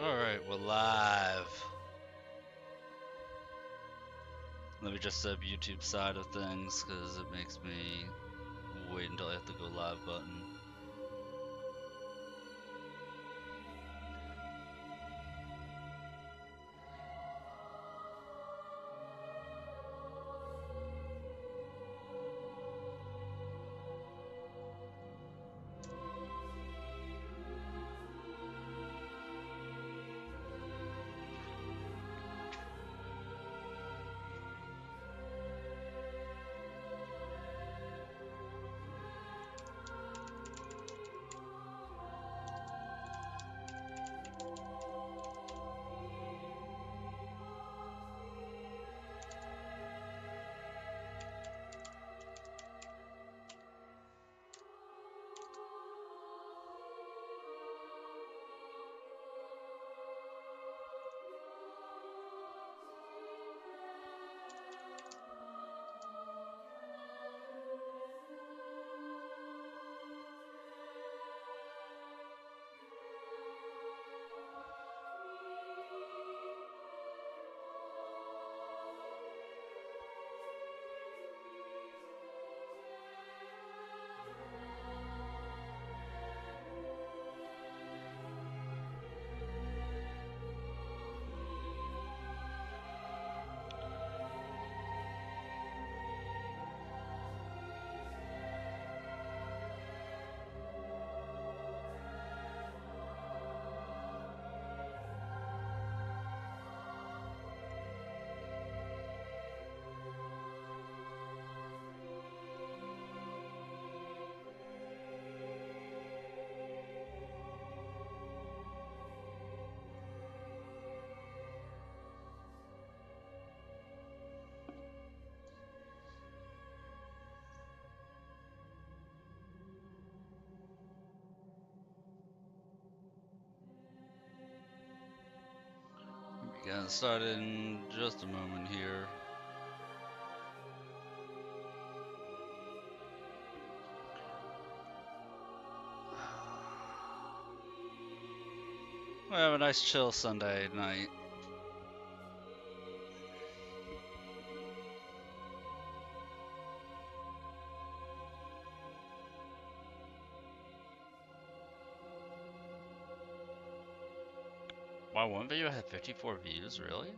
Alright, we're live. Let me just set up YouTube side of things because it makes me wait until I hit the go live button. We got started in just a moment here. We have a nice chill Sunday night. Wow, one video had 54 views, really?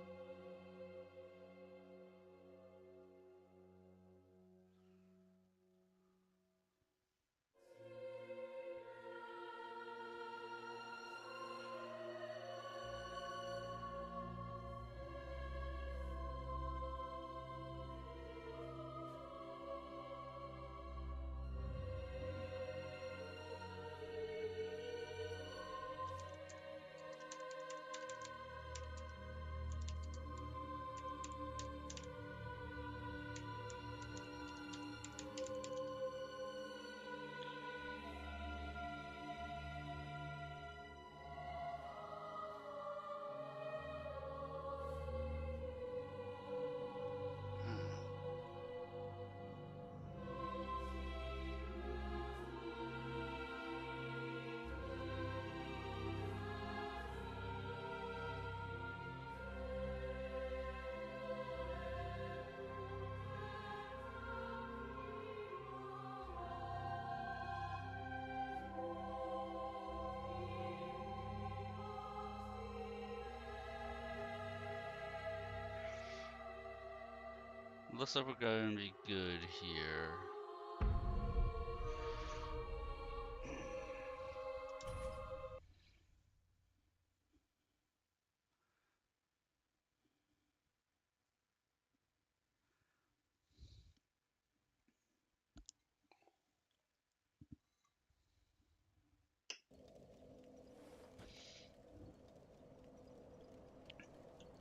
Looks like we're going to be good here.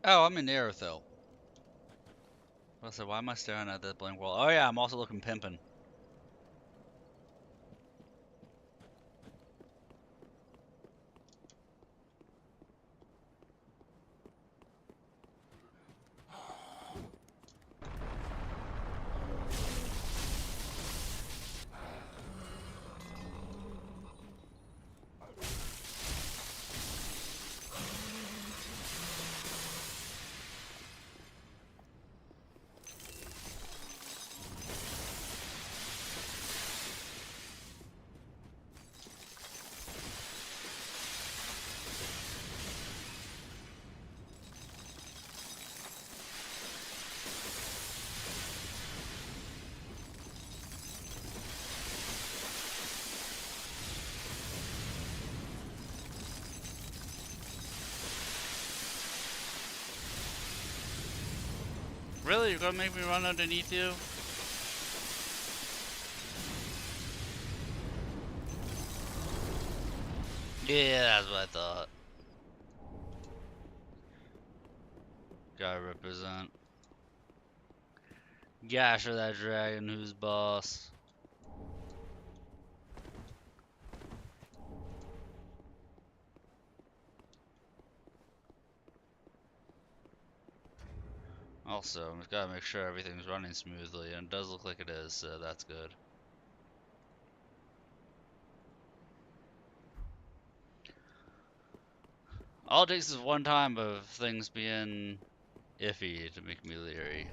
Oh, I'm in Aerothel. I said, why am I staring at that blank wall? Oh yeah, I'm also looking pimpin'. Really? You're gonna make me run underneath you? Yeah, that's what I thought. Gotta represent. Gasher that dragon who's boss. Also, we've gotta make sure everything's running smoothly, and it does look like it is, so that's good. All it takes is one time of things being iffy to make me leery.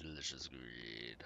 Delicious greed.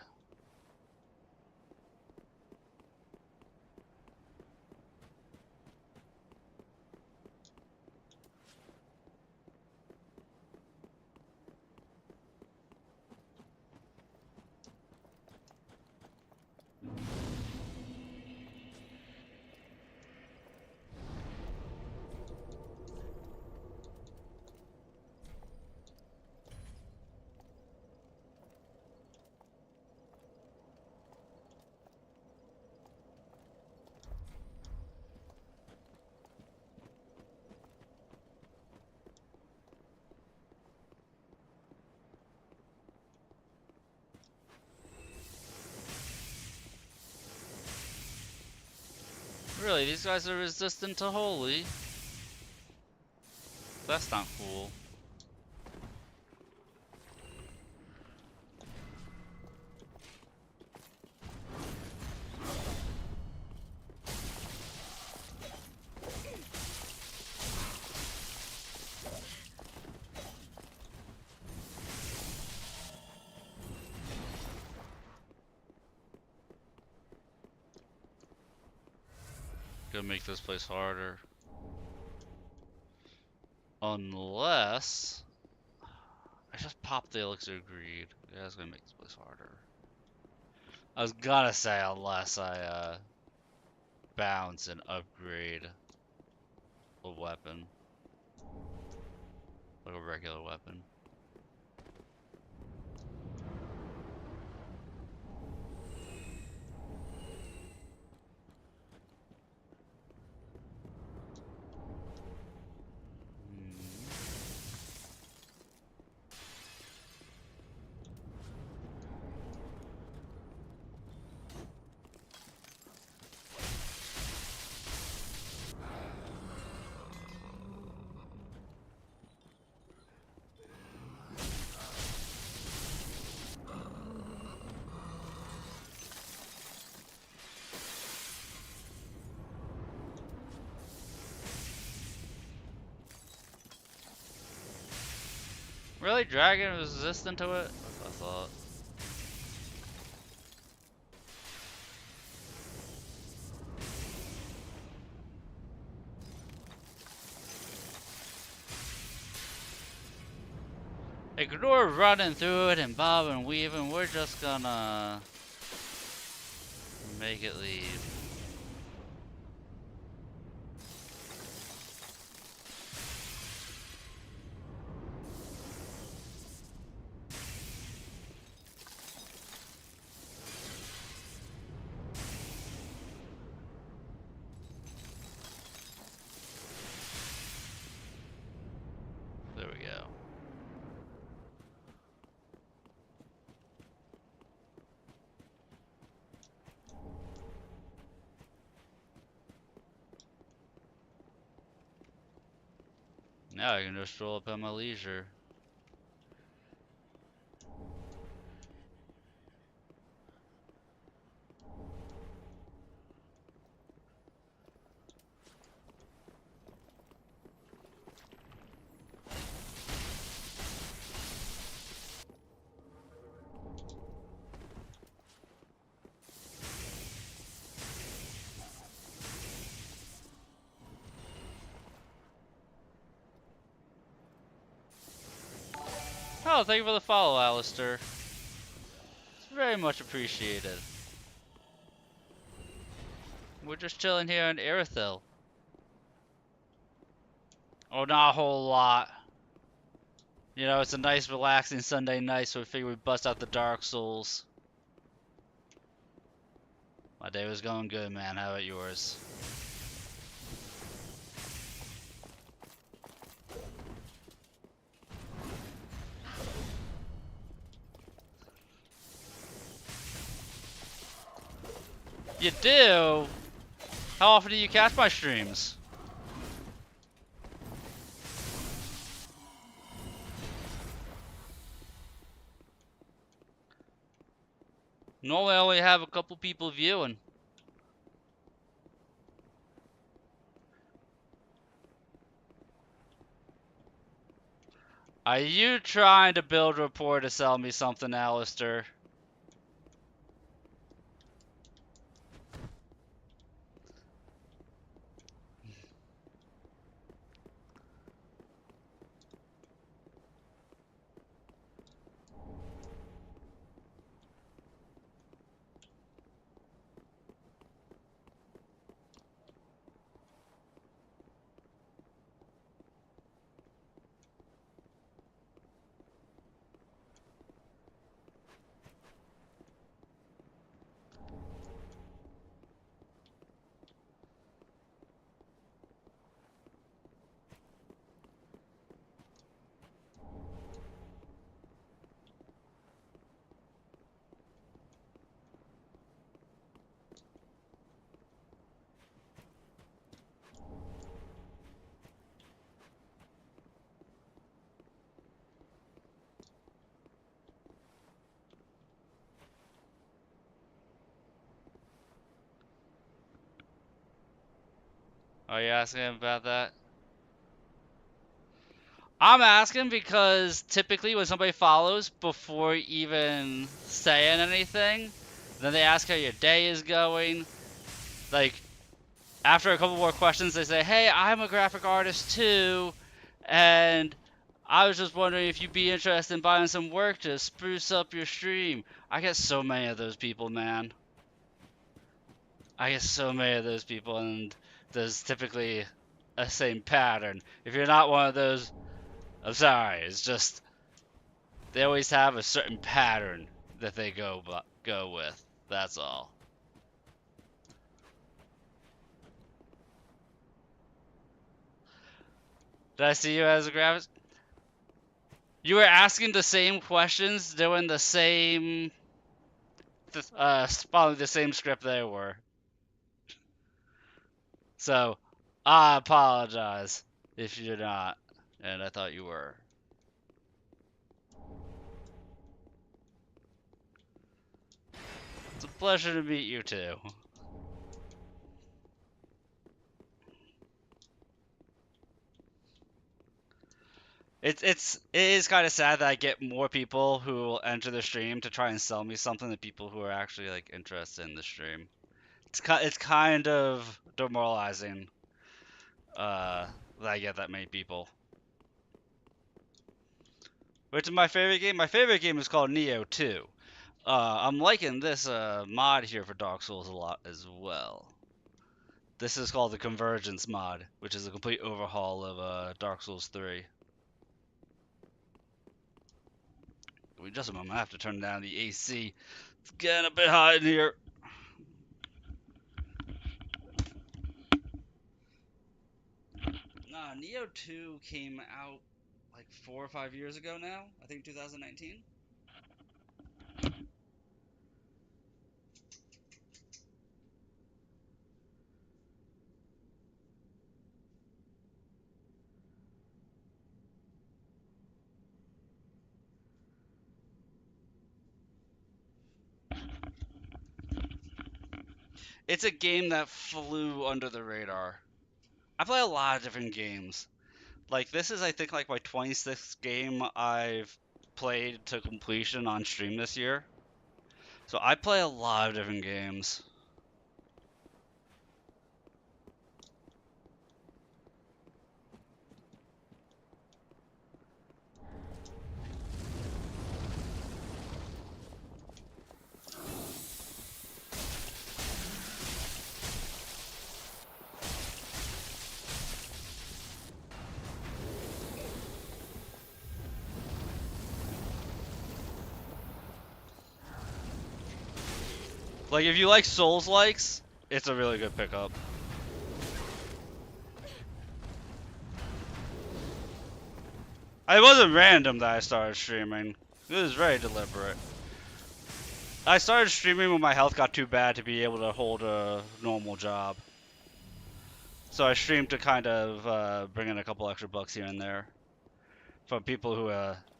Really, these guys are resistant to holy? That's not cool. Gonna make this place harder. Unless I just popped the elixir of greed. Yeah, that's gonna make this place harder. I was gonna say unless I bounce and upgrade a weapon. Like a regular weapon. Really? Dragon was resistant to it? I thought. Ignore running through it and bob and weaving. We're just gonna make it leave. There we go. Now I can just stroll up at my leisure. Oh, thank you for the follow, Alistair. It's very much appreciated. We're just chilling here in Irithyll. Oh, not a whole lot. You know, it's a nice, relaxing Sunday night, so we figured we'd bust out the Dark Souls. My day was going good, man. How about yours? You do? How often do you catch my streams? Normally I only have a couple people viewing. Are you trying to build rapport to sell me something, Alistair? Are you asking about that? I'm asking because typically when somebody follows before even saying anything, then they ask how your day is going. Like, after a couple more questions, they say, hey, I'm a graphic artist too, and I was just wondering if you'd be interested in buying some work to spruce up your stream. I get so many of those people, man. I get so many of those people, and there's typically a same pattern. If you're not one of those, I'm sorry, it's just they always have a certain pattern that they go with. That's all. Did I see you as a graphic? You were asking the same questions, doing the same, following the same script they were. So, I apologize if you're not, and I thought you were. It's a pleasure to meet you too. It is kind of sad that I get more people who will enter the stream to try and sell me something than people who are actually like interested in the stream. It's kind of demoralizing that I get that many people. Which is my favorite game? My favorite game is called Neo 2. I'm liking this mod here for Dark Souls a lot as well. This is called the Convergence mod, which is a complete overhaul of Dark Souls 3. Wait just a moment, I have to turn down the AC. It's getting a bit hot in here. Nah, Neo 2 came out like 4 or 5 years ago now. I think 2019. It's a game that flew under the radar. I play a lot of different games. Like this is I think like my 26th game I've played to completion on stream this year. So I play a lot of different games. Like, if you like Souls-likes, it's a really good pickup. It wasn't random that I started streaming. It was very deliberate. I started streaming when my health got too bad to be able to hold a normal job. So I streamed to kind of bring in a couple extra bucks here and there from people who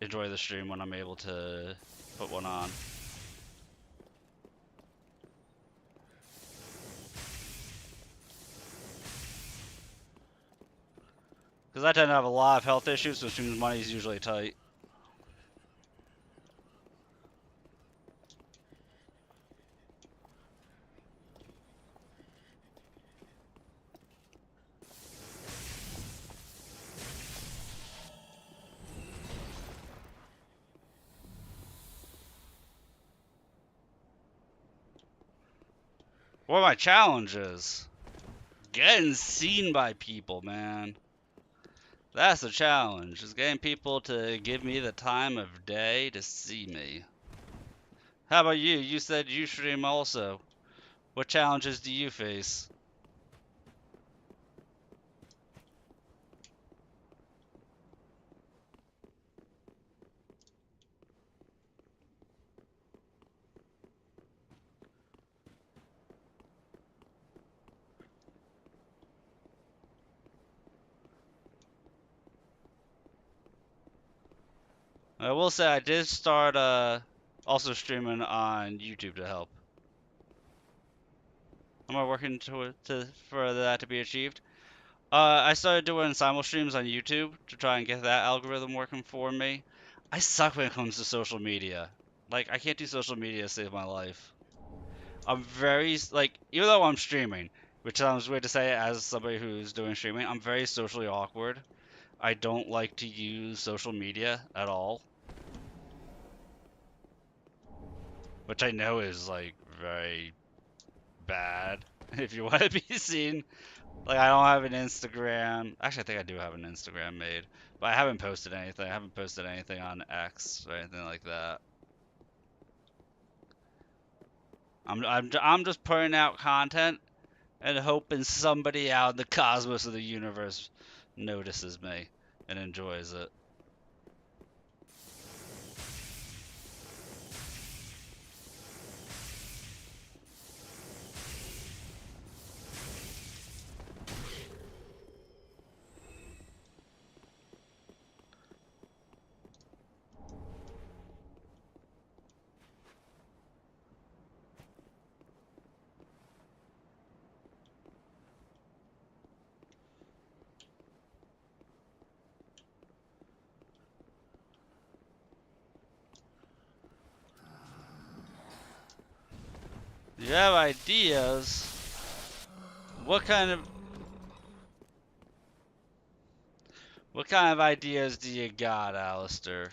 enjoy the stream when I'm able to put one on. Because I tend to have a lot of health issues, which means money is usually tight. What are my challenges? Getting seen by people, man. That's the challenge, is getting people to give me the time of day to see me. How about you? You said you stream also. What challenges do you face? I will say I did start also streaming on YouTube to help. Am I working for that to be achieved? I started doing simul streams on YouTube to try and get that algorithm working for me. I suck when it comes to social media. Like, I can't do social media to save my life. I'm very, like, even though I'm streaming, which sounds weird to say as somebody who's doing streaming, I'm very socially awkward. I don't like to use social media at all. Which I know is, like, very bad if you want to be seen. Like, I don't have an Instagram. Actually, I think I do have an Instagram made, but I haven't posted anything. I haven't posted anything on X or anything like that. I'm just putting out content and hoping somebody out in the cosmos of the universe notices me and enjoys it. Do you have ideas? What kind of ideas do you got, Alistair?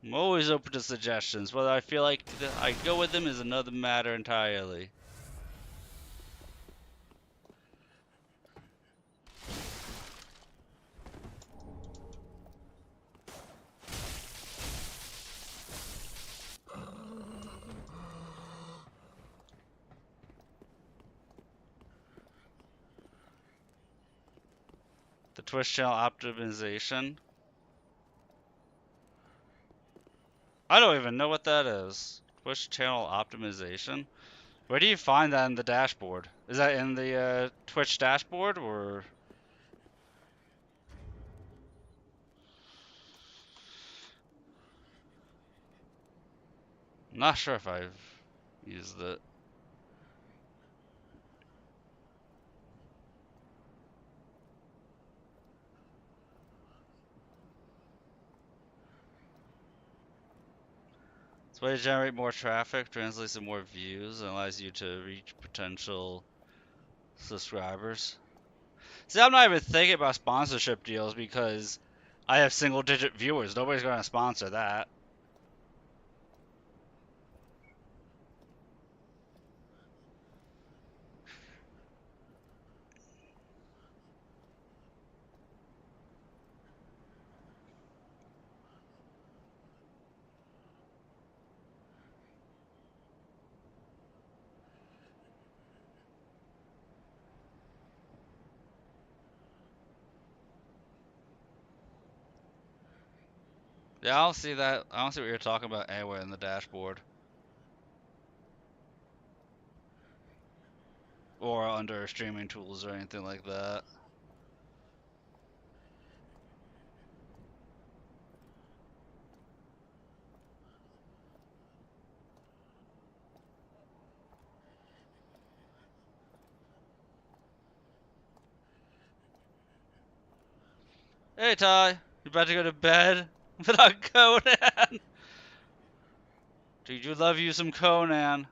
I'm always open to suggestions. Whether I feel like I go with them is another matter entirely. The Twitch channel optimization. I don't even know what that is. Twitch channel optimization? Where do you find that in the dashboard? Is that in the Twitch dashboard or? I'm not sure if I've used it. It's a way to generate more traffic, translates to more views, and allows you to reach potential subscribers. See, I'm not even thinking about sponsorship deals because I have single digit viewers. Nobody's going to sponsor that. Yeah, I don't see that. I don't see what you're talking about anywhere in the dashboard. Or under streaming tools or anything like that. Hey Ty, you about to go to bed? Without Conan? Dude, you love you some Conan.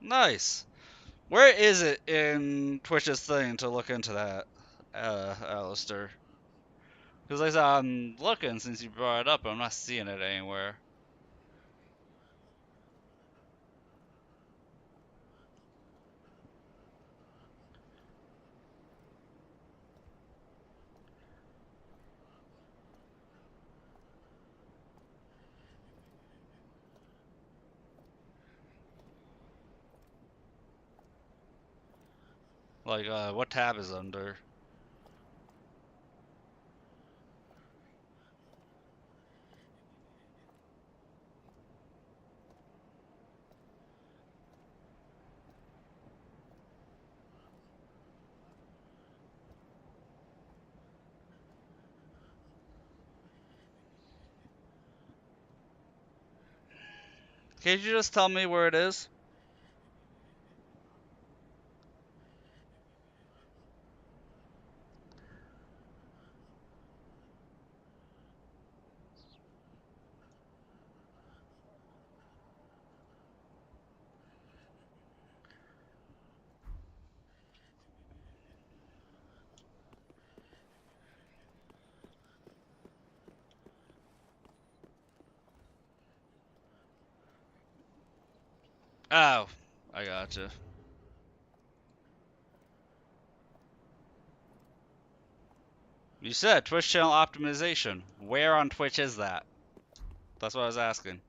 Nice. Where is it in Twitch's thing to look into that, Alistair? Because like I said, I'm looking since you brought it up, but I'm not seeing it anywhere. Like, what tab is under? Can't you just tell me where it is? Oh, I gotcha. You said Twitch channel optimization. Where on Twitch is that? That's what I was asking.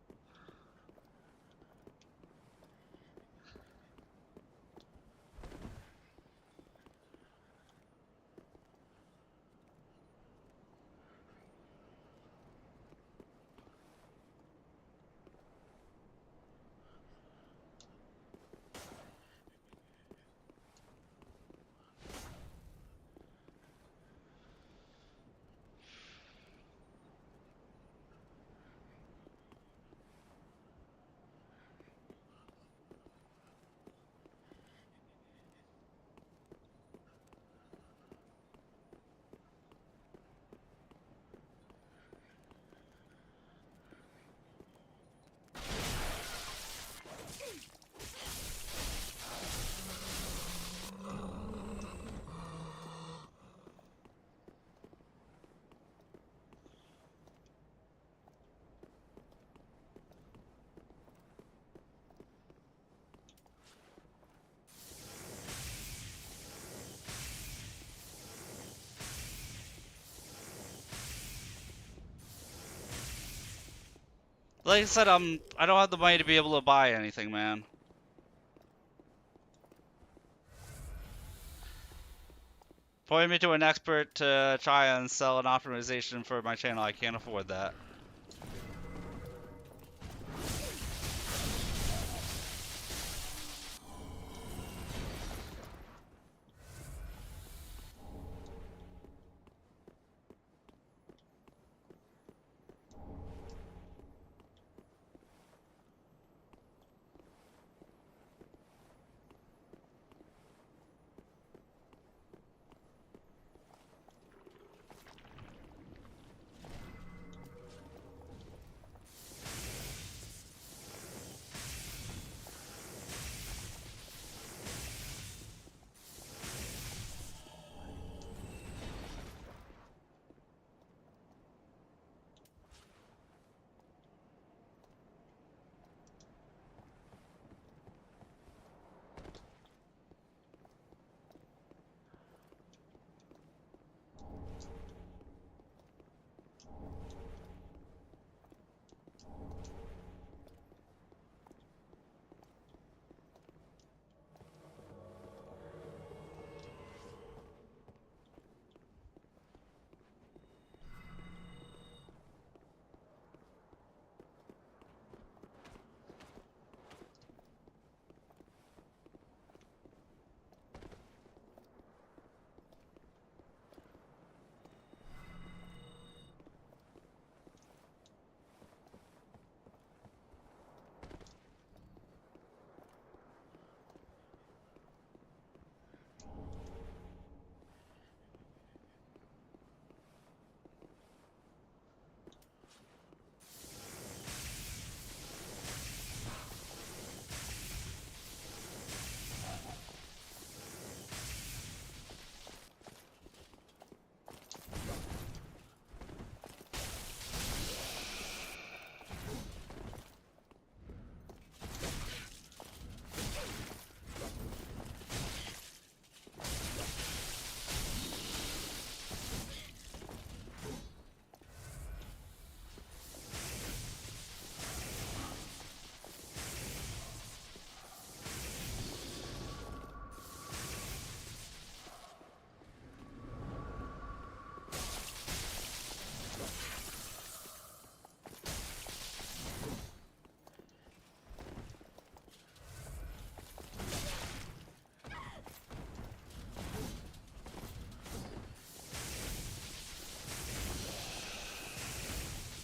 Like I said, I don't have the money to be able to buy anything, man. Point me to an expert to try and sell an optimization for my channel. I can't afford that.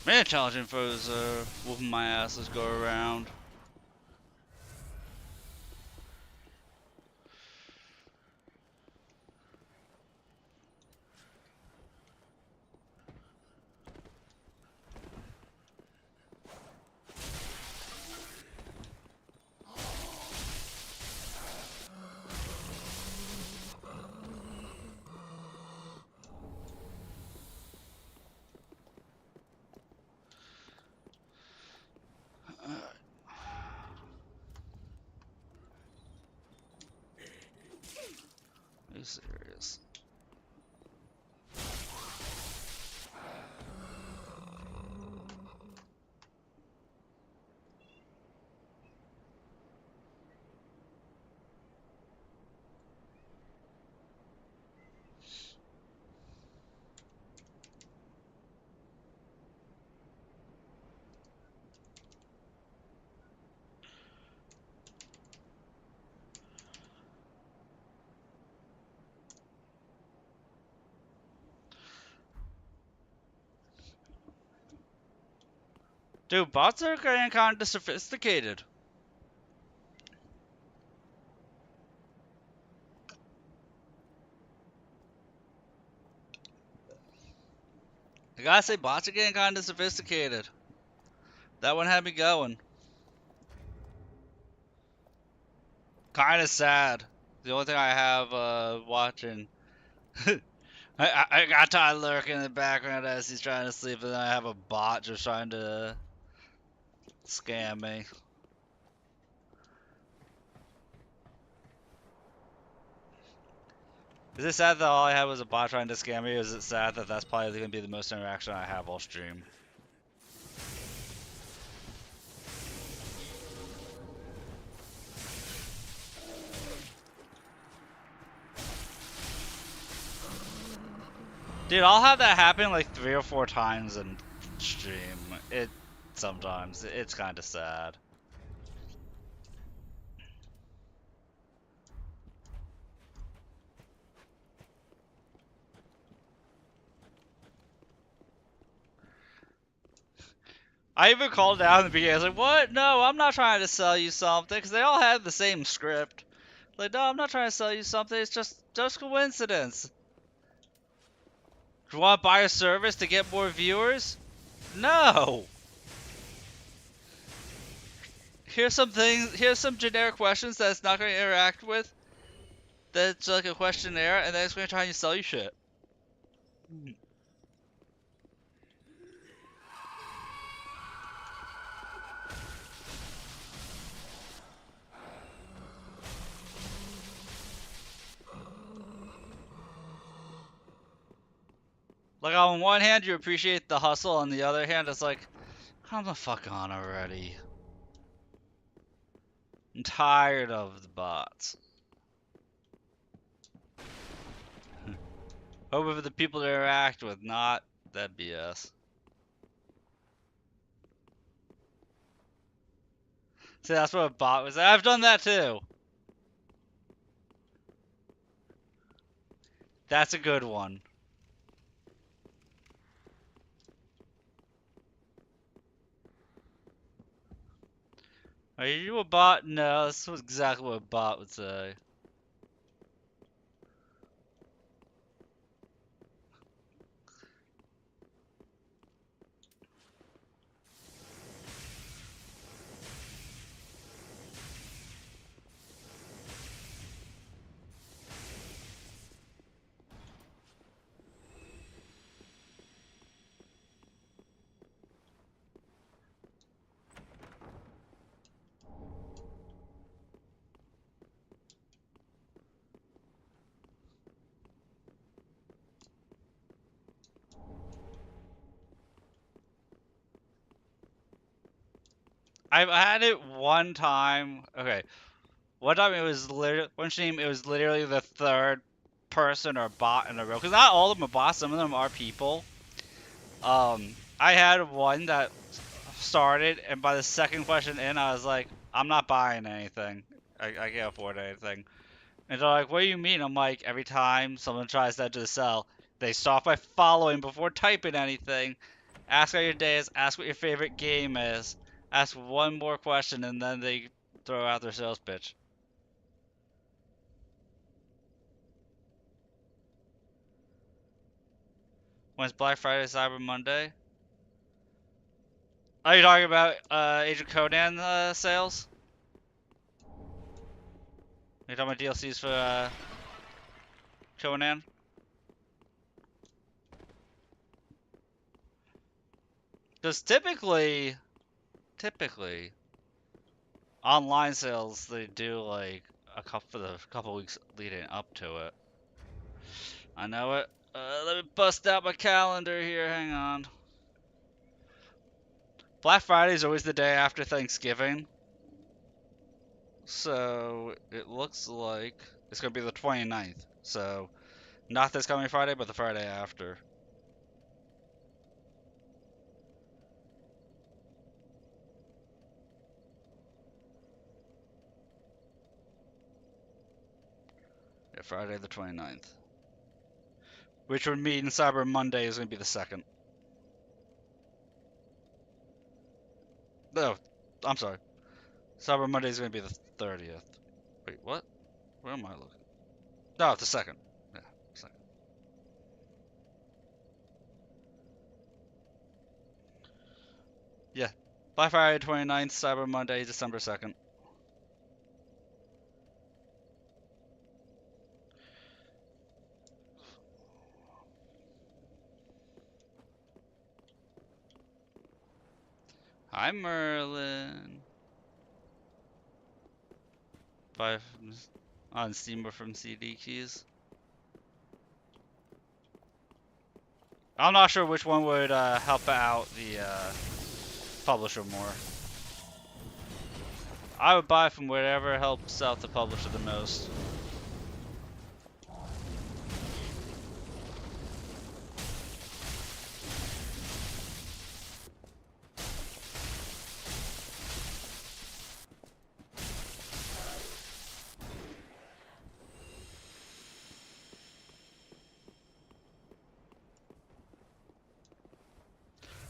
Man, challenging foes whooping my ass. Let's go around. Are you serious? Dude, bots are getting kind of sophisticated. I gotta say, bots are getting kind of sophisticated. That one had me going. Kind of sad. The only thing I have watching. I got Ty lurking in the background as he's trying to sleep, and then I have a bot just trying to scam me. Is it sad that all I had was a bot trying to scam me, or is it sad that that's probably going to be the most interaction I have all stream? Dude, I'll have that happen like 3 or 4 times in stream. Sometimes it's kind of sad. I even called out in the beginning. I was like, "What? No, I'm not trying to sell you something," because they all had the same script. Like, no, I'm not trying to sell you something. It's just coincidence. Do you want to buy a service to get more viewers? No. Here's some things. Here's some generic questions that it's not going to interact with. That's like a questionnaire, and then it's going to try and sell you shit. Like on one hand, you appreciate the hustle. On the other hand, it's like, come the fuck on already. I'm tired of the bots. Hoping for the people to interact with, not that BS. See, that's what a bot was. I've done that too. That's a good one. Are you a bot? No, this was exactly what a bot would say. I've had it one time. Okay, one time it was literally one stream. It was literally the third person or bot in a row. Because not all of them are bots. Some of them are people. I had one that started, and by the second question in, I was like, I'm not buying anything. I can't afford anything. And they're like, what do you mean? I'm like, every time someone tries to enter the cell, they start by following before typing anything. Ask how your day is, ask what your favorite game is, ask one more question, and then they throw out their sales pitch. When's Black Friday, Cyber Monday? Are you talking about Age of Conan sales? Are you talking about DLCs for Conan? Because typically, online sales they do like a couple weeks leading up to it. I know it. Let me bust out my calendar here. Hang on. Black Friday is always the day after Thanksgiving. So it looks like it's going to be the 29th. So not this coming Friday, but the Friday after. Yeah, Friday the 29th. Which would mean Cyber Monday is going to be the 2nd. No, I'm sorry. Cyber Monday is going to be the 30th. Wait, what? Where am I looking? No, it's the 2nd. Yeah, 2nd. Yeah. Black Friday 29th, Cyber Monday, December 2nd. Hi, Merlin. Buy on Steam or from CD keys. I'm not sure which one would help out the publisher more. I would buy from whatever helps out the publisher the most.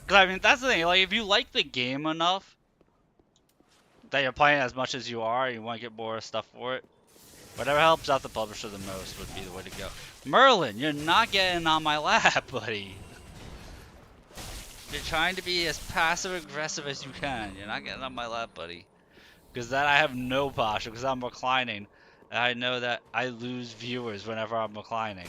Because, I mean, that's the thing. Like, if you like the game enough that you're playing as much as you are, and you want to get more stuff for it, whatever helps out the publisher the most would be the way to go. Merlin, you're not getting on my lap, buddy. You're trying to be as passive-aggressive as you can. You're not getting on my lap, buddy. Because then I have no posture, because I'm reclining. And I know that I lose viewers whenever I'm reclining.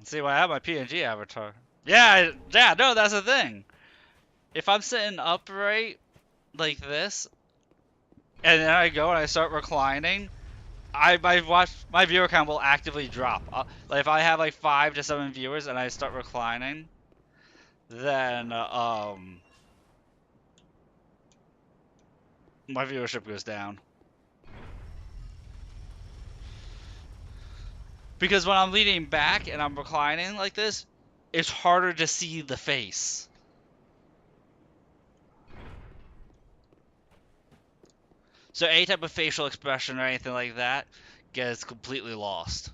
See, when I have my PNG avatar. Yeah, no, that's the thing. If I'm sitting upright like this, and then I go and I start reclining, my viewer count will actively drop. Like if I have like 5 to 7 viewers and I start reclining, then my viewership goes down. Because when I'm leaning back and I'm reclining like this, it's harder to see the face. So any type of facial expression or anything like that gets completely lost.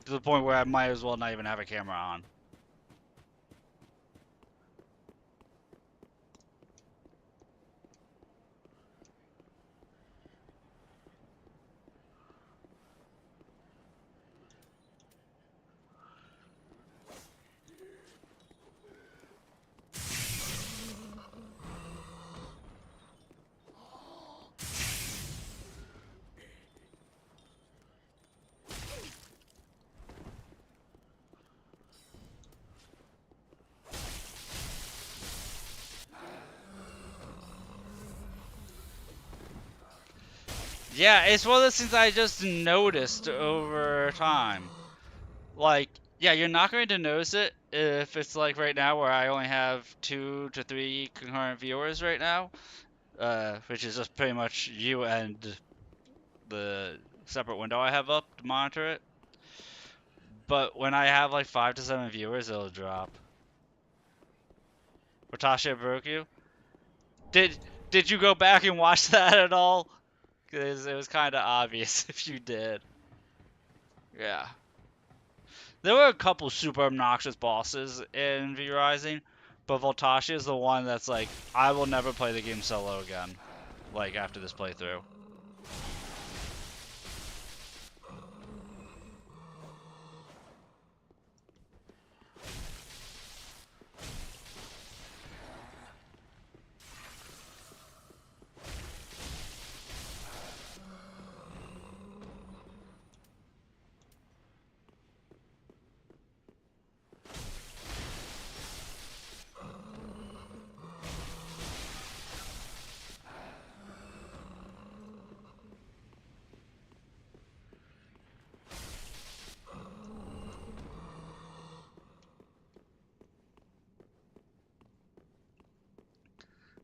To the point where I might as well not even have a camera on. Yeah, it's one of those things I just noticed over time. Like, yeah, you're not going to notice it if it's like right now where I only have 2 to 3 concurrent viewers right now, which is just pretty much you and the separate window I have up to monitor it. But when I have like 5 to 7 viewers, it'll drop. Ratasha broke you? Did did you go back and watch that at all? Because it was kind of obvious if you did. Yeah. There were a couple super obnoxious bosses in V Rising, but Voltashi is the one that's like, I will never play the game solo again. Like after this playthrough.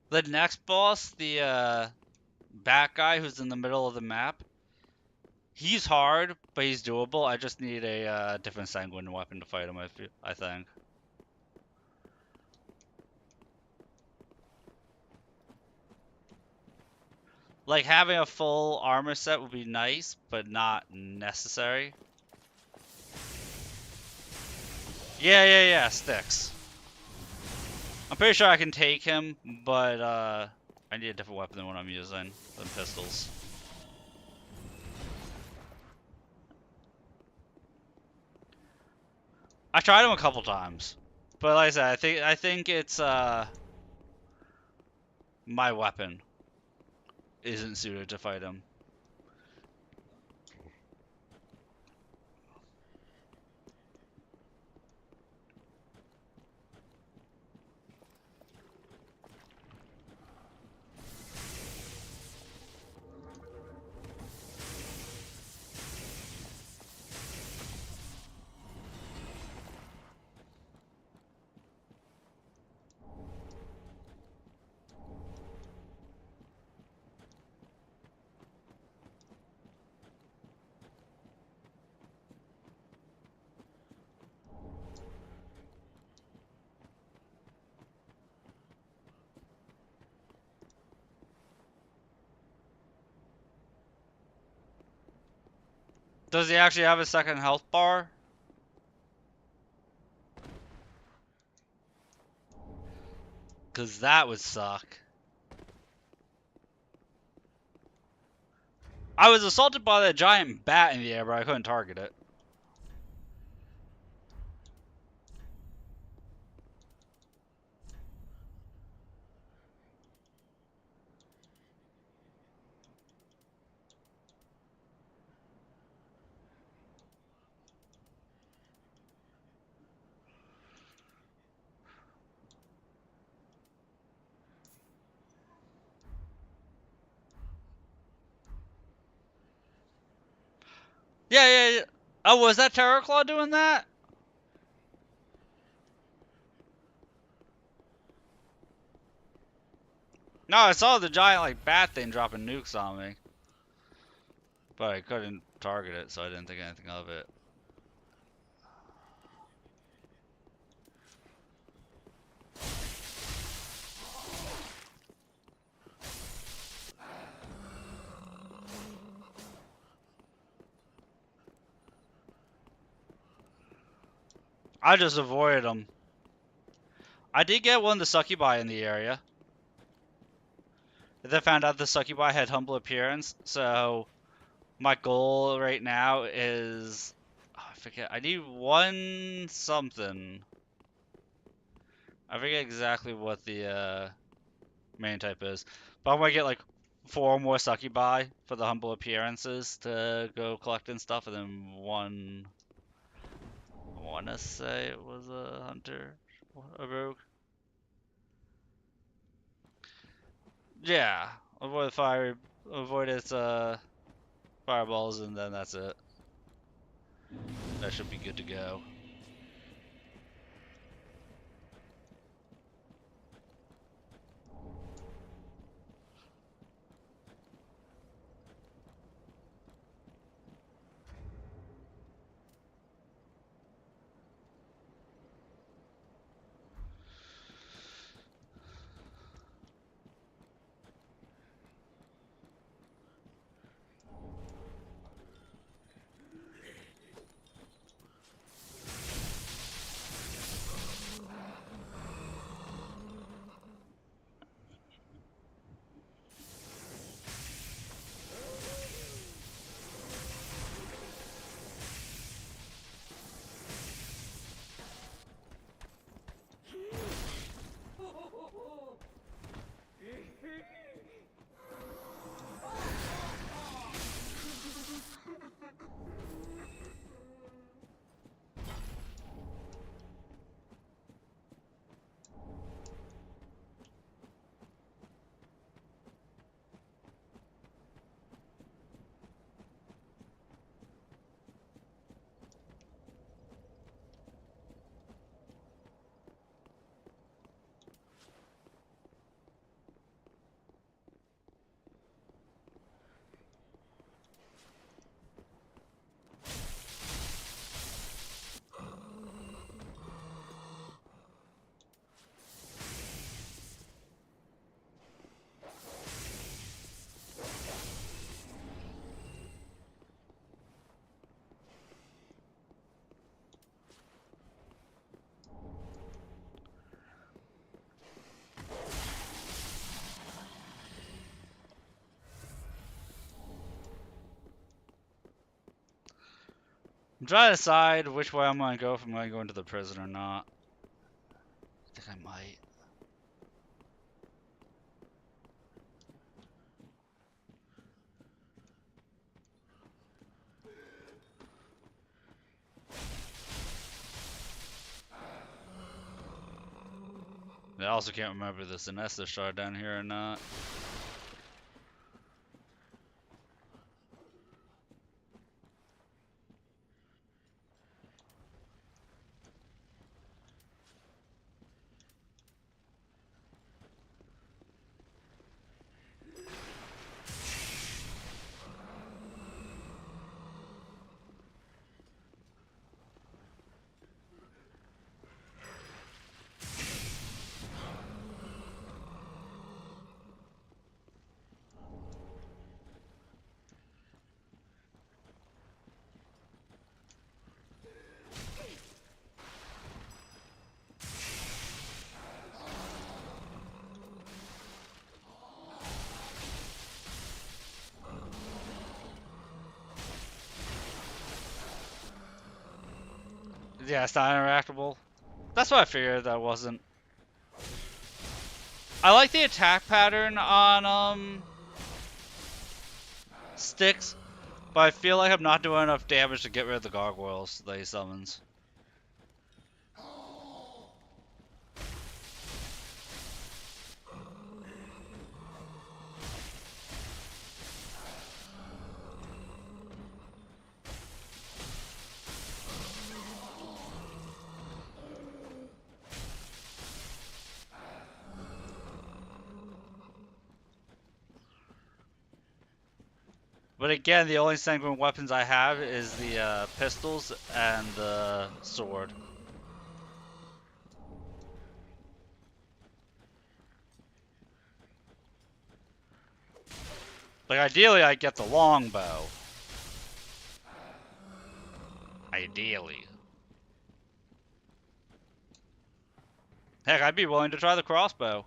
The next boss, the bat guy who's in the middle of the map, he's hard, but he's doable. I just need a different sanguine weapon to fight him, I think. Like, having a full armor set would be nice, but not necessary. Yeah, sticks. I'm pretty sure I can take him, but I need a different weapon than what I'm using, than pistols. I tried him a couple times, but like I said, I think it's my weapon isn't suited to fight him. Does he actually have a second health bar? Cause that would suck. I was assaulted by that giant bat in the air, but I couldn't target it. Yeah. Oh, was that Terraclaw doing that? No, I saw the giant like bat thing dropping nukes on me, but I couldn't target it, so I didn't think anything of it. I just avoided them. I did get one of the succubi in the area. They found out the succubi had humble appearance, so my goal right now is, oh, I forget. I need one something. I forget exactly what the main type is, but I'm gonna get like 4 more succubi for the humble appearances to go collecting stuff, and then one. I want to say it was a hunter, a rogue. Yeah, avoid fire, avoid its fireballs, and then that's it. That should be good to go. I'm trying to decide which way I'm gonna go, if I'm gonna go into the prison or not. I think I might. I also can't remember if there's an Estes shard down here or not. Yeah, it's not interactable. That's what I figured that wasn't. I like the attack pattern on sticks, but I feel like I'm not doing enough damage to get rid of the gargoyles that he summons. But again, the only sanguine weapons I have is the pistols and the sword. Like, ideally, I get the longbow. Ideally. Heck, I'd be willing to try the crossbow.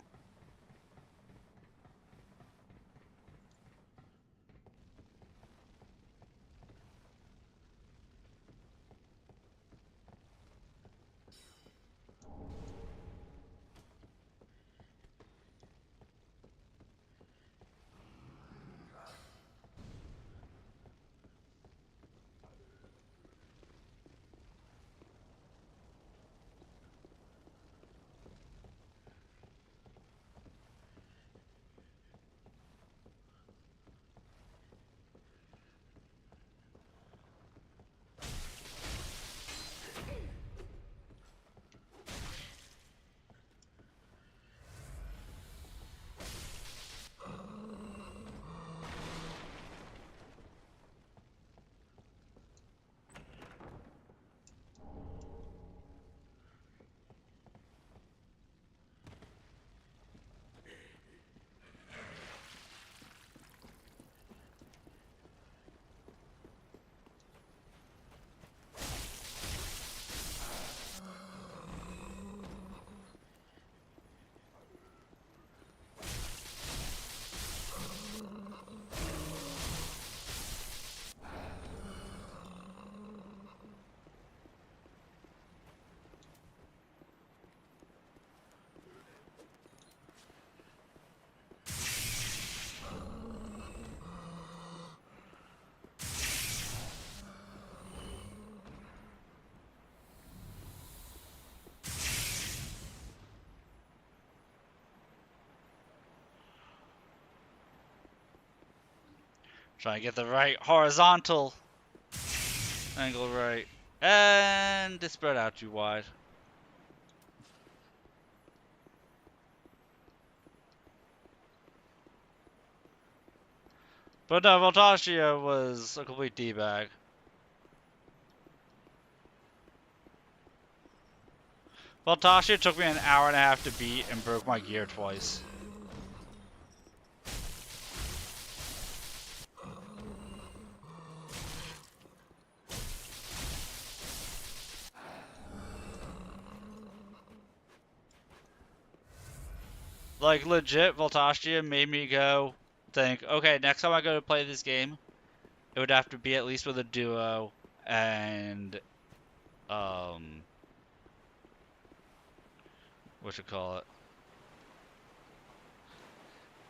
Try to get the right horizontal angle right. And it's spread out too wide. But no, Voltagia was a complete D-bag. Voltagia took me an hour and a half to beat and broke my gear twice. Like, legit, Voltagia made me go think, okay, next time I go to play this game, it would have to be at least with a duo, and what you call it?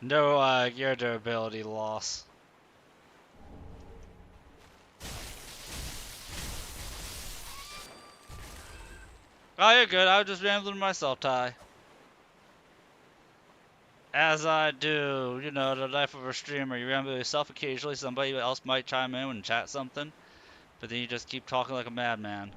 No gear durability loss. Oh, you're good. I was just rambling myself, Ty. As I do, you know, the life of a streamer. You ramble yourself occasionally. Somebody else might chime in and chat something, but then you just keep talking like a madman.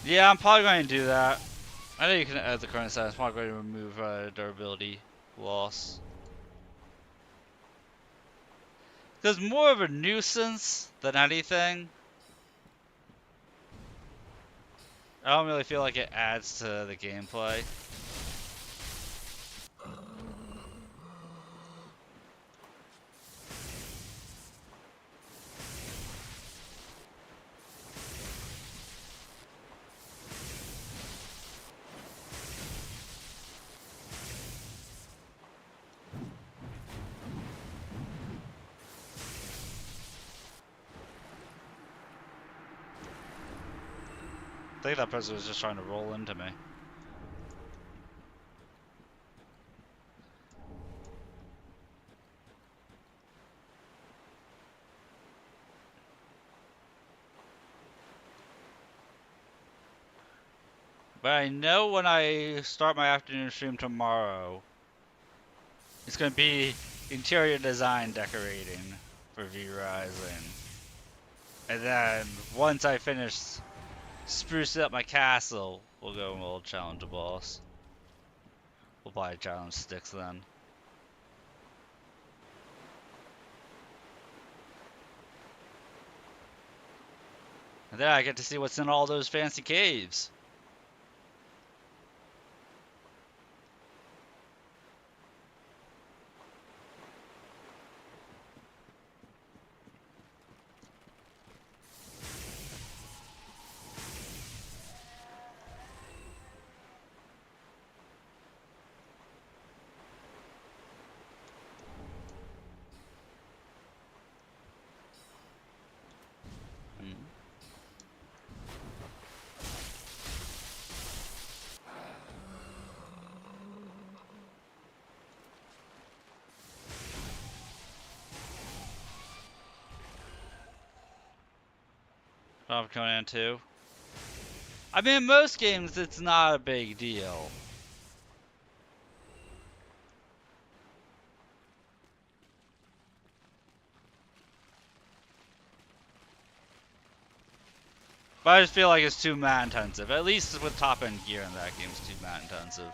Yeah, I'm probably going to do that. I know you can add the current status. I'm probably going to remove durability loss. Because more of a nuisance than anything. I don't really feel like it adds to the gameplay. I think that person was just trying to roll into me. But I know when I start my afternoon stream tomorrow, it's going to be interior design decorating for V-Rising. And then once I finish sprucing up my castle, we'll go and we'll challenge a boss. We'll buy challenge sticks then. And then I get to see what's in all those fancy caves. Conan 2. I mean, in most games, it's not a big deal. But I just feel like it's too mat intensive. At least with top end gear in that game, it's too mat intensive.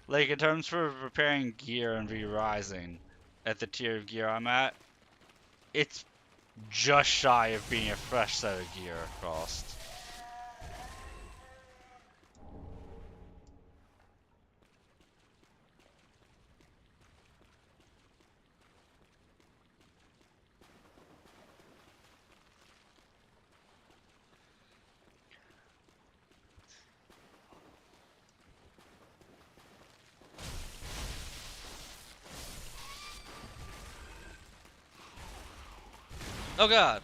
Like, in terms for repairing gear and V-Rising, at the tier of gear I'm at, it's just shy of being a fresh set of gear cost. Oh god.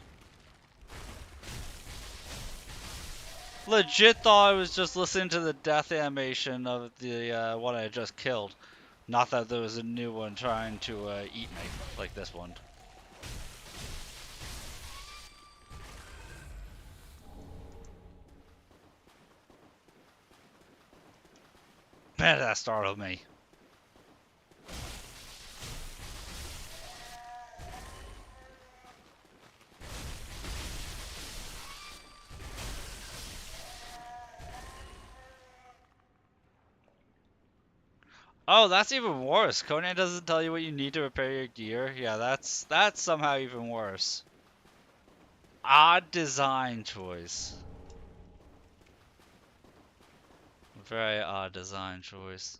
Legit thought I was just listening to the death animation of the one I just killed. Not that there was a new one trying to eat me, like this one. Man, that startled me. Oh, that's even worse. Conan doesn't tell you what you need to repair your gear. Yeah, that's somehow even worse. Odd design choice. Very odd design choice.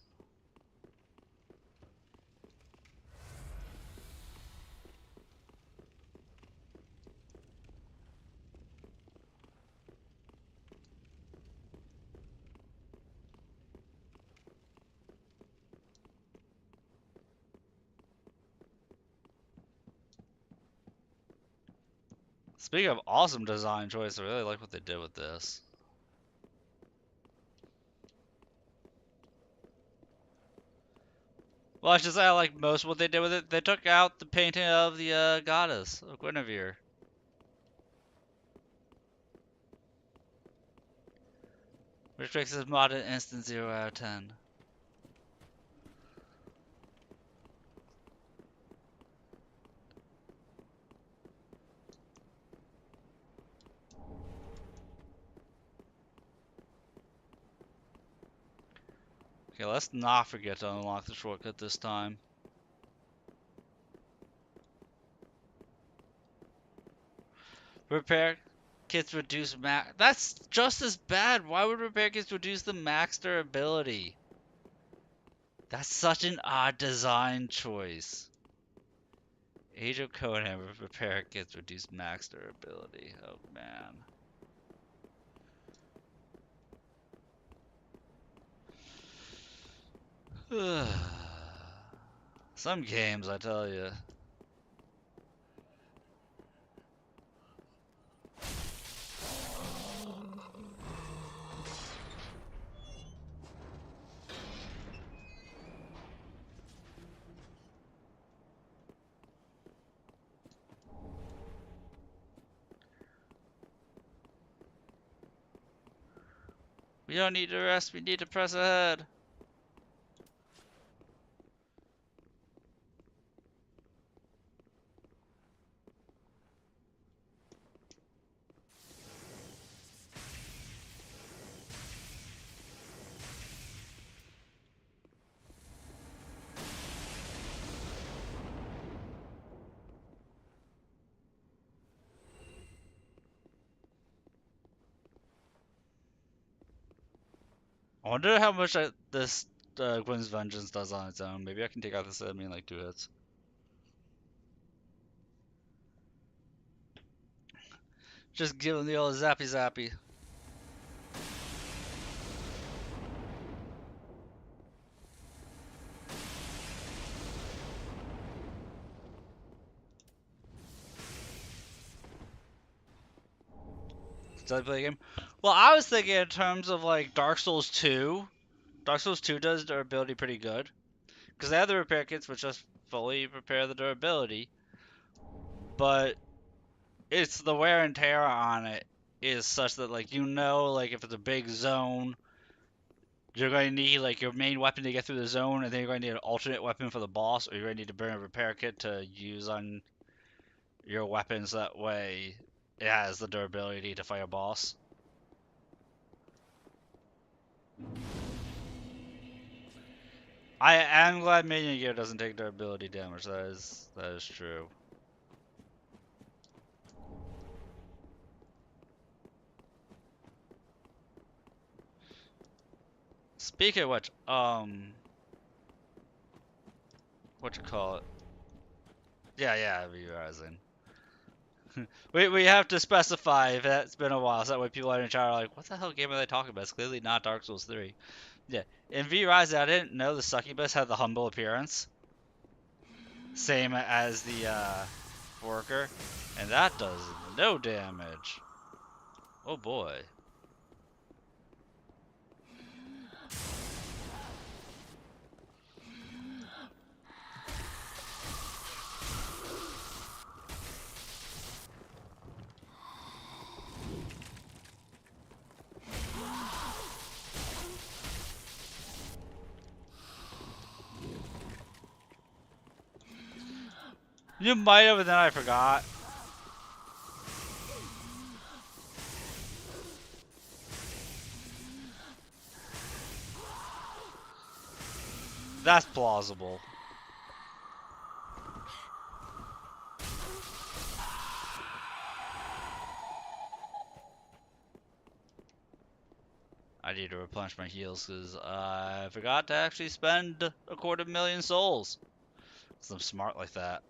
Speaking of awesome design choice, I really like what they did with this. Well, I should say I like most of what they did with it. They took out the painting of the goddess, of Guinevere. Which makes this mod an instant 0 out of 10. Okay, let's not forget to unlock the shortcut this time. Repair kits reduce max. That's just as bad. Why would repair kits reduce the max durability? That's such an odd design choice. Age of Conan repair kits reduce max durability. Oh man. Some games, I tell you. We don't need to rest, we need to press ahead. I wonder how much this Gwyn's Vengeance does on its own. Maybe I can take out this enemy in like 2 hits. Just give him the old zappy zappy. Did I play a game? Well, I was thinking in terms of like Dark Souls 2. Dark Souls 2 does durability pretty good. Because they have the repair kits which just fully repair the durability. But it's the wear and tear on it is such that like like if it's a big zone, you're going to need like your main weapon to get through the zone, and then you're going to need an alternate weapon for the boss, or you're going to need to bring a repair kit to use on your weapons. That way, it has the durability to fight a boss. I am glad minion gear doesn't take durability damage. That is true. Speaking of which, what you call it? Yeah, V-Rising. we have to specify if that's been a while, so that way people in chat are like, what the hell game are they talking about? It's clearly not Dark Souls 3. Yeah, in V-Rising, I didn't know the succubus had the humble appearance. Same as the worker, and that does no damage. Oh boy. You might have, and then I forgot. That's plausible. I need to replenish my heals because I forgot to actually spend 250,000 souls. Because I'm smart like that.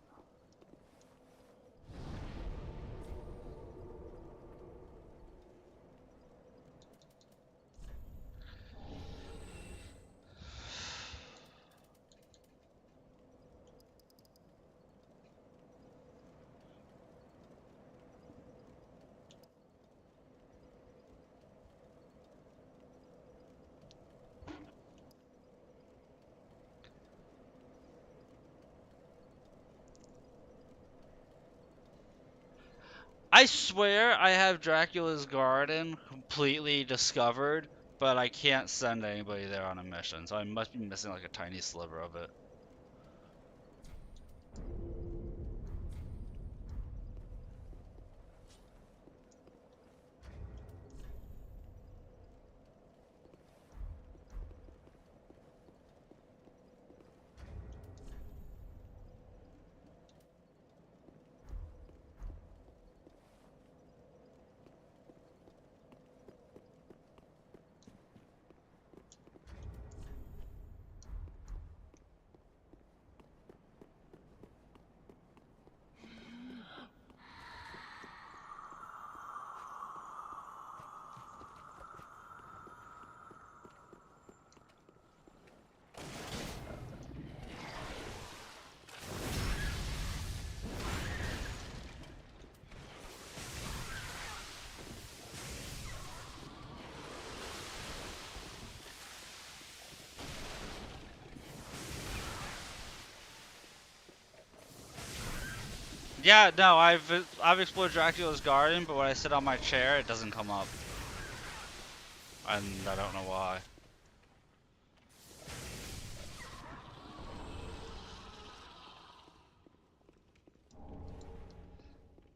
I swear I have Dracula's Garden completely discovered, but I can't send anybody there on a mission, so I must be missing like a tiny sliver of it. Yeah, no, I've explored Dracula's Garden, but when I sit on my chair, it doesn't come up, and I don't know why.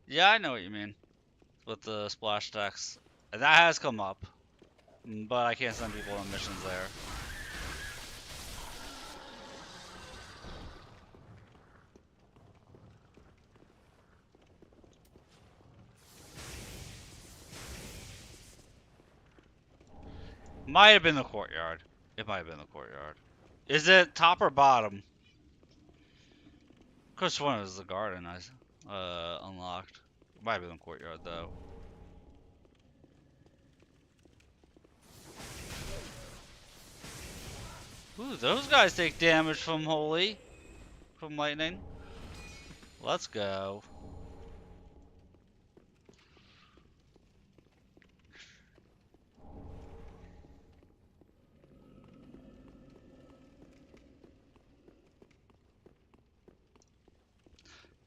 Yeah, I know what you mean with the splash decks. That has come up, but I can't send people on missions there. Might have been the courtyard. It might have been the courtyard. Is it top or bottom? Which one is the garden I unlocked? Might have been the courtyard though. Ooh, those guys take damage from from lightning. Let's go.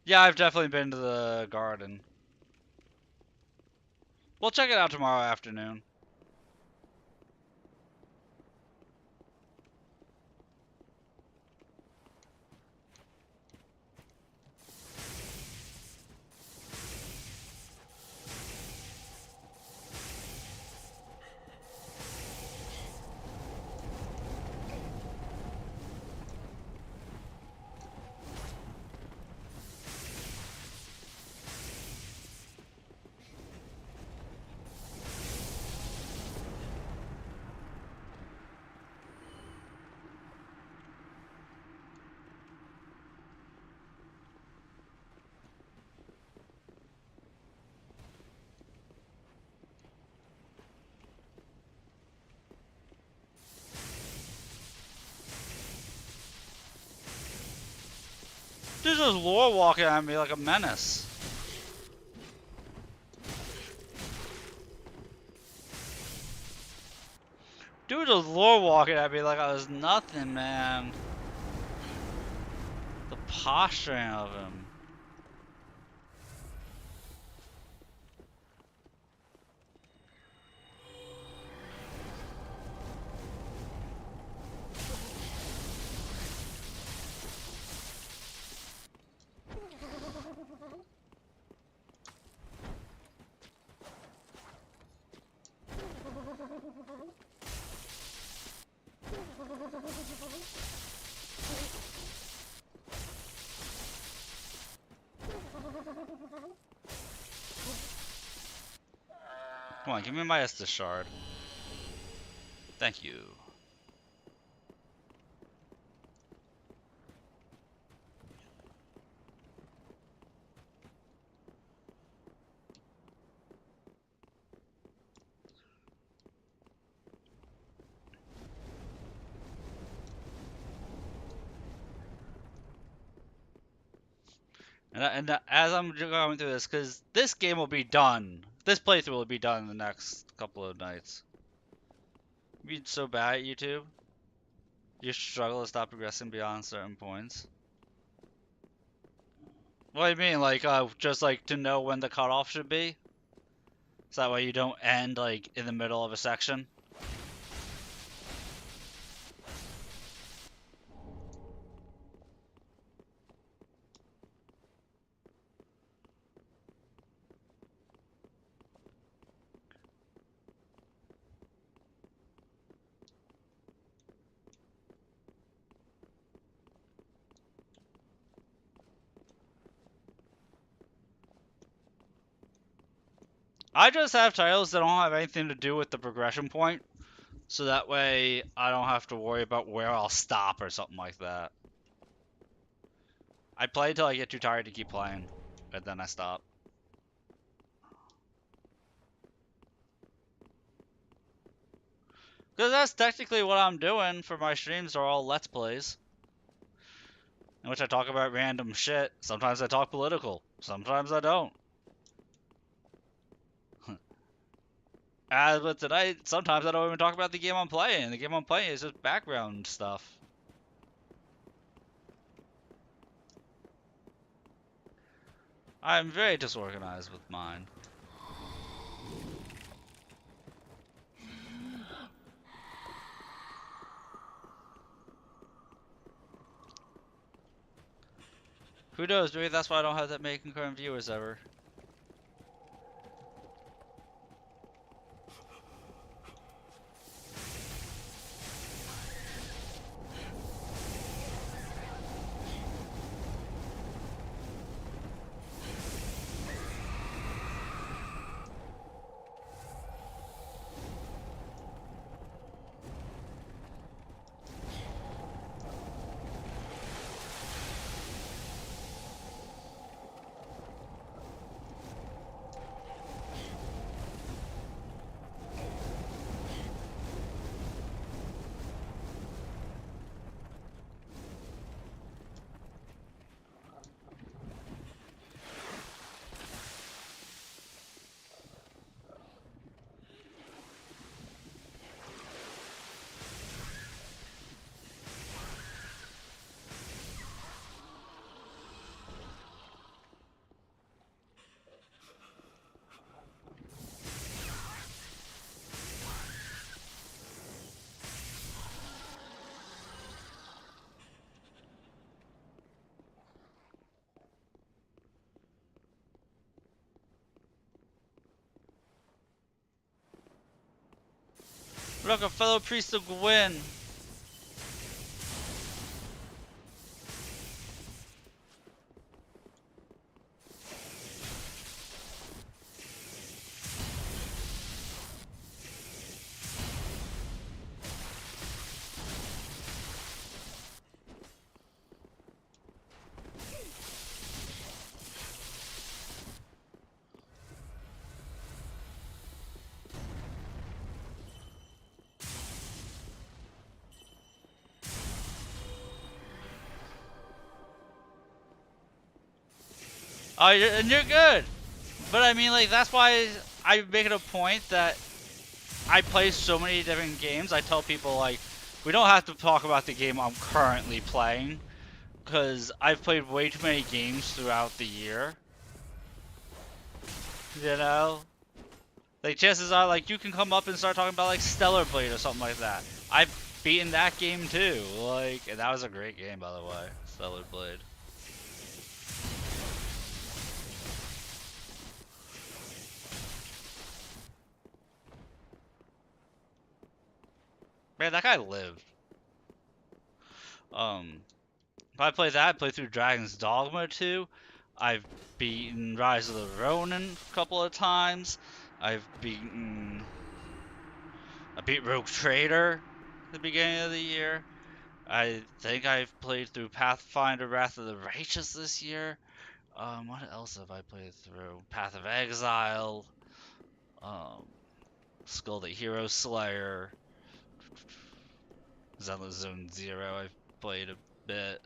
Yeah, I've definitely been to the garden. We'll check it out tomorrow afternoon. Dude just lore walking at me like a menace. Dude just lore walking at me like I was nothing, man. The posturing of him. Come on, give me my Estus shard. Thank you. And as I'm going through this, because this game will be done. This playthrough will be done in the next couple of nights. You're so bad at YouTube. You struggle to stop progressing beyond certain points. What do you mean? Like, just like to know when the cutoff should be? So that way you don't end like in the middle of a section? I just have titles that don't have anything to do with the progression point, so that way I don't have to worry about where I'll stop or something like that. I play until I get too tired to keep playing, and then I stop. Because that's technically what I'm doing for my streams, are all Let's Plays. In which I talk about random shit. Sometimes I talk political, sometimes I don't. As with tonight, sometimes I don't even talk about the game I'm playing. The game I'm playing is just background stuff. I'm very disorganized with mine. Who knows, maybe that's why I don't have that many concurrent viewers ever. Look, a fellow priest of Gwyn. Oh, and you're good. But I mean, like, that's why I make it a point that I play so many different games. I tell people, like, we don't have to talk about the game I'm currently playing, because I've played way too many games throughout the year. You know? Like, chances are, like, you can come up and start talking about, like, Stellar Blade or something like that. I've beaten that game, too. Like, and that was a great game, by the way. Stellar Blade. Man, that guy lived. If I play that, I play through Dragon's Dogma 2. I've beaten Rise of the Ronin a couple of times. I've beaten. I beat Rogue Trader at the beginning of the year. I think I've played through Pathfinder Wrath of the Righteous this year. What else have I played through? Path of Exile. Um, Skull the Hero Slayer. Zelda Zone Zero. I've played a bit.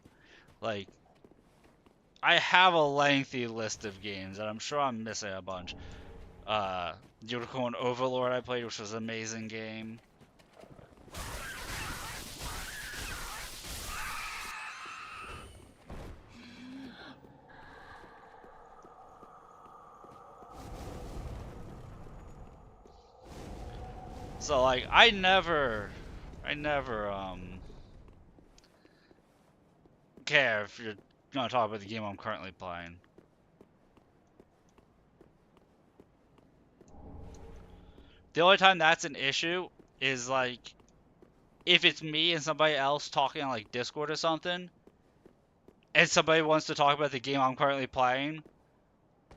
Like, I have a lengthy list of games, and I'm sure I'm missing a bunch. Unicorn Overlord I played, which was an amazing game. So like I never care if you're gonna talk about the game I'm currently playing. The only time that's an issue is like if it's me and somebody else talking on like Discord or something, and somebody wants to talk about the game I'm currently playing,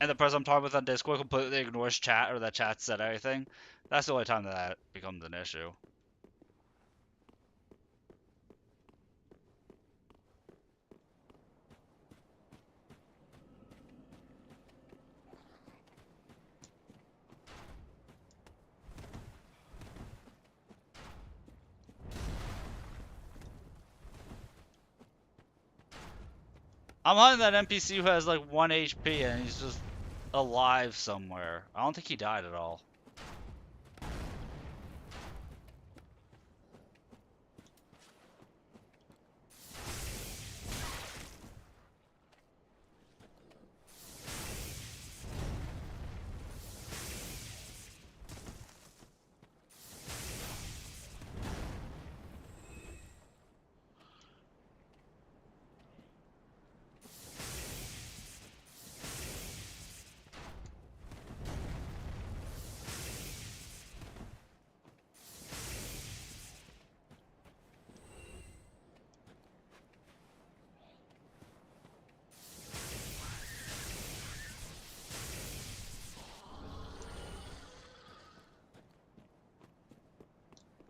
and the person I'm talking with on Discord completely ignores chat or that chat said anything. That's the only time that becomes an issue. I'm hunting that NPC who has like 1 HP and he's just alive somewhere. I don't think he died at all.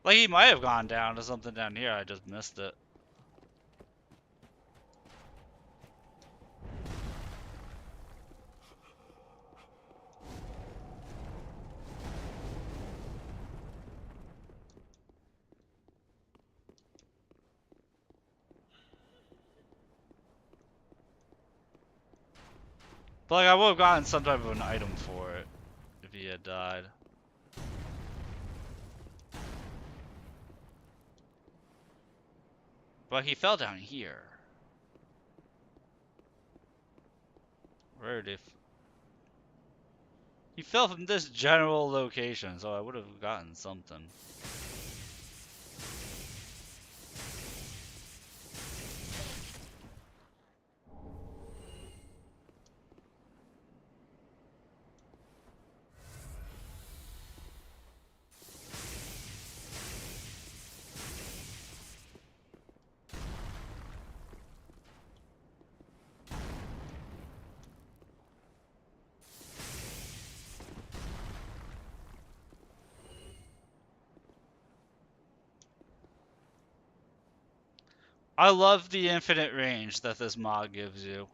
Like he might have gone down to something down here, I just missed it. But like I would have gotten some type of an item for it if he had died. But he fell down here. Where did he fell from this general location, so I would have gotten something. I love the infinite range that this mod gives you.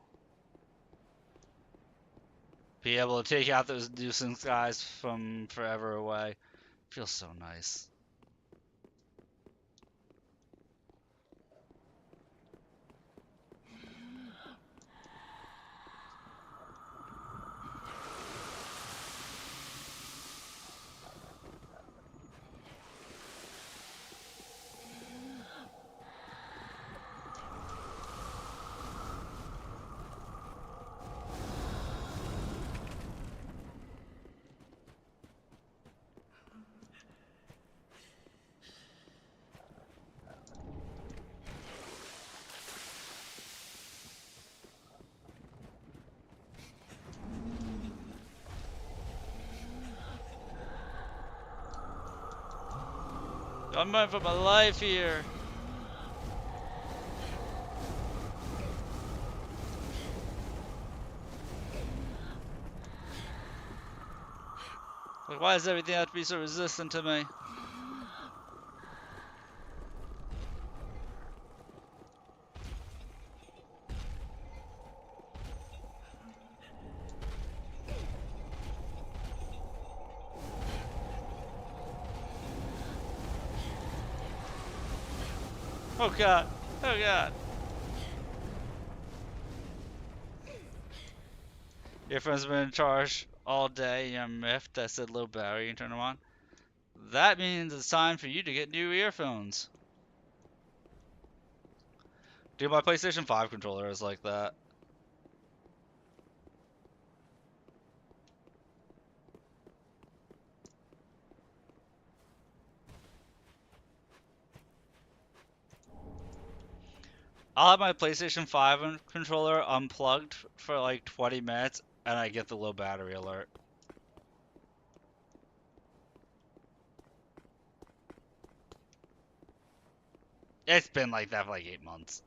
Be able to take out those nuisance guys from forever away. Feels so nice. I'm running for my life here. Like, why does everything have to be so resistant to me? Oh god. Oh god. Your friend's been in charge all day. You're miffed. I said low battery and turn them on. That means it's time for you to get new earphones. Dude, my PlayStation 5 controller is like that. I'll have my PlayStation 5 controller unplugged for like 20 minutes and I get the low battery alert. It's been like that for like 8 months.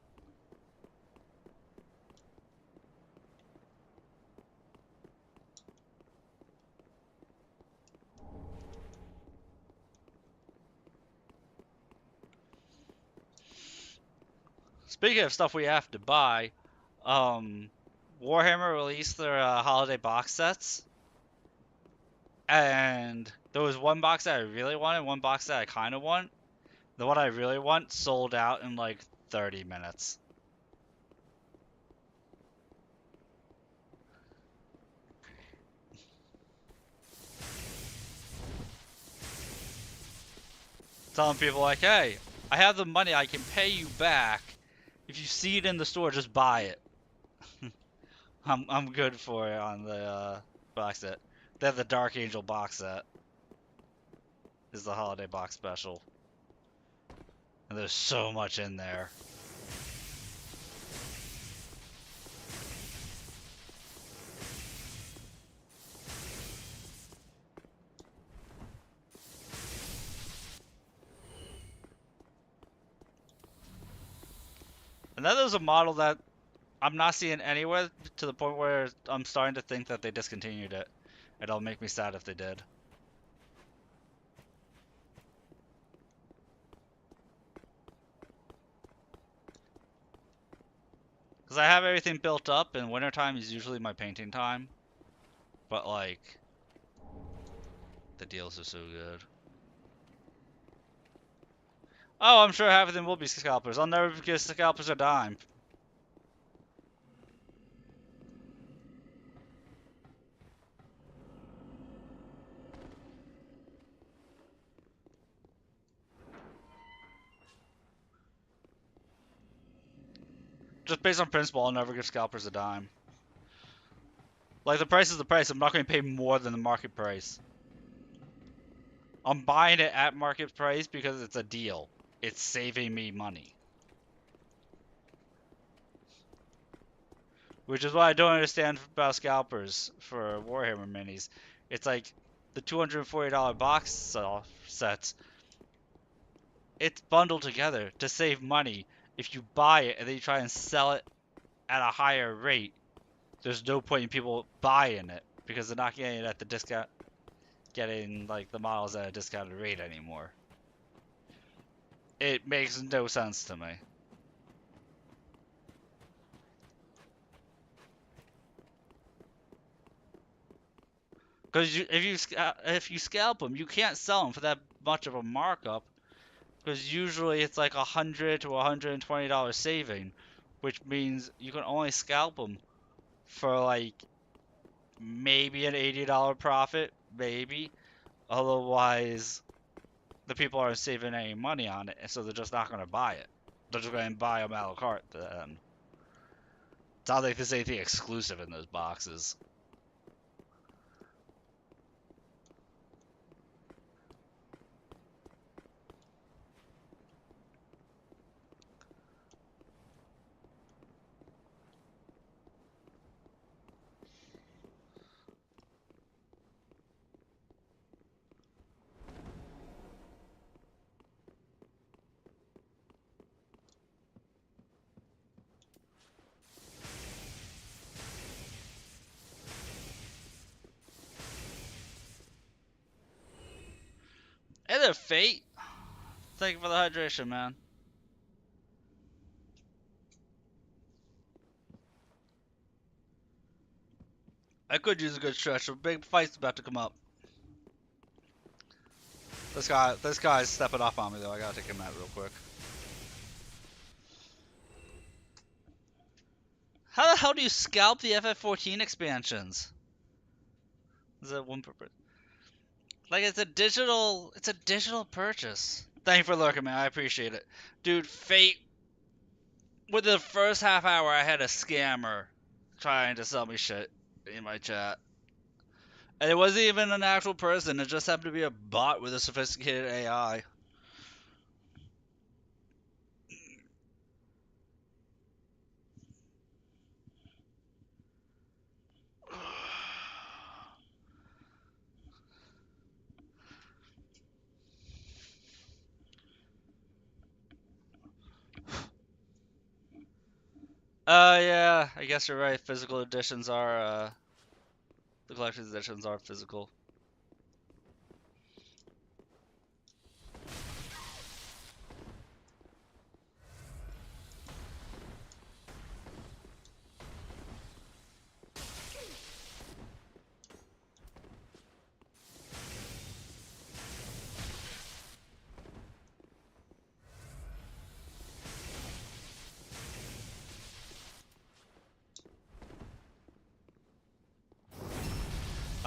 Speaking of stuff we have to buy, Warhammer released their holiday box sets, and there was one box that I really wanted, one box that I kind of want. The one I really want sold out in like 30 minutes. Telling people like, hey, I have the money, I can pay you back. If you see it in the store, just buy it. I'm good for it on the box set. They have the Dark Angel box set. Is the holiday box special. And there's so much in there. And then there's a model that I'm not seeing anywhere to the point where I'm starting to think that they discontinued it. It'll make me sad if they did. Because I have everything built up, and wintertime is usually my painting time. But, like, the deals are so good. Oh, I'm sure half of them will be scalpers. I'll never give scalpers a dime. Just based on principle, I'll never give scalpers a dime. Like, the price is the price. I'm not going to pay more than the market price. I'm buying it at market price because it's a deal. It's saving me money. Which is what I don't understand about scalpers for Warhammer minis. It's like the $240 box sets. It's bundled together to save money. If you buy it and then you try and sell it at a higher rate, there's no point in people buying it because they're not getting it at the discount, getting like the models at a discounted rate anymore. It makes no sense to me. Because if you scalp them, you can't sell them for that much of a markup. Because usually it's like $100 to $120 saving, which means you can only scalp them for like maybe an $80 profit, maybe. Otherwise, the people aren't saving any money on it, and so they're just not going to buy it. They're just going to buy them a la carte then. It's not like there's anything exclusive in those boxes. there, Fate. Thank you for the hydration, man. I could use a good stretch. A big fight's about to come up. This guy's stepping off on me though. I gotta take him out real quick. How the hell do you scalp the FF14 expansions? Is that one per? Like it's a digital purchase. Thank you for lurking, man. I appreciate it, dude. Fate. Within the first half hour, I had a scammer trying to sell me shit in my chat. And it wasn't even an actual person, it just happened to be a bot with a sophisticated AI. Yeah, I guess you're right. Physical editions are, the collector's editions are physical.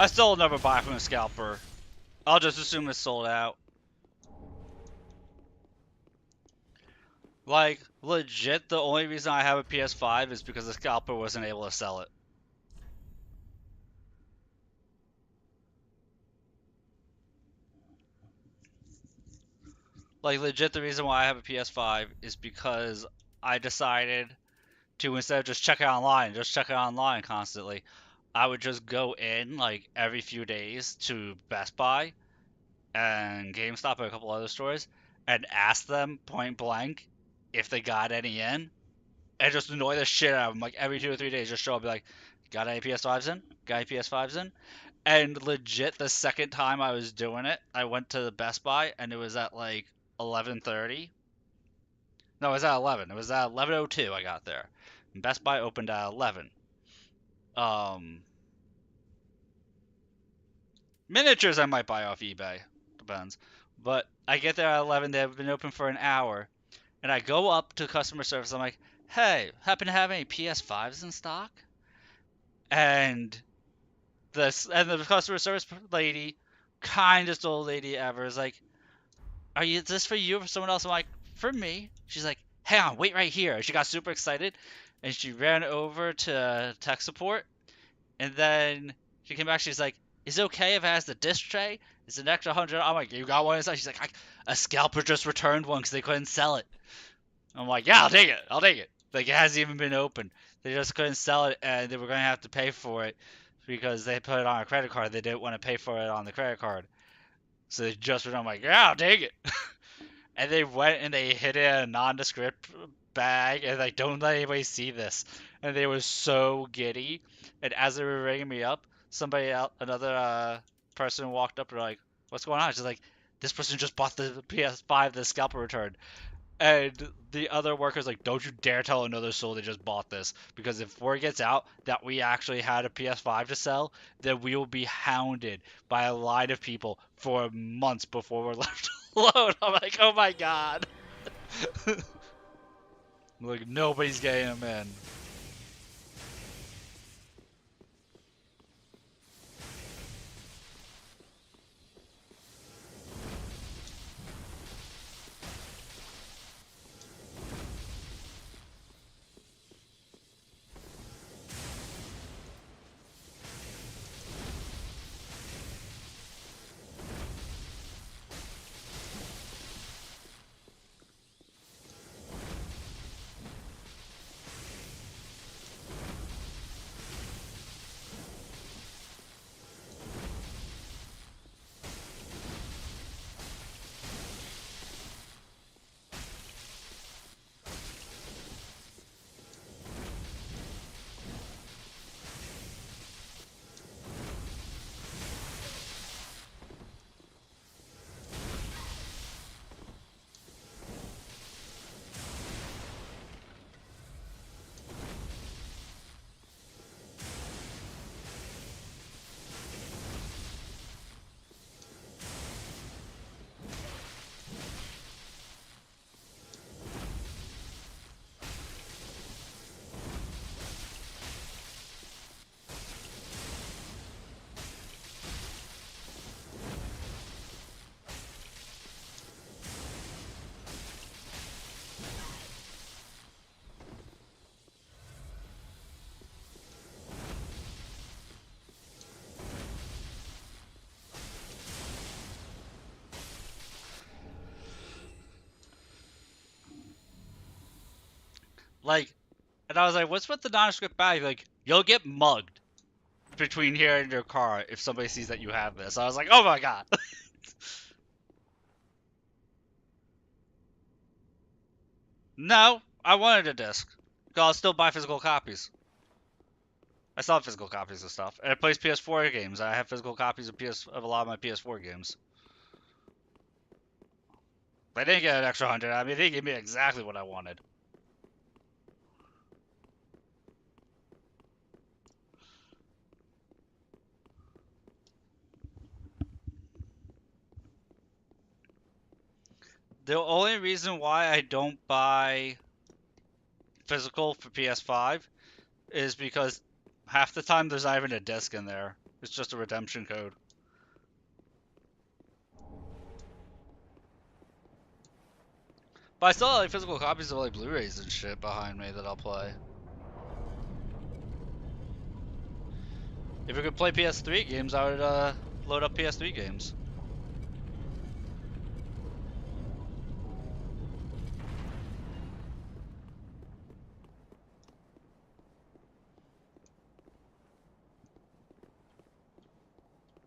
I still never buy from a scalper. I'll just assume it's sold out. Like, legit, the only reason I have a PS5 is because the scalper wasn't able to sell it. Like, legit, the reason why I have a PS5 is because I decided to, instead of just check it online constantly, I would just go in, like, every few days to Best Buy and GameStop and a couple other stores and ask them point blank if they got any in, and just annoy the shit out of them. Like every 2 or 3 days, just show up, be like, "Got any PS5s in? Got any PS5s in?" And legit, the second time I was doing it, I went to the Best Buy and it was at like 11:30. No, it was at 11. It was at 11:02. I got there. And Best Buy opened at 11. Um, Miniatures I might buy off eBay, depends. But I get there at 11. They've been open for an hour. And I go up to customer service. I'm like, "Hey, happen to have any PS5s in stock?" And the customer service lady, kindest old lady ever, is like, is this for you or for someone else?" I'm like, "For me." She's like, "Hang on, wait right here." She got super excited, and she ran over to tech support, and then she came back. She's like, "Is it okay if it has the disc tray? It's an extra 100." I'm like, "You got one inside?" She's like, "A scalper just returned one because they couldn't sell it." I'm like, "Yeah, I'll take it. I'll take it." Like, it hasn't even been opened. They just couldn't sell it, and they were going to have to pay for it because they put it on a credit card. They didn't want to pay for it on the credit card. So they just went, I'm like, "Yeah, I'll take it." And they went and they hid it in a nondescript bag and like, "Don't let anybody see this." And they were so giddy. And as they were ringing me up, somebody else, another person walked up and like, "What's going on?" She's like, "This person just bought the PS5 the scalper returned." And the other worker's like, "Don't you dare tell another soul they just bought this, because if word gets out that we actually had a PS5 to sell, then we will be hounded by a line of people for months before we're left alone." I'm like, "Oh my god." Like, nobody's getting them in. Like, and I was like, what's with the nondescript bag? Like, you'll get mugged between here and your car if somebody sees that you have this. I was like, oh my god. No, I wanted a disc. I'll still buy physical copies. I still have physical copies of stuff. And it plays PS4 games. I have physical copies of a lot of my PS4 games. They didn't get an extra 100. I mean, they gave me exactly what I wanted. The only reason why I don't buy physical for PS5 is because half the time there's not even a disc in there. It's just a redemption code. But I still have like physical copies of like Blu-rays and shit behind me that I'll play. If we could play PS3 games, I would load up PS3 games.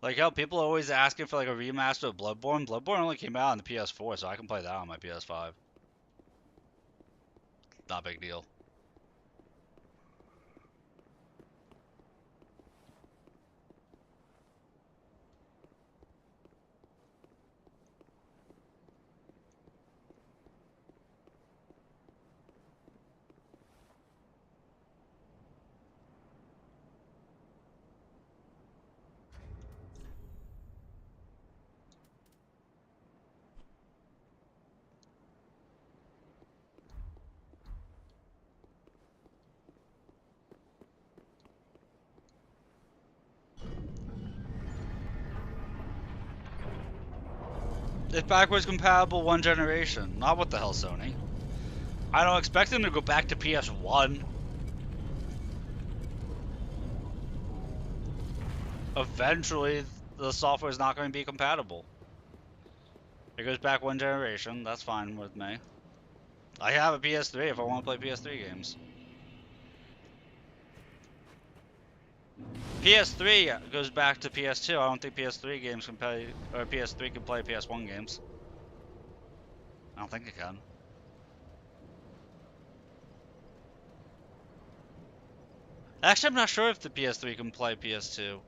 Like hell, people are always asking for like a remaster of Bloodborne. Bloodborne only came out on the PS4, so I can play that on my PS5. Not a big deal. It's backwards compatible one generation. Not what the hell, Sony. I don't expect them to go back to PS1. Eventually, the software is not going to be compatible. It goes back one generation. That's fine with me. I have a PS3 if I want to play PS3 games. PS3 goes back to PS2. I don't think PS3 games can play, or PS3 can play PS1 games. I don't think it can. Actually, I'm not sure if the PS3 can play PS2.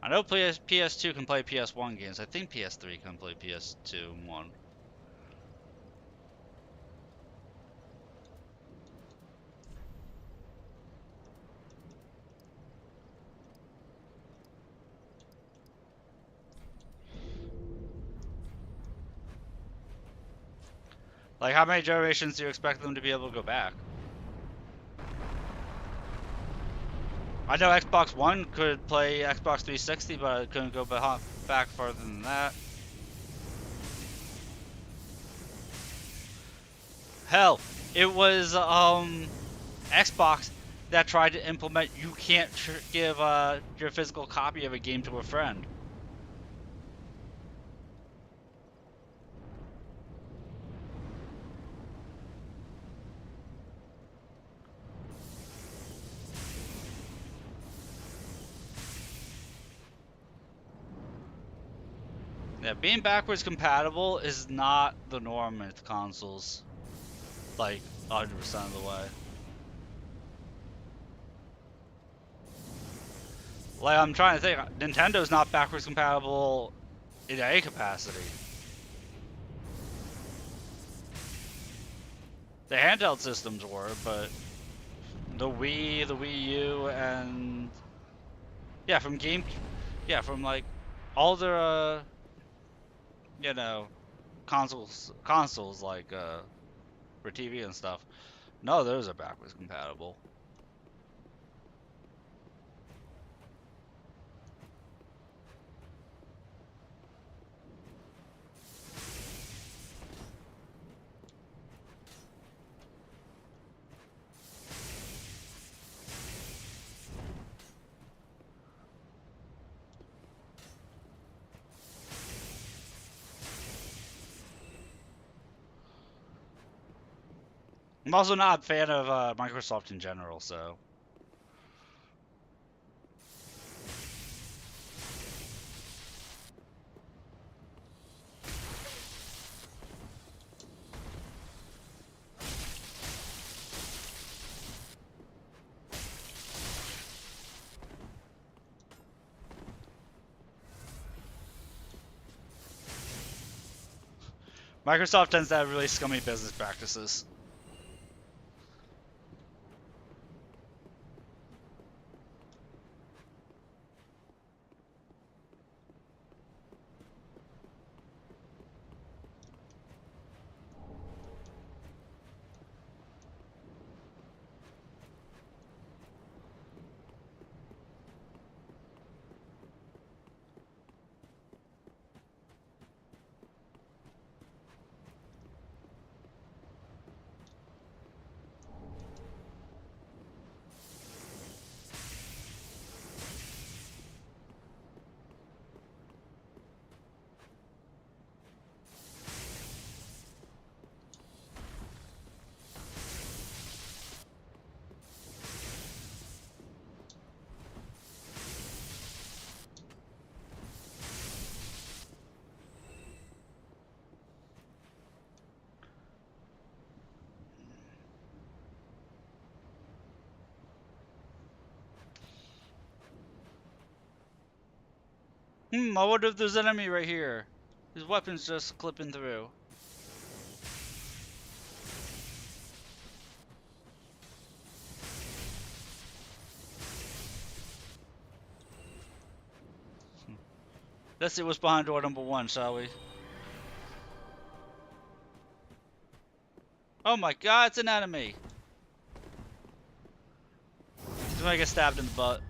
I know PS2 can play PS1 games. I think PS3 can play PS2 one. Like, how many generations do you expect them to be able to go back? I know Xbox One could play Xbox 360, but it couldn't go back farther than that. Hell, it was Xbox that tried to implement you can't give your physical copy of a game to a friend. Yeah, being backwards compatible is not the norm with consoles. Like, 100% of the way. Like, I'm trying to think, Nintendo's not backwards compatible in any capacity. The handheld systems were, but the Wii, the Wii U, and yeah, from like all the you know, consoles like for TV and stuff. No, those are backwards compatible. I'm also not a fan of Microsoft in general, so. Microsoft tends to have really scummy business practices. I wonder if there's an enemy right here. His weapon's just clipping through. Let's see what's behind door number 1, shall we? Oh my god, it's an enemy! He's gonna get stabbed in the butt.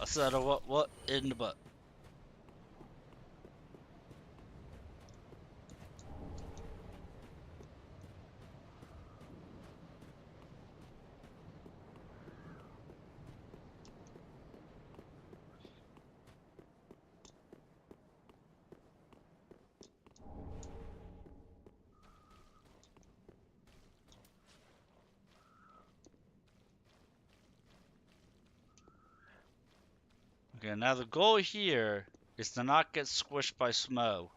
I said, what in the butt? Okay, now the goal here is to not get squished by Smo.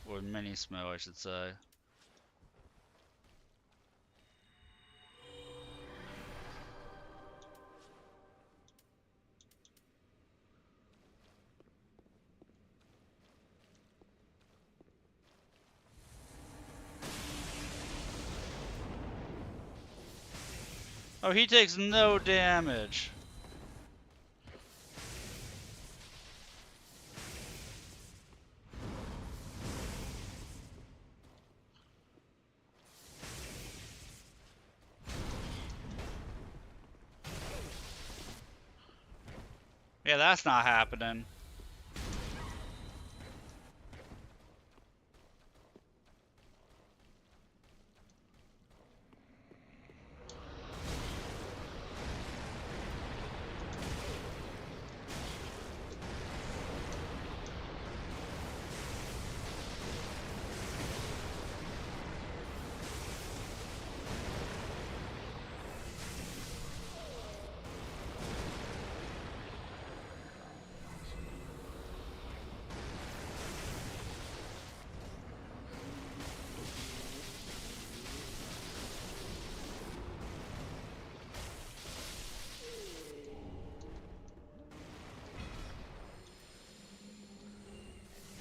Or mini Smo, I should say. Oh, he takes no damage. Yeah, that's not happening.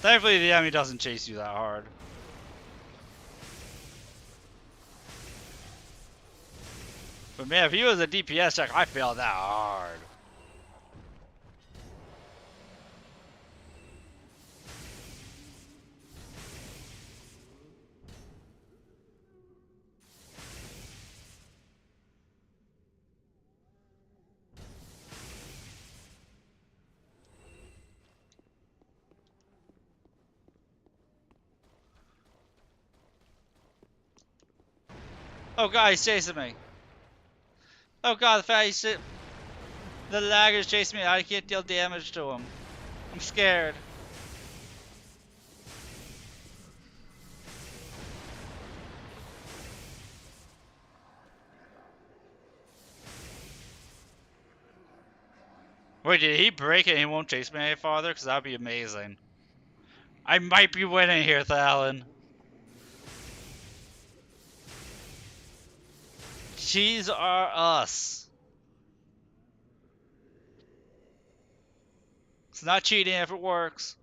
Thankfully, the enemy doesn't chase you that hard. But man, if he was a DPS check, I failed that hard. Oh god, he's chasing me. Oh god, the fatty shit. The lagger's chasing me. I can't deal damage to him. I'm scared. Wait, did he break it and he won't chase me any farther? Because that would be amazing. I might be winning here, Thalen. Cheese are us. It's not cheating if it works.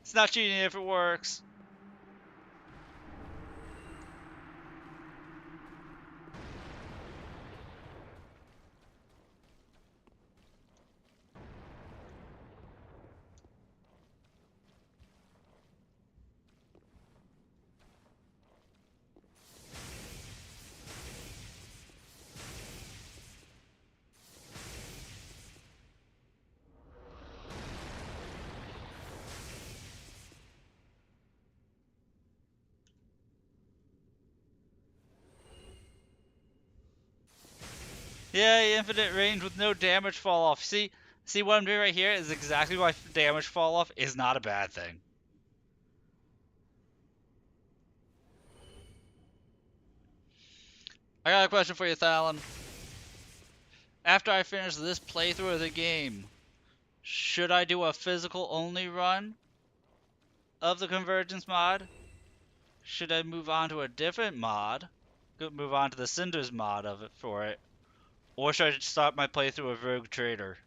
It's not cheating if it works. Yeah, infinite range with no damage fall off. See what I'm doing right here is exactly why damage fall off is not a bad thing. I got a question for you, Thalen. After I finish this playthrough of the game, should I do a physical only run of the Convergence mod? Should I move on to a different mod? Move on to the Cinders mod of it for it? Or should I just start my playthrough of Rogue Trader?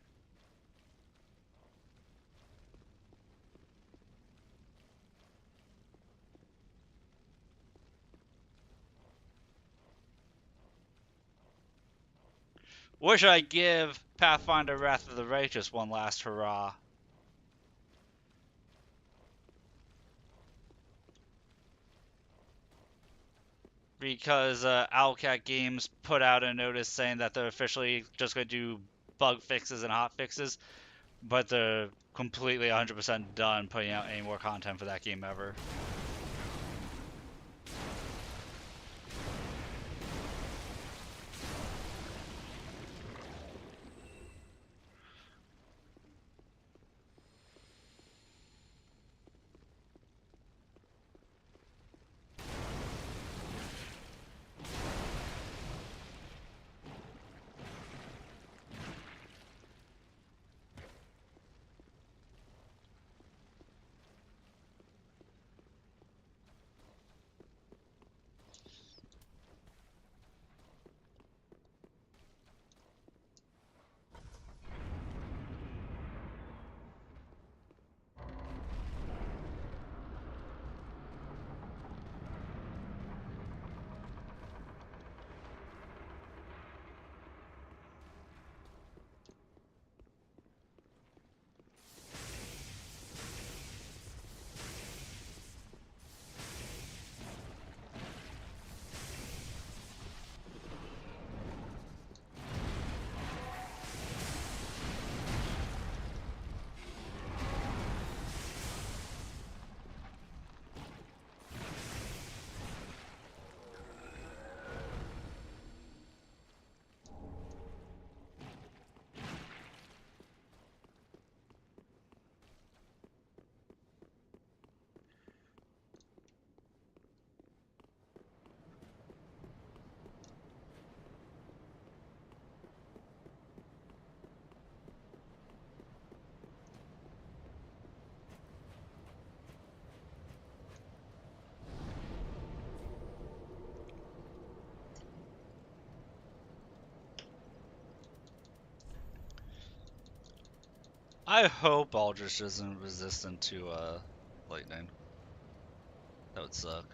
Or should I give Pathfinder Wrath of the Righteous one last hurrah? Because Owlcat Games put out a notice saying that they're officially just going to do bug fixes and hot fixes, but they're completely 100% done putting out any more content for that game ever. I hope Aldrich isn't resistant to lightning. That would suck.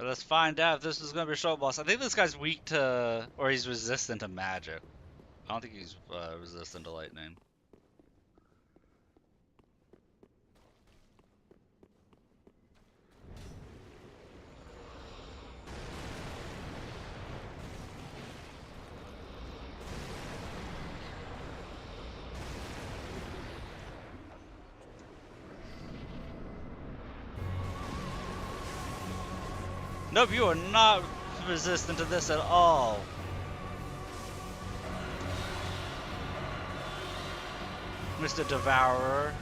Let's find out if this is gonna be a short boss. I think this guy's weak to, or he's resistant to magic. I don't think he's resistant to lightning. Nope, you are not resistant to this at all. Mr. Devourer.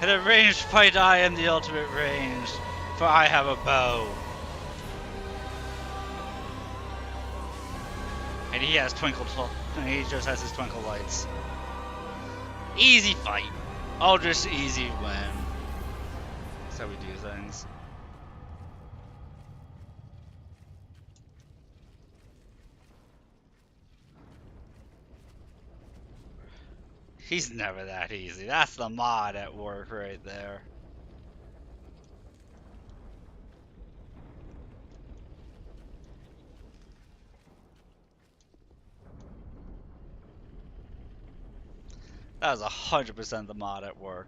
In a ranged fight, I am the ultimate range, for I have a bow. And he has he just has his twinkle lights. Easy fight. I'll just easy win. That's how we do things. He's never that easy. That's the mod at work right there. That was 100% the mod at work.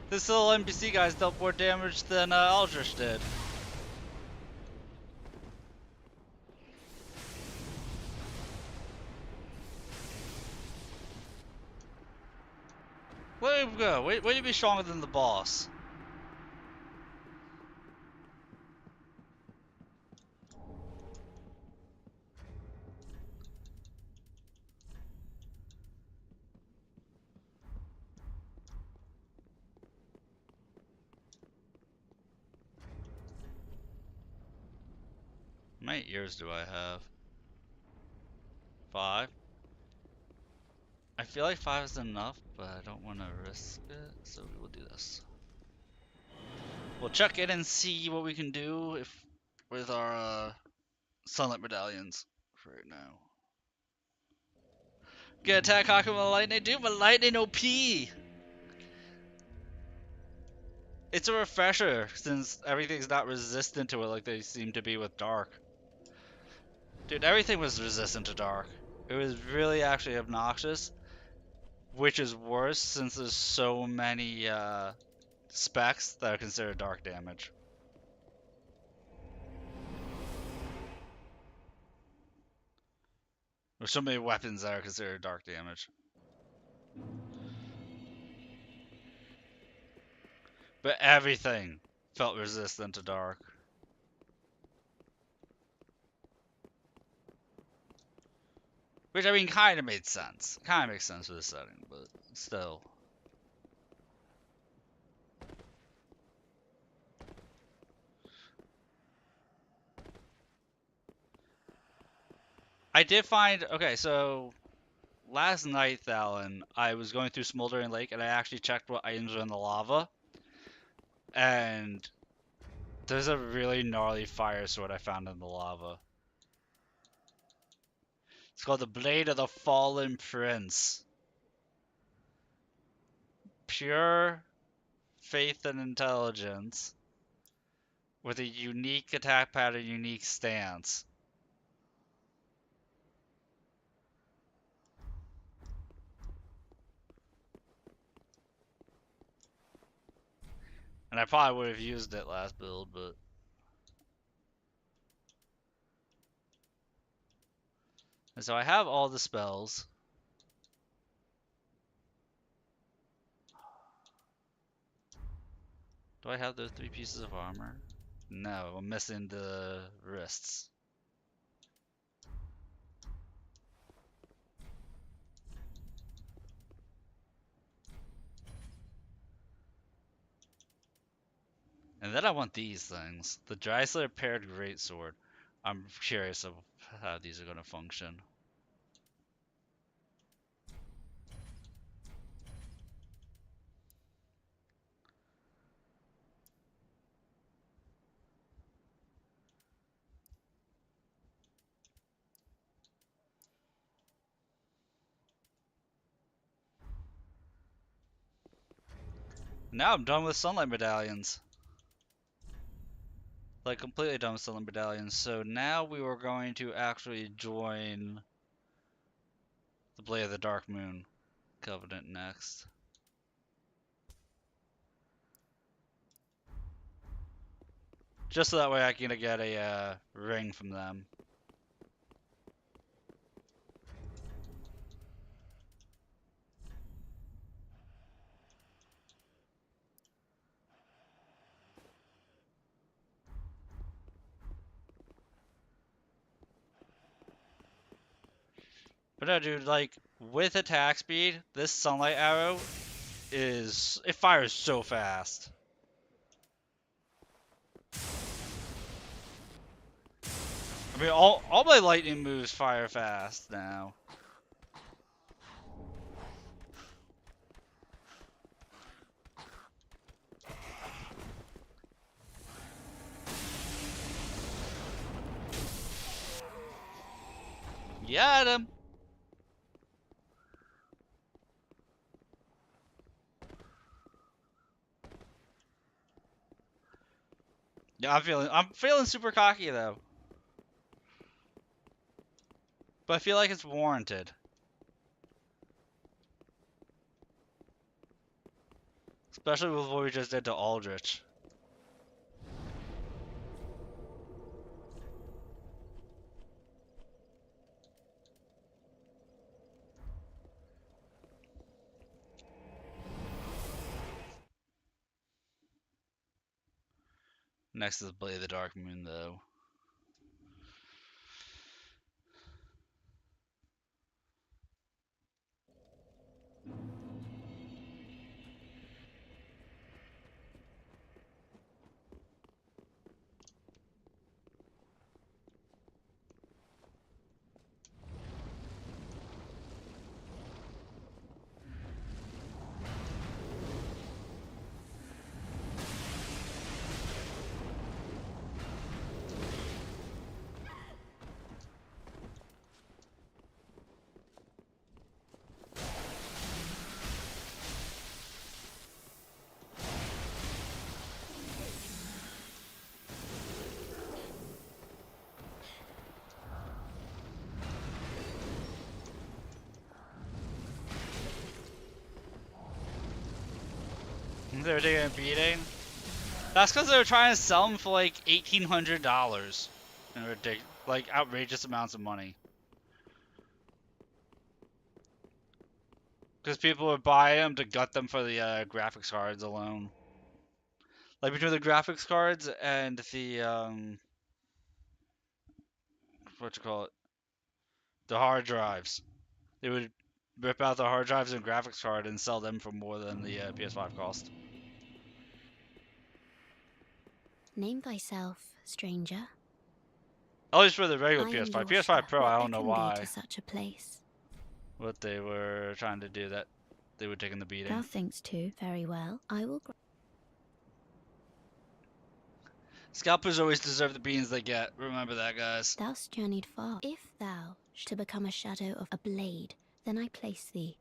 This little NPC guy's dealt more damage than Aldrich did. Way to go. Way to be stronger than the boss. How many ears do I have? 5? I feel like 5 is enough, but I don't want to risk it, so we will do this. We'll check in and see what we can do if with our sunlight medallions for right now. Get attack Haku with lightning, dude, but lightning OP! It's a refresher since everything's not resistant to it like they seem to be with dark. Dude, everything was resistant to dark. It was really actually obnoxious, which is worse since there's so many specs that are considered dark damage. There's so many weapons that are considered dark damage. But everything felt resistant to dark. Which, I mean, kind of made sense. Kind of makes sense for the setting, but still. I did find, okay, so last night, Thalen, I was going through Smoldering Lake and I actually checked what items are in the lava. And there's a really gnarly fire sword I found in the lava. It's called the Blade of the Fallen Prince. Pure faith and intelligence with a unique attack pattern, unique stance. And I probably would have used it last build, but... And so I have all the spells. Do I have those 3 pieces of armor? No, I'm missing the wrists. And then I want these things. The Dry Slayer paired greatsword. I'm curious of how these are going to function. Now I'm done with Sunlight Medallions. Like, completely done with Sunlight Medallions. So now we were going to actually join the Blade of the Dark Moon Covenant next. Just so that way I can get a ring from them. But no, dude, like, with attack speed, this Sunlight Arrow it fires so fast. I mean, all my lightning moves fire fast now. Got him. Yeah, I'm feeling super cocky though. But I feel like it's warranted. Especially with what we just did to Aldrich. Next is Blade of the Dark Moon though. They were taking a beating. That's because they were trying to sell them for like $1,800. And like outrageous amounts of money. Because people would buy them to gut them for the graphics cards alone. Like between the graphics cards and the what you call it, The hard drives. They would rip out the hard drives and graphics card and sell them for more than the PS5 cost. Name thyself, stranger. At least for the regular I am PS5. Yoshka. PS5 Pro, What I don't know beckoned thee why. to such a place? What they were trying to do, that they were taking the beating. Thou thinkst too. Very well. I will. Scalpers always deserve the beans they get. Remember that, guys. Thou'st journeyed far. If thou to become a shadow of a blade, then I place thee.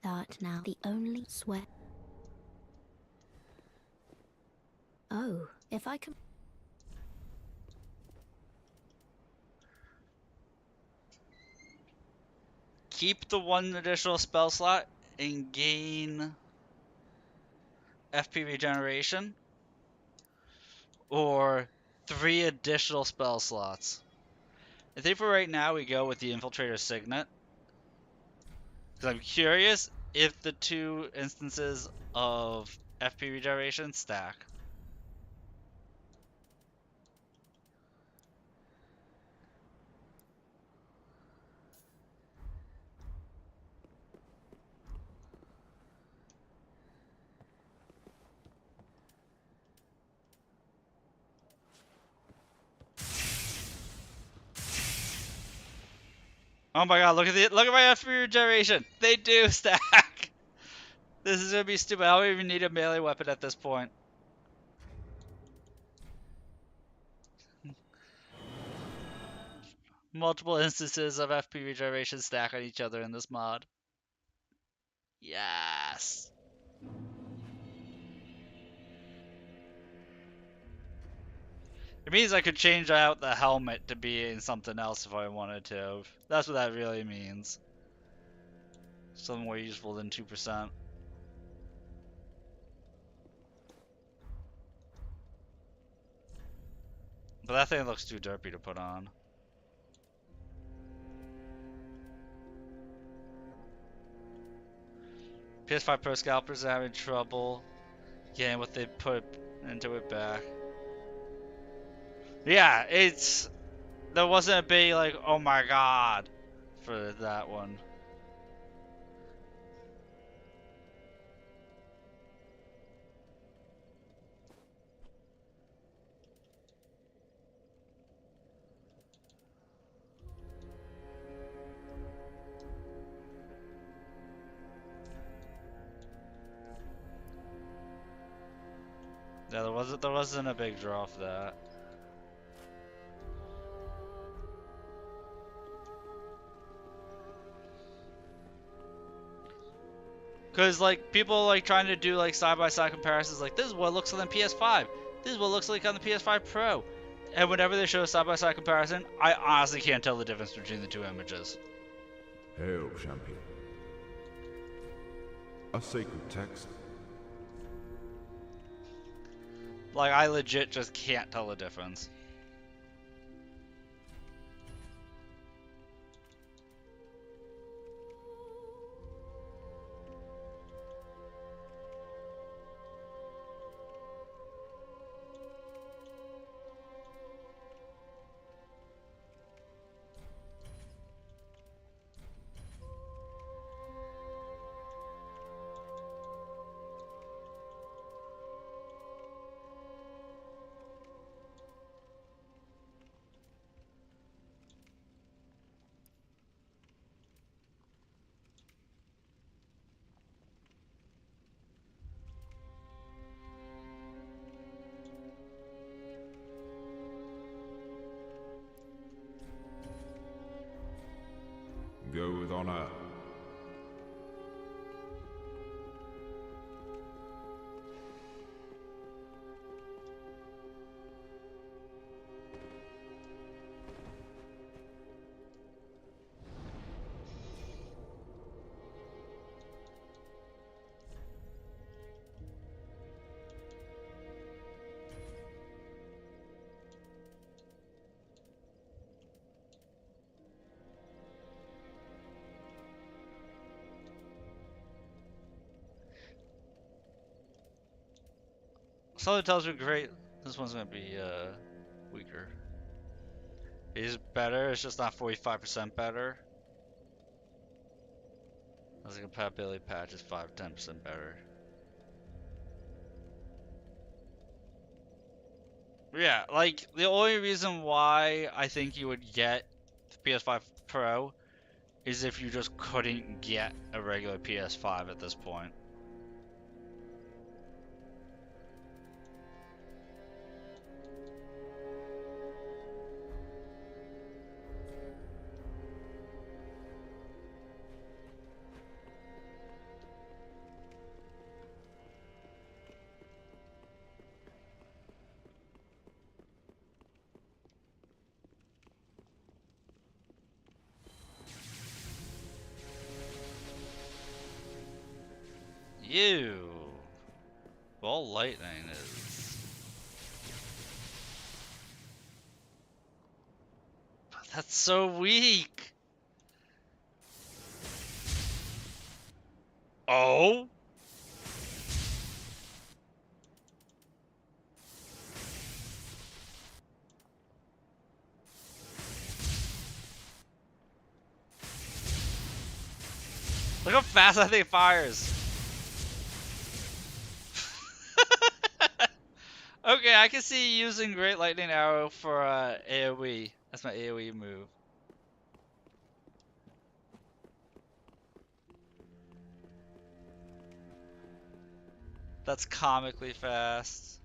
Thou'rt now the only sweat. Oh, if I can. Keep the one additional spell slot and gain FP regeneration, or 3 additional spell slots. I think for right now we go with the Infiltrator Signet, because I'm curious if the 2 instances of FP regeneration stack. Oh my god, look at my FP regeneration! They do stack! This is gonna be stupid. I don't even need a melee weapon at this point. Multiple instances of FP regeneration stack on each other in this mod. Yes! It means I could change out the helmet to be something else if I wanted to. That's what that really means. Something more useful than 2%. But that thing looks too derpy to put on. PS5 Pro scalpers are having trouble getting what they put into it back. Yeah, there wasn't a big like, oh my god, for that one. Yeah, there wasn't a big draw for that. Cause like people like trying to do like side by side comparisons, like this is what it looks like on the PS5, this is what it looks like on the PS5 Pro, and whenever they show a side by side comparison, I honestly can't tell the difference between the 2 images. Hail, champion. A sacred text. Like I legit just can't tell the difference. Go with honor. Something tells me great. This one's gonna be weak weaker. He's better, it's just not 45% better. As a compatibility patch is 5-10% better. Yeah, like the only reason why I think you would get the PS5 Pro is if you just couldn't get a regular PS5 at this point. You. Ball lightning is. But that's so weak. Oh. Look how fast that thing fires. Okay, I can see using Great Lightning Arrow for AoE. That's my AoE move. That's comically fast.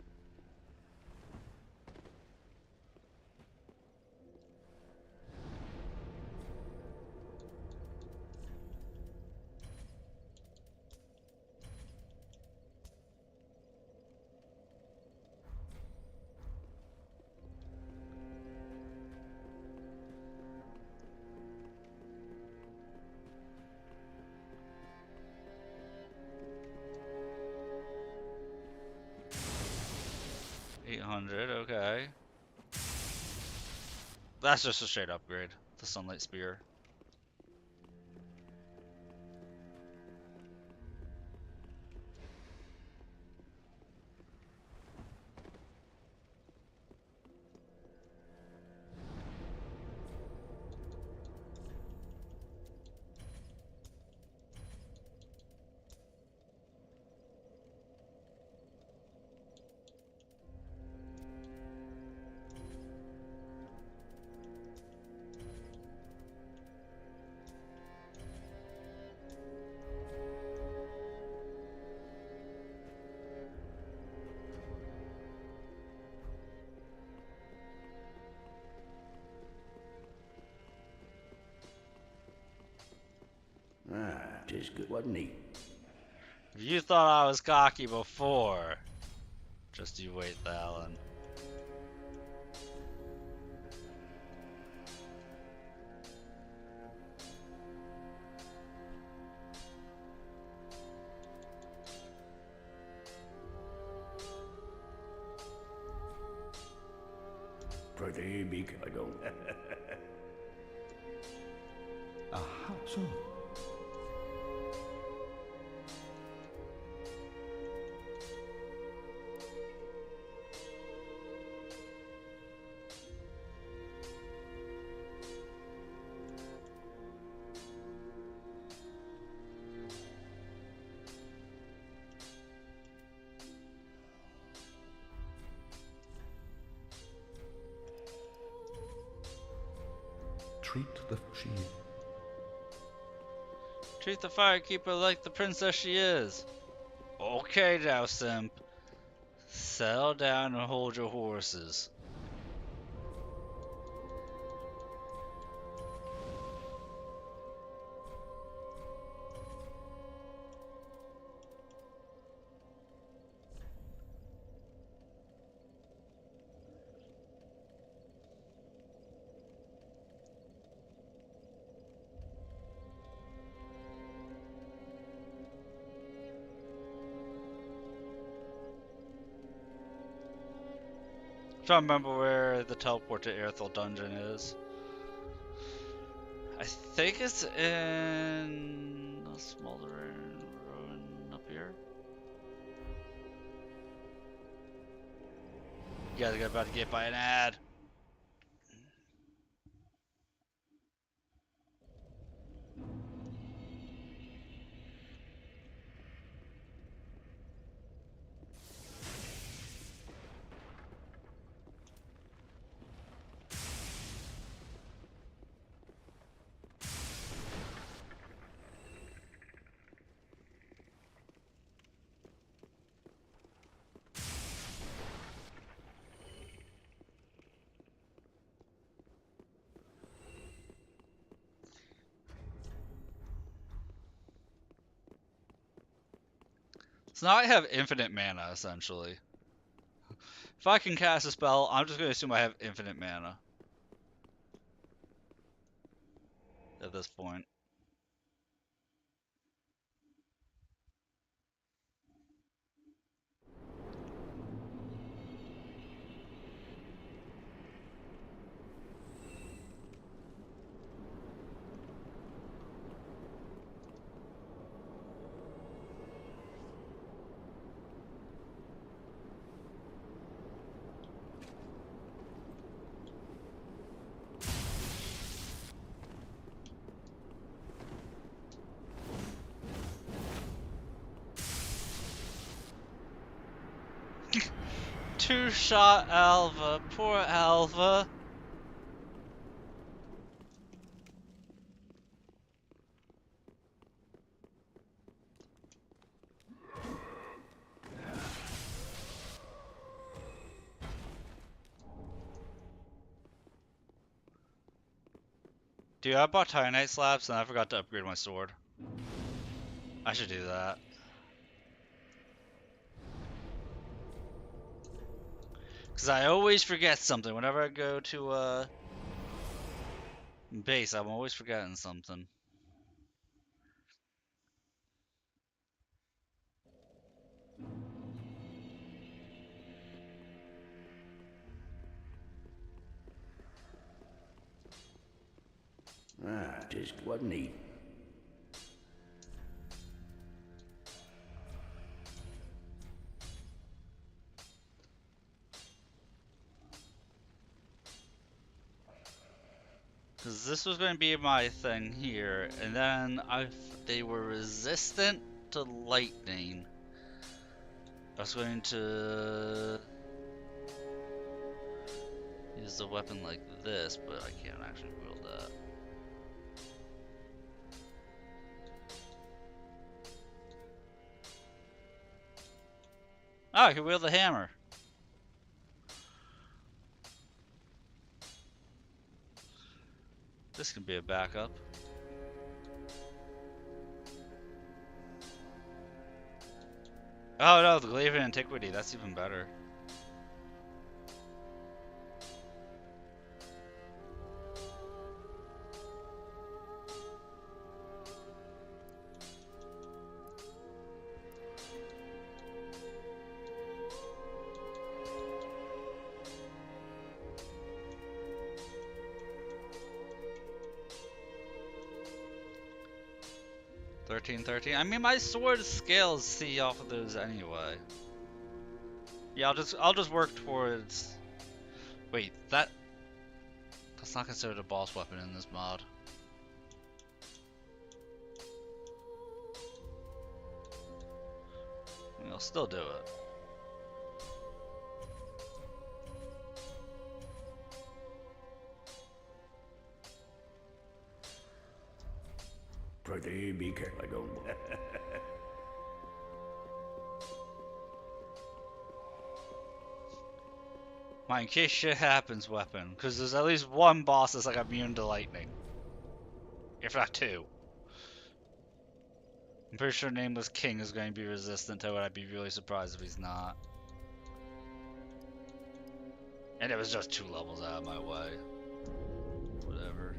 $800, okay. That's just a straight upgrade. The Sunlight Spear. Ah, just good, wasn't he? You thought I was cocky before. Just you wait, Alan. Pretty big, I don't. Aha, so. Treat the shield. Treat the firekeeper like the princess she is. Okay now, simp. Settle down and hold your horses. I'm trying to remember where the teleport to Airthel dungeon is. I think it's in a smoldering ruin up here. You guys are about to get by an ad. So now I have infinite mana, essentially. If I can cast a spell, I'm just going to assume I have infinite mana at this point. Two-shot Alva, poor Alva. Dude, I bought Titanite slabs and I forgot to upgrade my sword. I should do that. Because I always forget something. Whenever I go to base, I'm always forgetting something. Ah, just what neat. Because this was going to be my thing here, and then they were resistant to lightning. I was going to use the weapon like this, but I can't actually wield that. Oh, I can wield the hammer. This can be a backup. Oh no, the Glaive of Antiquity, that's even better. $13.13. I mean, my sword scales C off of those anyway. Yeah, I'll just work towards. Wait, that's not considered a boss weapon in this mod. I mean, I'll still do it. Pretty be careful, don't. My in case shit happens weapon, because there's at least one boss that's like immune to lightning. If not two. I'm pretty sure Nameless King is going to be resistant to it. I'd be really surprised if he's not. And it was just 2 levels out of my way. Whatever.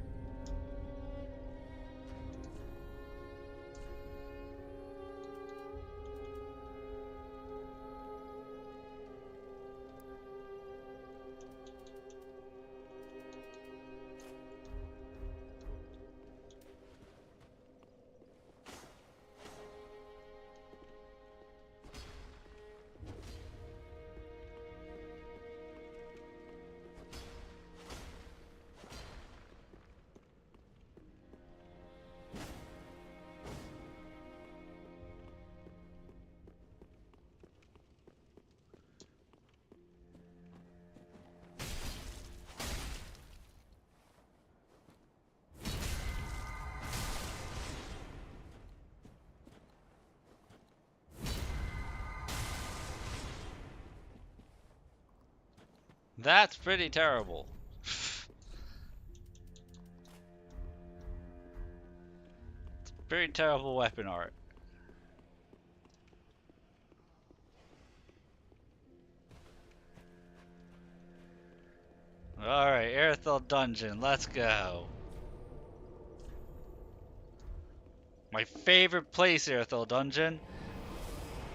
That's pretty terrible. Pretty terrible weapon art. Alright, Aerithel Dungeon, let's go. My favorite place, Aerithel Dungeon.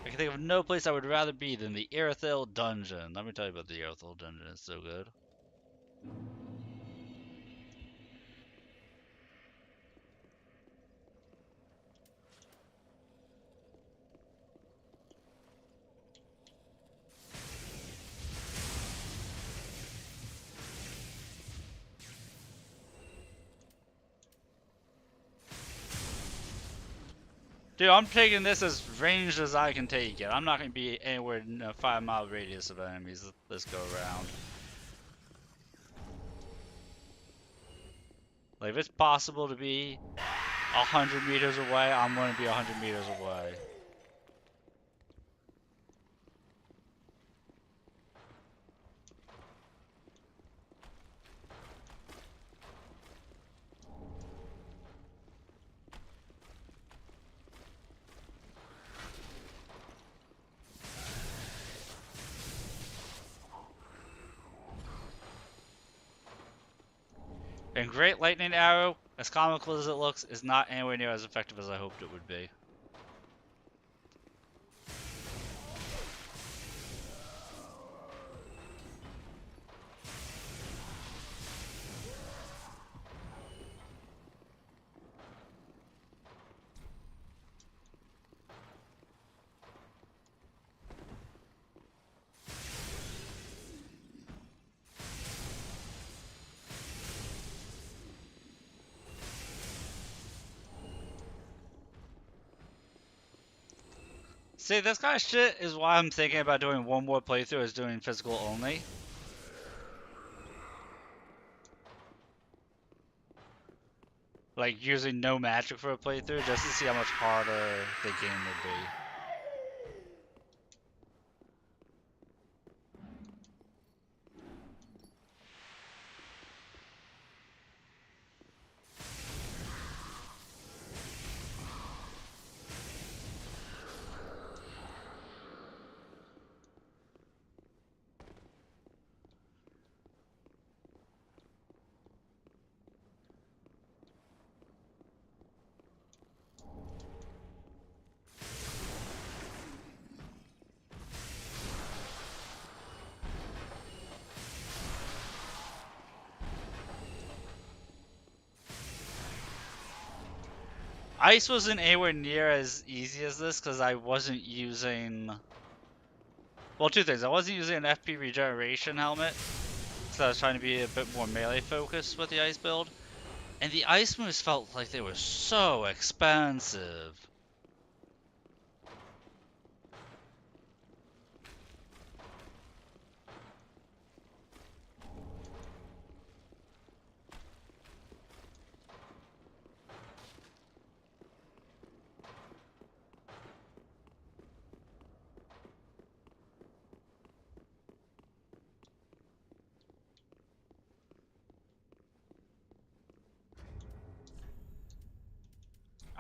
I can think of no place I would rather be than the Aerithel Dungeon. Let me tell you about the Aerithel Dungeon, it's so good. Dude, I'm taking this as ranged as I can take it. I'm not going to be anywhere in a 5-mile radius of enemies this go around. Like, if it's possible to be 100 meters away, I'm going to be 100 meters away. And Great Lightning Arrow, as comical as it looks, is not anywhere near as effective as I hoped it would be. See, this kind of shit is why I'm thinking about doing one more playthrough as doing physical only. Like, using no magic for a playthrough, just to see how much harder the game would be. Ice wasn't anywhere near as easy as this because I wasn't using... Well, two things. I wasn't using an FP regeneration helmet because I was trying to be a bit more melee focused with the ice build. And the ice moves felt like they were so expensive.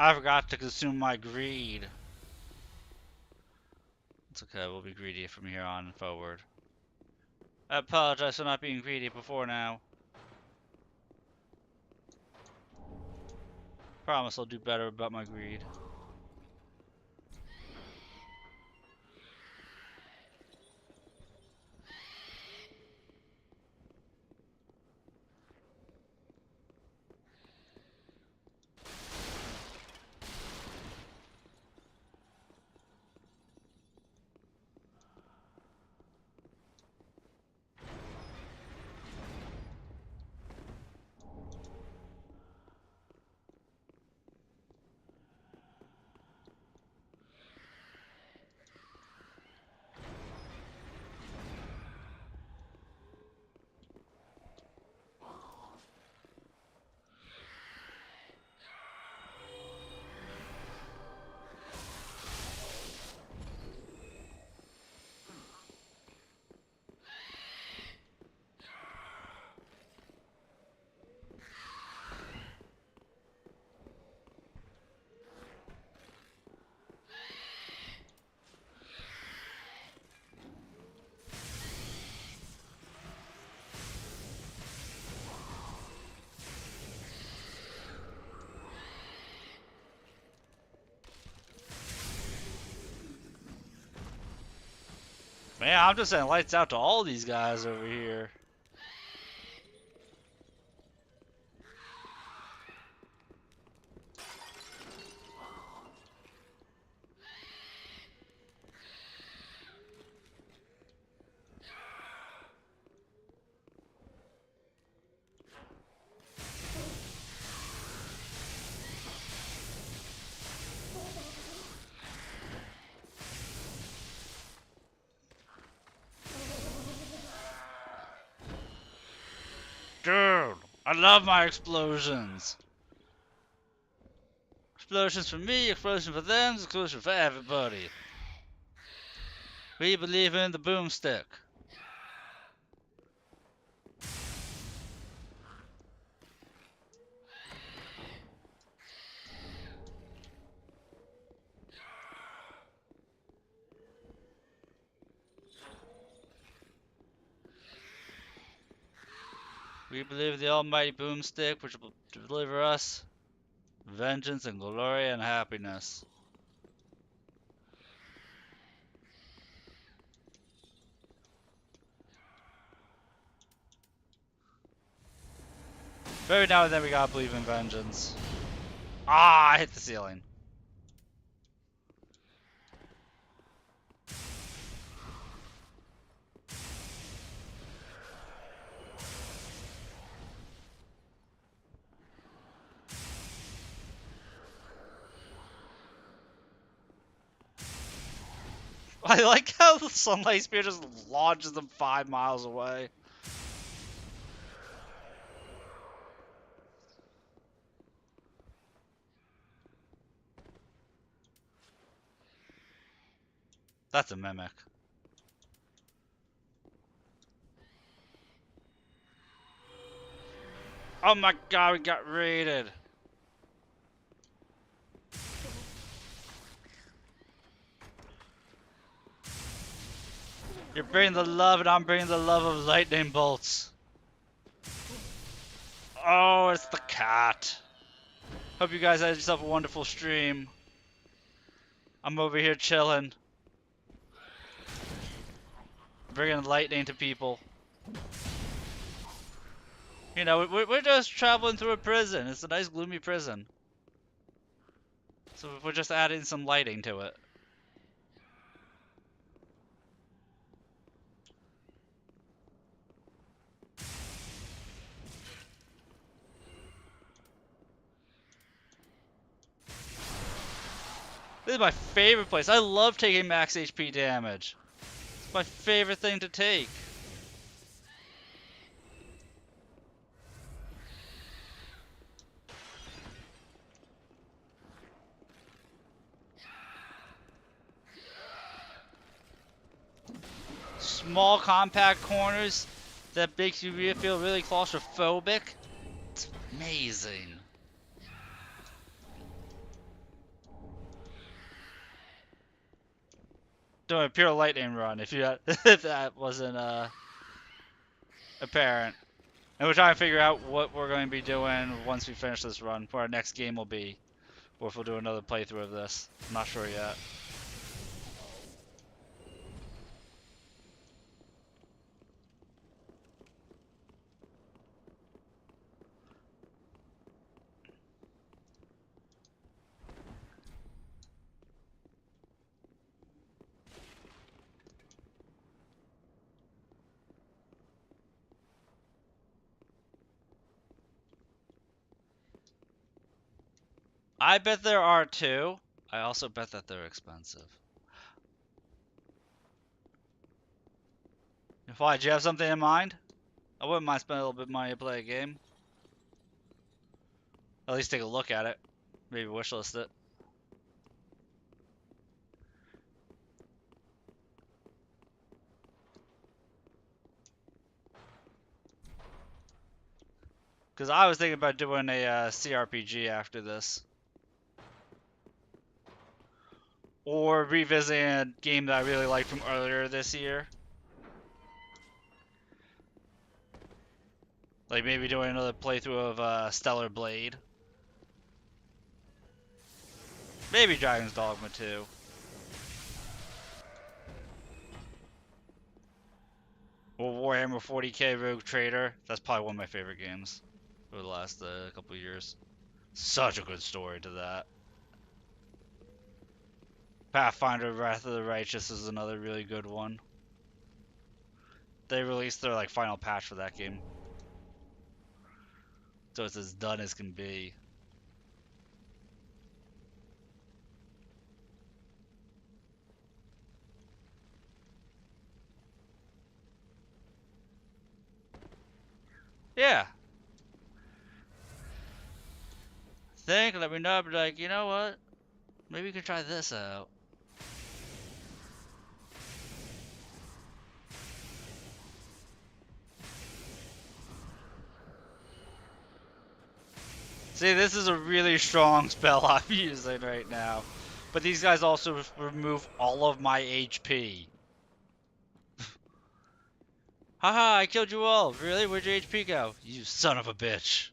I forgot to consume my greed. It's okay, we'll be greedy from here on forward. I apologize for not being greedy before now. Promise I'll do better about my greed. Man, I'm just saying lights out to all these guys over here. Dude, I love my explosions. Explosions for me, explosion for them, explosion for everybody. We believe in the boomstick. We believe in the almighty boomstick, which will deliver us vengeance and glory and happiness. Every now and then we gotta believe in vengeance. Ah, I hit the ceiling. I like how the sunlight spear just launches them 5 miles away. That's a mimic. Oh my god, we got raided. You're bringing the love and I'm bringing the love of lightning bolts. Oh, it's the cat. Hope you guys had yourself a wonderful stream. I'm over here chilling. Bringing lightning to people. You know, we're just traveling through a prison. It's a nice gloomy prison. So we're just adding some lighting to it. This is my favorite place. I love taking max HP damage. It's my favorite thing to take. Small compact corners that makes you feel really claustrophobic. It's amazing. Doing a pure lightning run if you had, if that wasn't apparent. And we're trying to figure out what we're going to be doing once we finish this run, what our next game will be, or if we'll do another playthrough of this. I'm not sure yet. I bet there are too. I also bet that they're expensive. Why, do you have something in mind? I wouldn't mind spending a little bit of money to play a game. At least take a look at it. Maybe wishlist it. Because I was thinking about doing a CRPG after this. Or revisiting a game that I really liked from earlier this year. Like maybe doing another playthrough of Stellar Blade. Maybe Dragon's Dogma 2. Warhammer 40k Rogue Trader. That's probably one of my favorite games over the last couple of years. Such a good story to that. Pathfinder Wrath of the Righteous is another really good one. They released their like final patch for that game, so it's as done as can be. Yeah. Let me know, but like, you know what? Maybe you can try this out. See, this is a really strong spell I'm using right now. But these guys also remove all of my HP. Haha, I killed you all. Really? Where'd your HP go? You son of a bitch.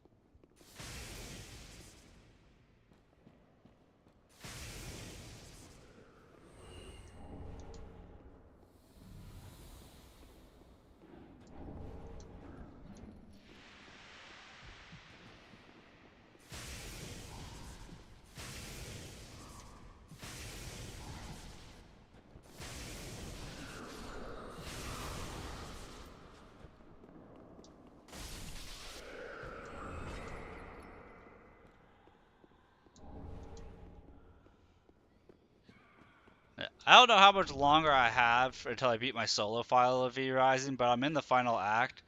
I don't know how much longer I have until I beat my solo file of V Rising, but I'm in the final act.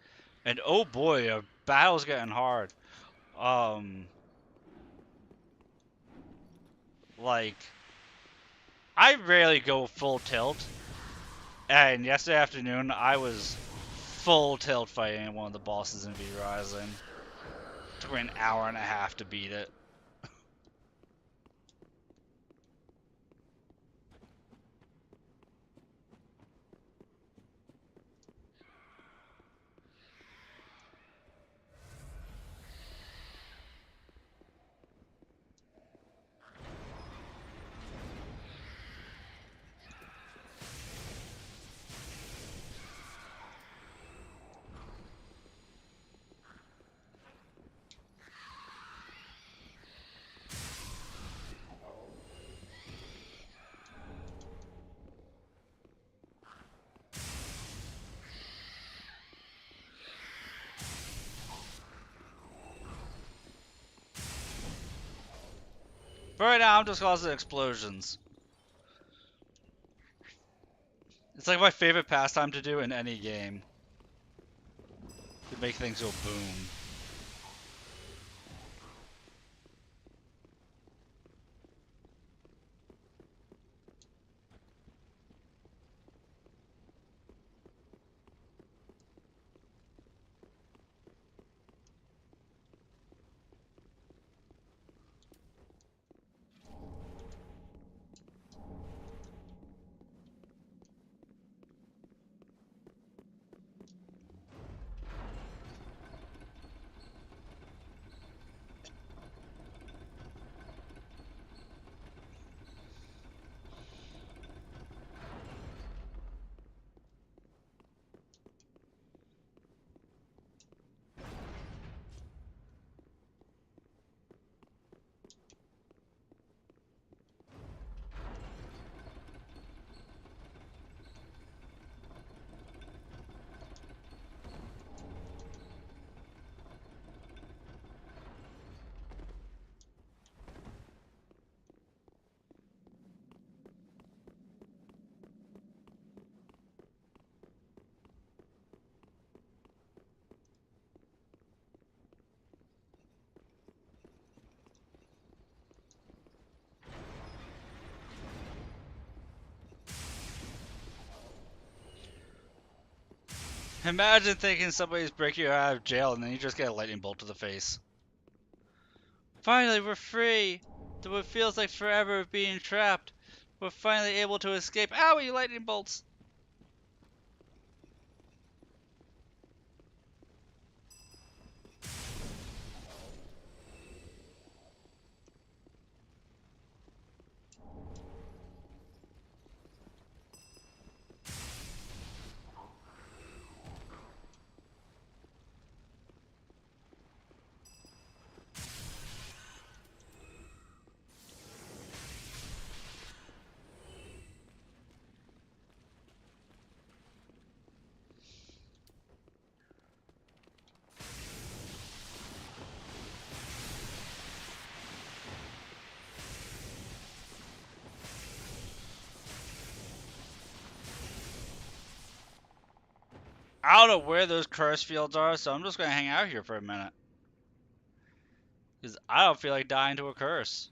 And oh boy, a battle's getting hard. Um, like, I rarely go full tilt. And yesterday afternoon, I was full tilt fighting one of the bosses in V Rising. Took me an hour and a half to beat it. But right now, I'm just causing explosions. It's like my favorite pastime to do in any game. To make things go boom. Imagine thinking somebody's breaking you out of jail and then you just get a lightning bolt to the face. Finally, we're free! Though it feels like forever of being trapped. We're finally able to escape. Owie, lightning bolts! I don't know where those curse fields are, so I'm just gonna hang out here for a minute. Because I don't feel like dying to a curse.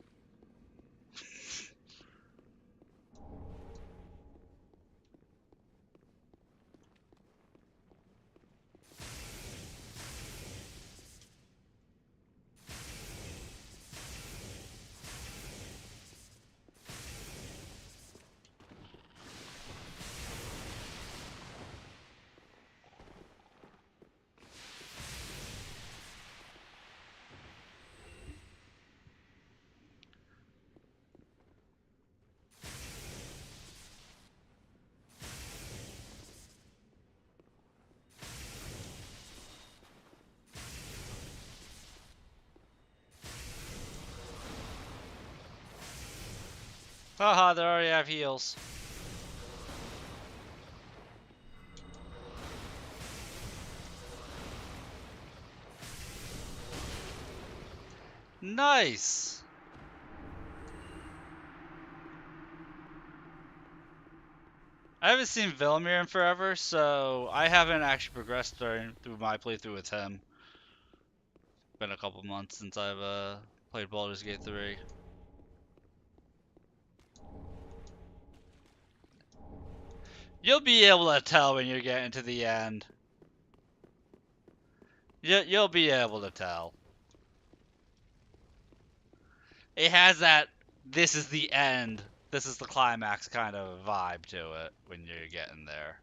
Haha, they already have heals. Nice! I haven't seen Vilmir in forever, so I haven't actually progressed through my playthrough with him. Been a couple months since I've played Baldur's Gate 3. You'll be able to tell when you're getting to the end. You'll be able to tell. It has that this is the end, this is the climax kind of vibe to it when you're getting there.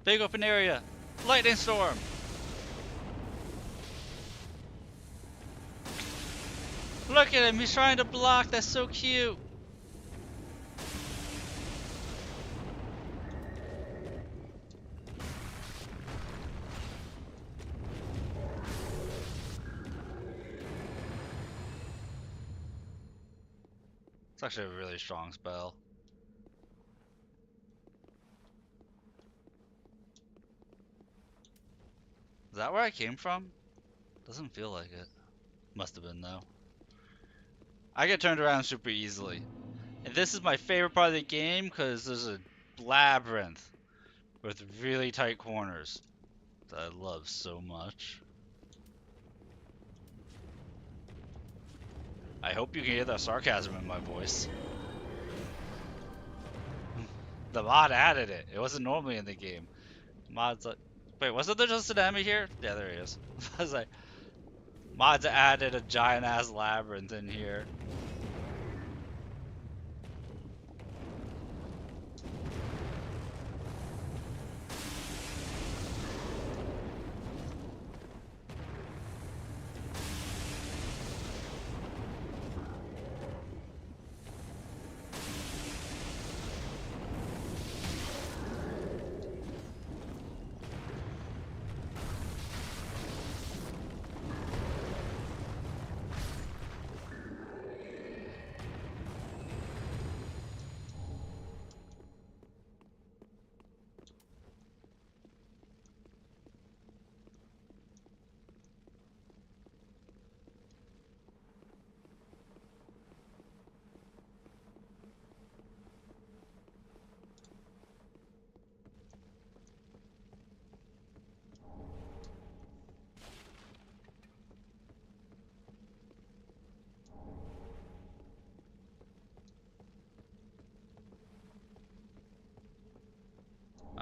Big open area. Lightning storm. Look at him, he's trying to block, that's so cute. It's actually a really strong spell. Is that where I came from? Doesn't feel like it. Must have been though. I get turned around super easily. And this is my favorite part of the game because there's a labyrinth with really tight corners that I love so much. I hope you can hear that sarcasm in my voice. The mod added it. It wasn't normally in the game. Mods like, wait, wasn't there just an enemy here? Yeah, there he is. I was like, mods added a giant ass labyrinth in here.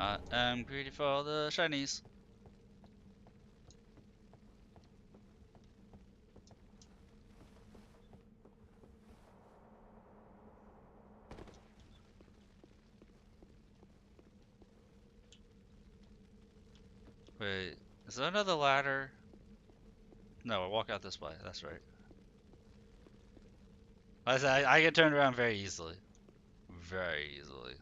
I am greedy for the shinies. Wait, is there another ladder? No, we'll walk out this way. That's right. I get turned around very easily. Very easily.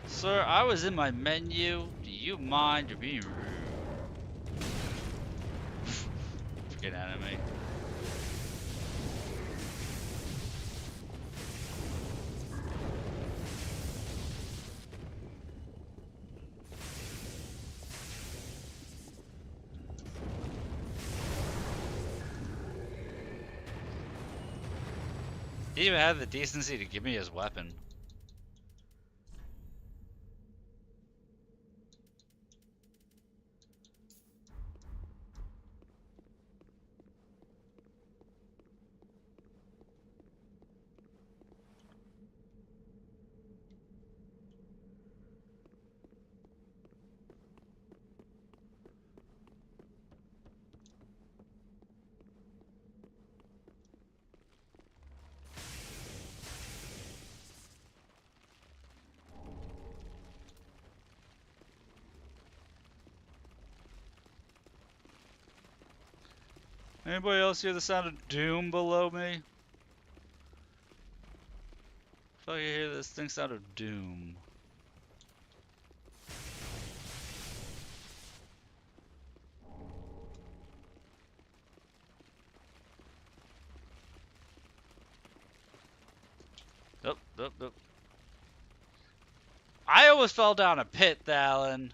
Sir, I was in my menu. Do you mind? You're being rude. Freaking enemy. He even had the decency to give me his weapon. Anybody else hear the sound of doom below me? I feel like I hear this thing sound of doom. Nope, nope, nope. I almost fell down a pit, Alan.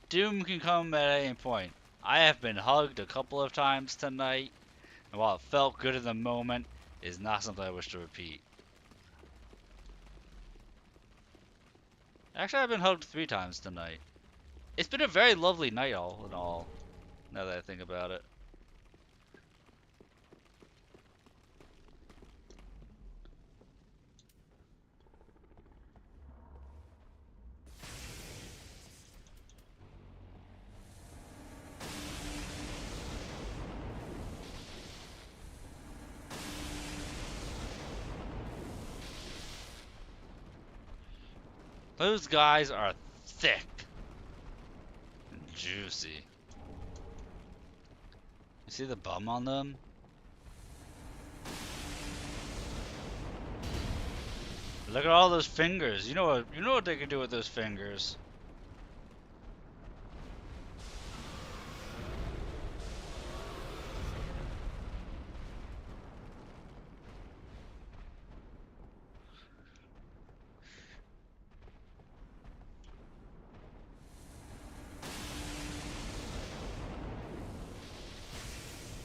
Doom can come at any point. I have been hugged a couple of times tonight, and while it felt good in the moment, it is not something I wish to repeat. Actually, I've been hugged 3 times tonight. It's been a very lovely night all in all, now that I think about it. Those guys are thick and juicy. You see the bum on them? Look at all those fingers. You know what they can do with those fingers.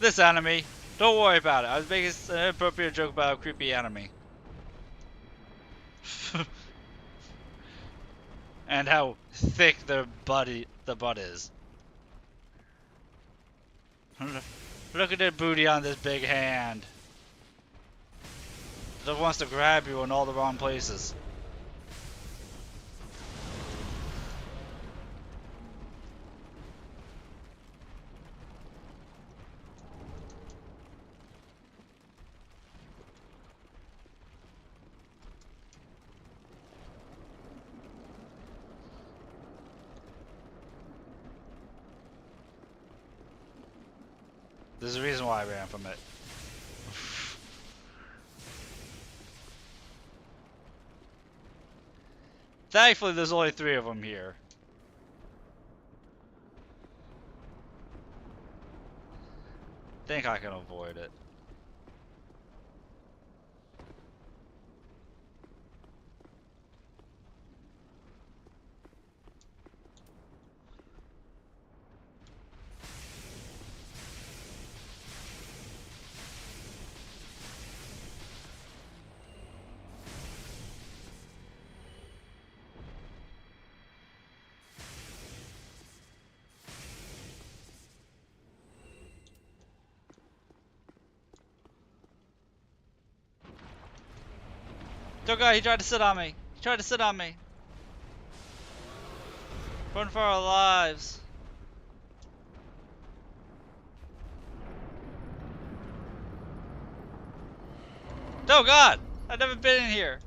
This enemy. Don't worry about it. I was making an inappropriate joke about a creepy enemy. And how thick the butt is. Look at that booty on this big hand. It wants to grab you in all the wrong places. There's a reason why I ran from it. Thankfully, there's only 3 of them here. Think I can avoid it. Oh god, he tried to sit on me. He tried to sit on me. Run for our lives. Oh god! I've never been in here.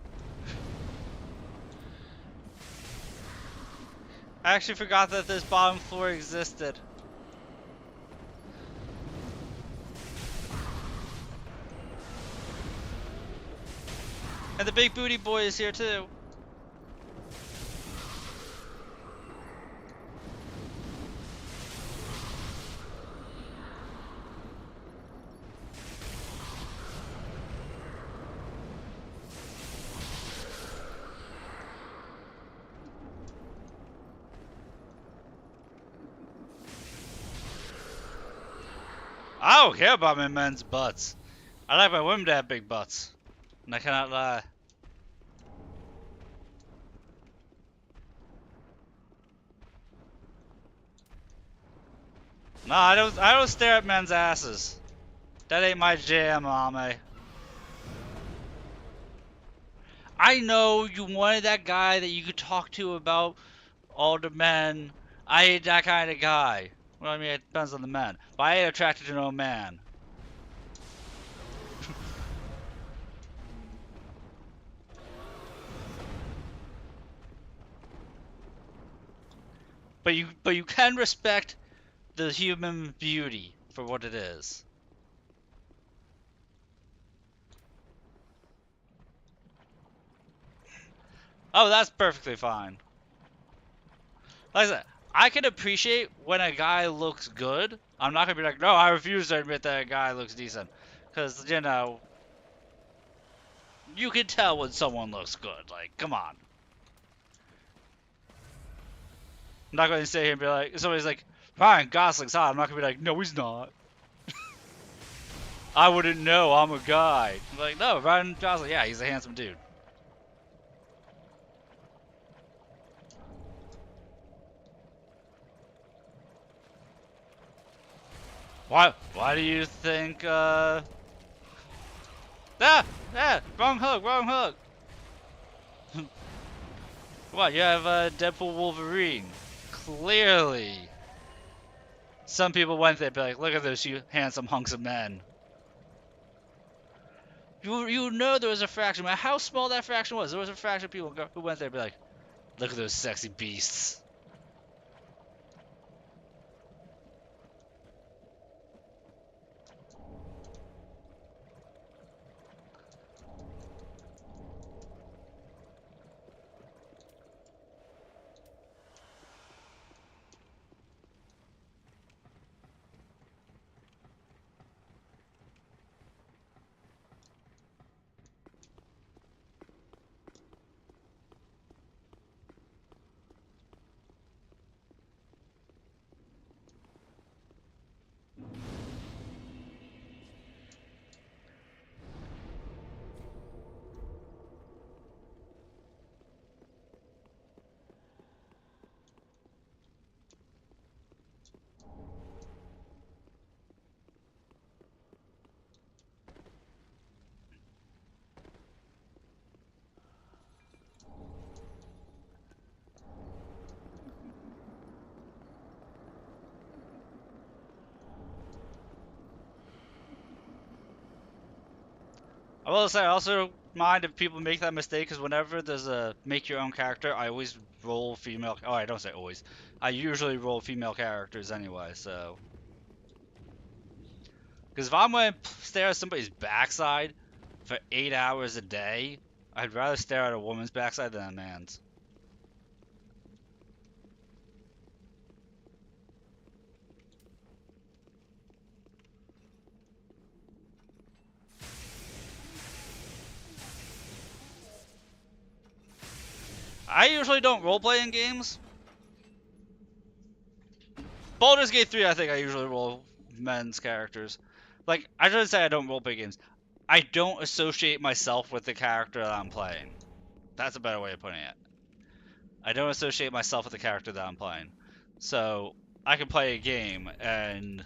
I actually forgot that this bottom floor existed. And the big booty boy is here too. I don't care about my men's butts. I like my women to have big butts. And I cannot lie. No, I don't stare at men's asses. That ain't my jam, Ame. I know you wanted that guy that you could talk to about all the men. I ain't that kind of guy. Well, I mean, it depends on the man. But I ain't attracted to no man. But you can respect the human beauty for what it is. Oh, that's perfectly fine. Like I said, I can appreciate when a guy looks good. I'm not gonna be like, no, I refuse to admit that a guy looks decent. Because, you know, you can tell when someone looks good. Like, come on. I'm not gonna sit here and be like, somebody's like, Ryan Gosling's hot. I'm not gonna be like, no, he's not. I wouldn't know, I'm a guy. I'm like, no, Ryan Gosling, yeah, he's a handsome dude. Why do you think, wrong hook, wrong hook. What, you have, Deadpool Wolverine. Clearly. Some people went there and be like, look at those you handsome hunks of men. You know there was a fraction, man. How small that fraction was. There was a fraction of people who went there and be like, look at those sexy beasts. I will say, I also don't mind if people make that mistake, because whenever there's a make your own character, I always roll female. Oh, I don't say always. I usually roll female characters anyway, so. Because if I'm going to stare at somebody's backside for 8 hours a day, I'd rather stare at a woman's backside than a man's. I usually don't roleplay in games. Baldur's Gate 3, I think I usually roll men's characters. Like, I shouldn't say I don't roleplay games. I don't associate myself with the character that I'm playing. That's a better way of putting it. I don't associate myself with the character that I'm playing. So, I can play a game and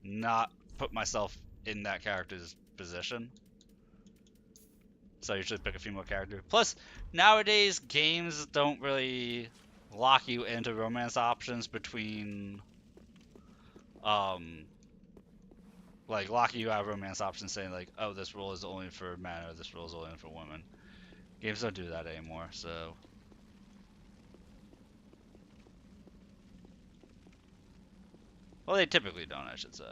not put myself in that character's position. so I usually pick a female character. Plus, nowadays games don't really lock you into romance options between like locking you out of romance options saying like, oh, this role is only for men or this role is only for women. Games don't do that anymore, so well, they typically don't, I should say.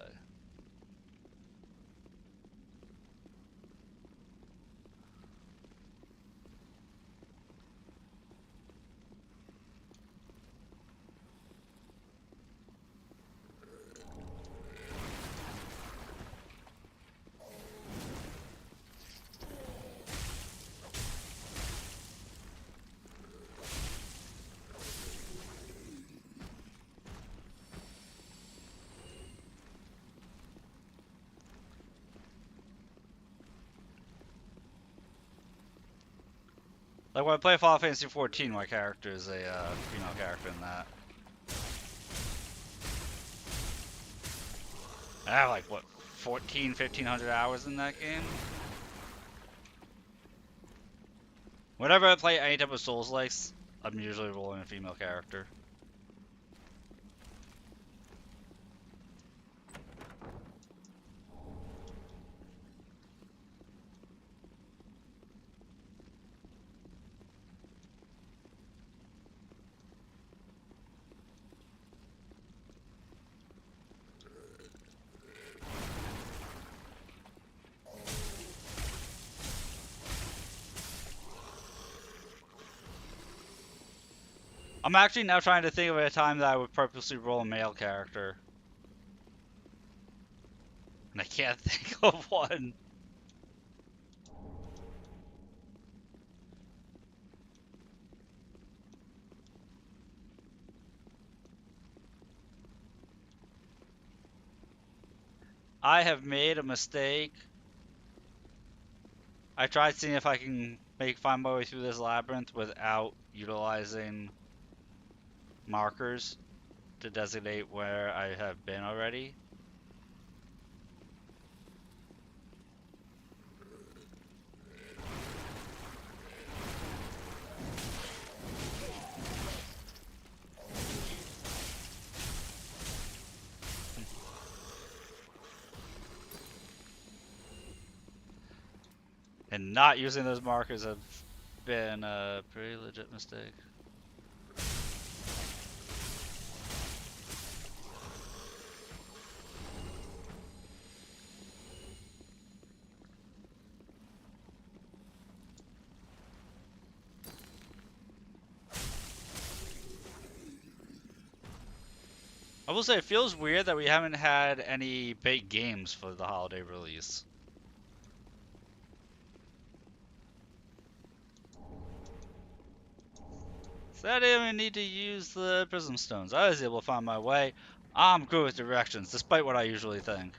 Like when I play Final Fantasy 14, my character is a female character in that. I have like what 1,500 hours in that game. Whenever I play any type of Souls-likes, I'm usually rolling a female character. I'm actually now trying to think of a time that I would purposely roll a male character. And I can't think of one. I have made a mistake. I tried seeing if I can find my way through this labyrinth without utilizing markers to designate where I have been already. And not using those markers have been a pretty legit mistake. I will say it feels weird that we haven't had any big games for the holiday release. So I didn't even need to use the prism stones. I was able to find my way. I'm good with directions, despite what I usually think.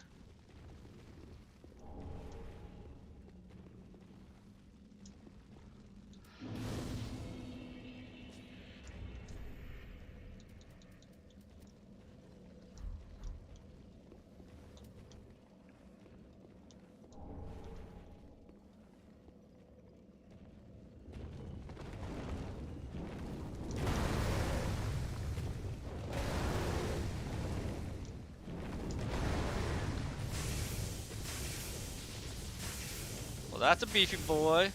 Well, that's a beefy boy.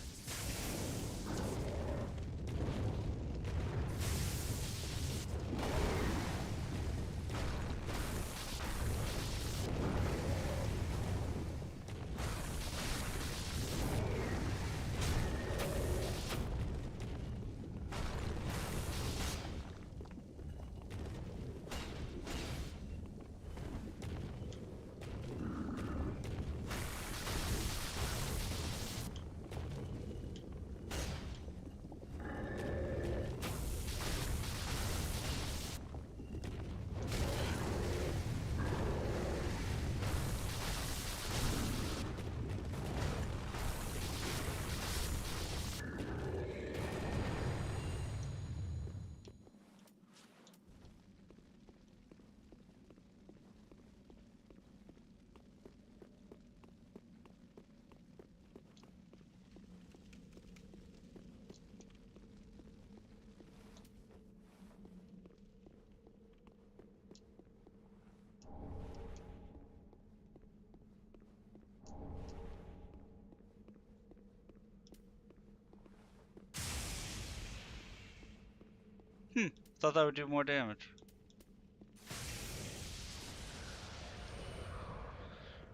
Thought that would do more damage.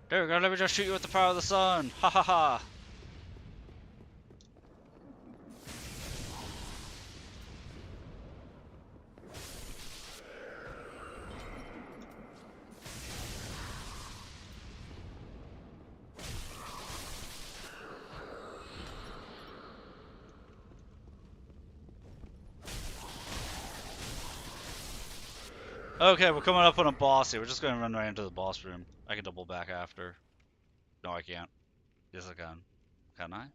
There we go, let me just shoot you with the power of the sun! Ha ha ha! Okay, we're coming up on a boss here. We're just gonna run right into the boss room. I can double back after. No, I can't. Yes, I can. Can I?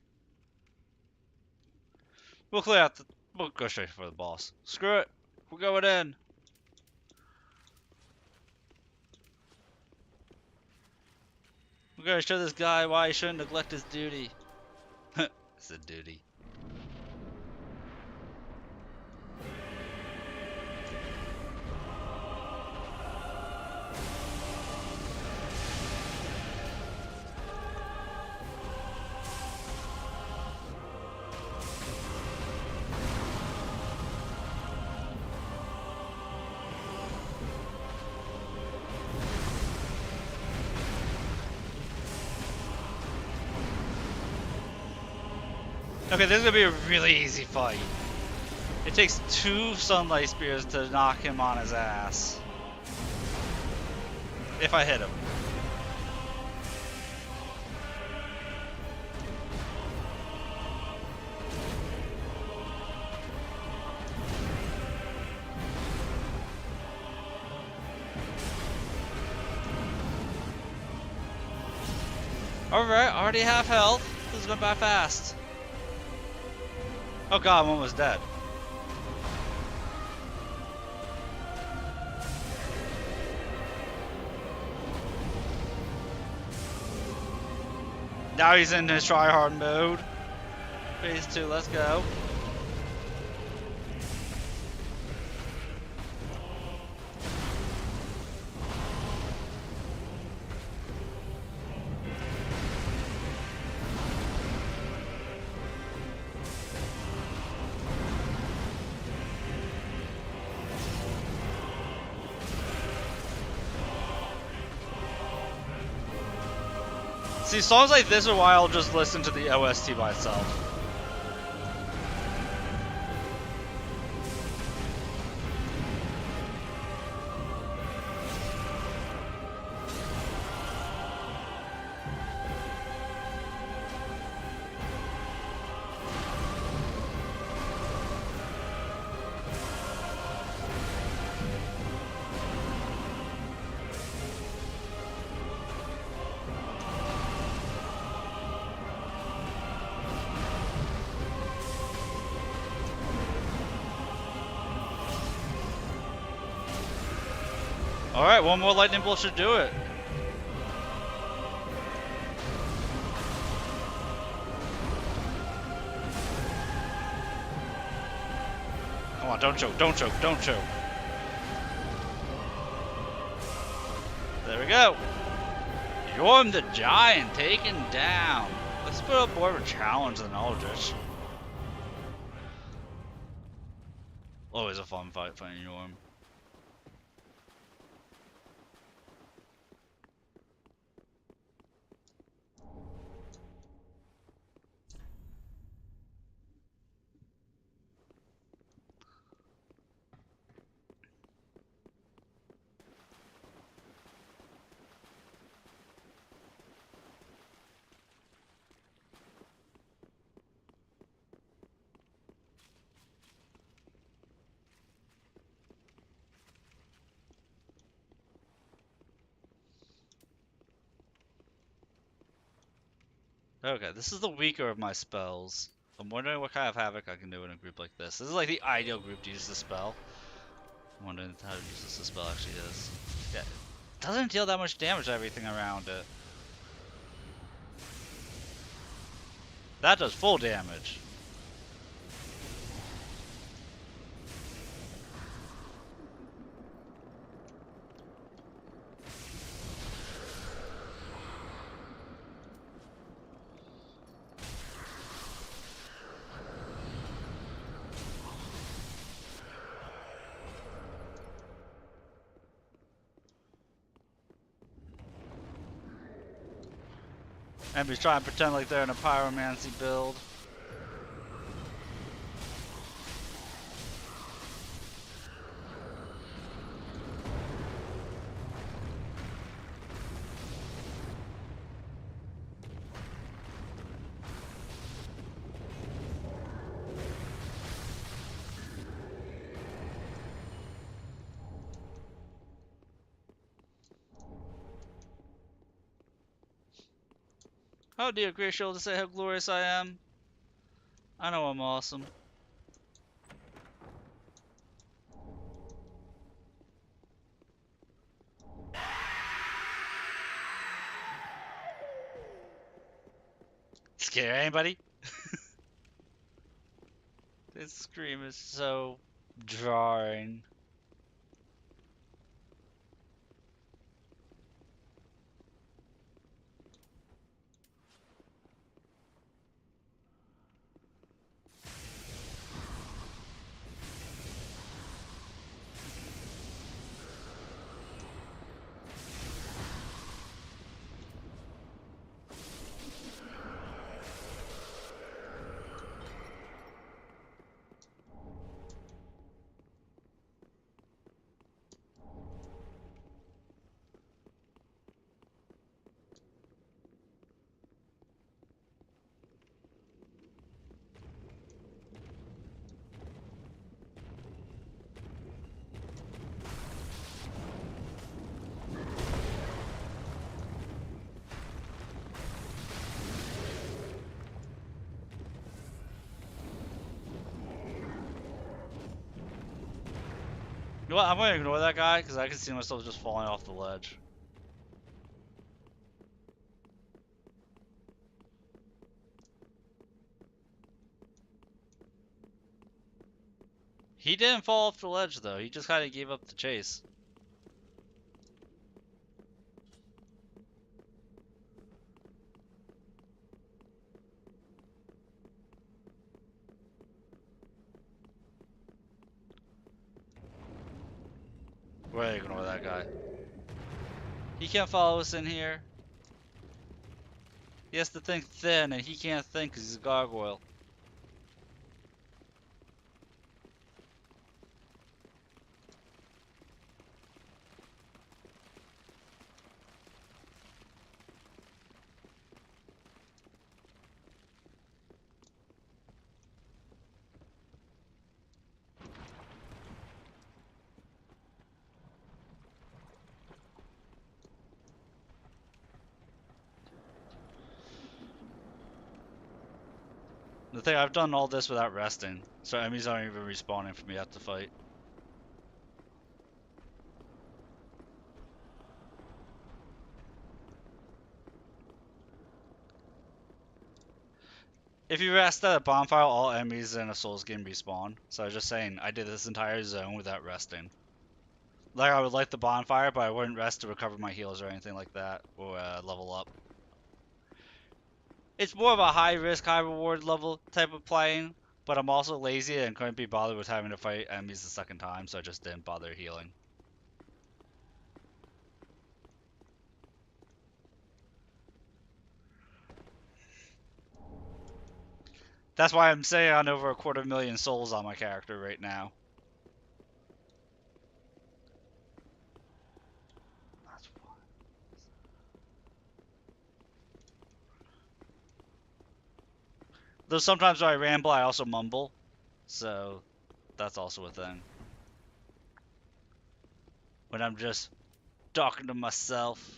We'll clear out the... We'll go straight for the boss. Screw it! We're going in! We're gonna show this guy why he shouldn't neglect his duty. It's a duty. Okay, this is gonna be a really easy fight. It takes 2 sunlight spears to knock him on his ass. If I hit him. Alright, already half health. This is going by fast. Oh god, I'm almost dead. Now he's in his try-hard mode. Phase 2, let's go. See, songs like this are why I'll just listen to the OST by itself. Alright, one more lightning bolt should do it. Come on, don't choke, don't choke, don't choke. There we go. Yorm the Giant taken down. Let's put up more of a challenge than Aldrich. Always a fun fight fighting Yorm. Okay, this is the weaker of my spells. I'm wondering what kind of havoc I can do in a group like this. This is like the ideal group to use this spell. I'm wondering how useless this spell actually is. Yeah, it doesn't deal that much damage to everything around it. That does full damage. Enemies trying to pretend like they're in a pyromancy build. Oh dear, great show to say how glorious I am. I know I'm awesome. Scare anybody? This scream is so jarring. You know what? I'm gonna ignore that guy because I can see myself just falling off the ledge. He didn't fall off the ledge though. He just kind of gave up the chase. We're gonna ignore that guy. He can't follow us in here. He has to think thin, and he can't think because he's a gargoyle. The thing, I've done all this without resting, so enemies aren't even respawning for me at the fight. If you rest at a bonfire, all enemies in a Souls game respawn. So I was just saying, I did this entire zone without resting. Like, I would light the bonfire, but I wouldn't rest to recover my heals or anything like that, or level up. It's more of a high risk, high reward level type of playing, but I'm also lazy and couldn't be bothered with having to fight enemies the second time, so I just didn't bother healing. That's why I'm saying on over 250,000 souls on my character right now. That's why. Though sometimes when I ramble, I also mumble, so that's also a thing. When I'm just talking to myself.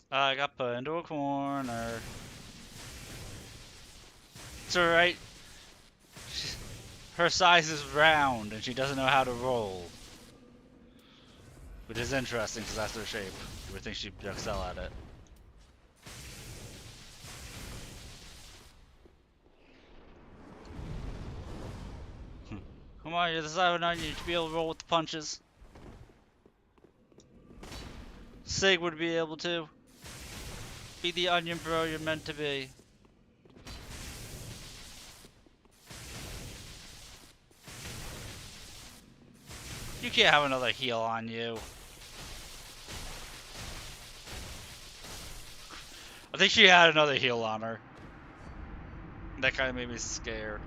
I got put into a corner. It's alright. Her size is round and she doesn't know how to roll. Which is interesting because that's their shape. You would think she'd excel at it. Come on, you're the silent onion. You should be able to roll with the punches. Sig would be able to. Be the onion bro you're meant to be. You can't have another heal on you. I think she had another heal on her. That kind of made me scared.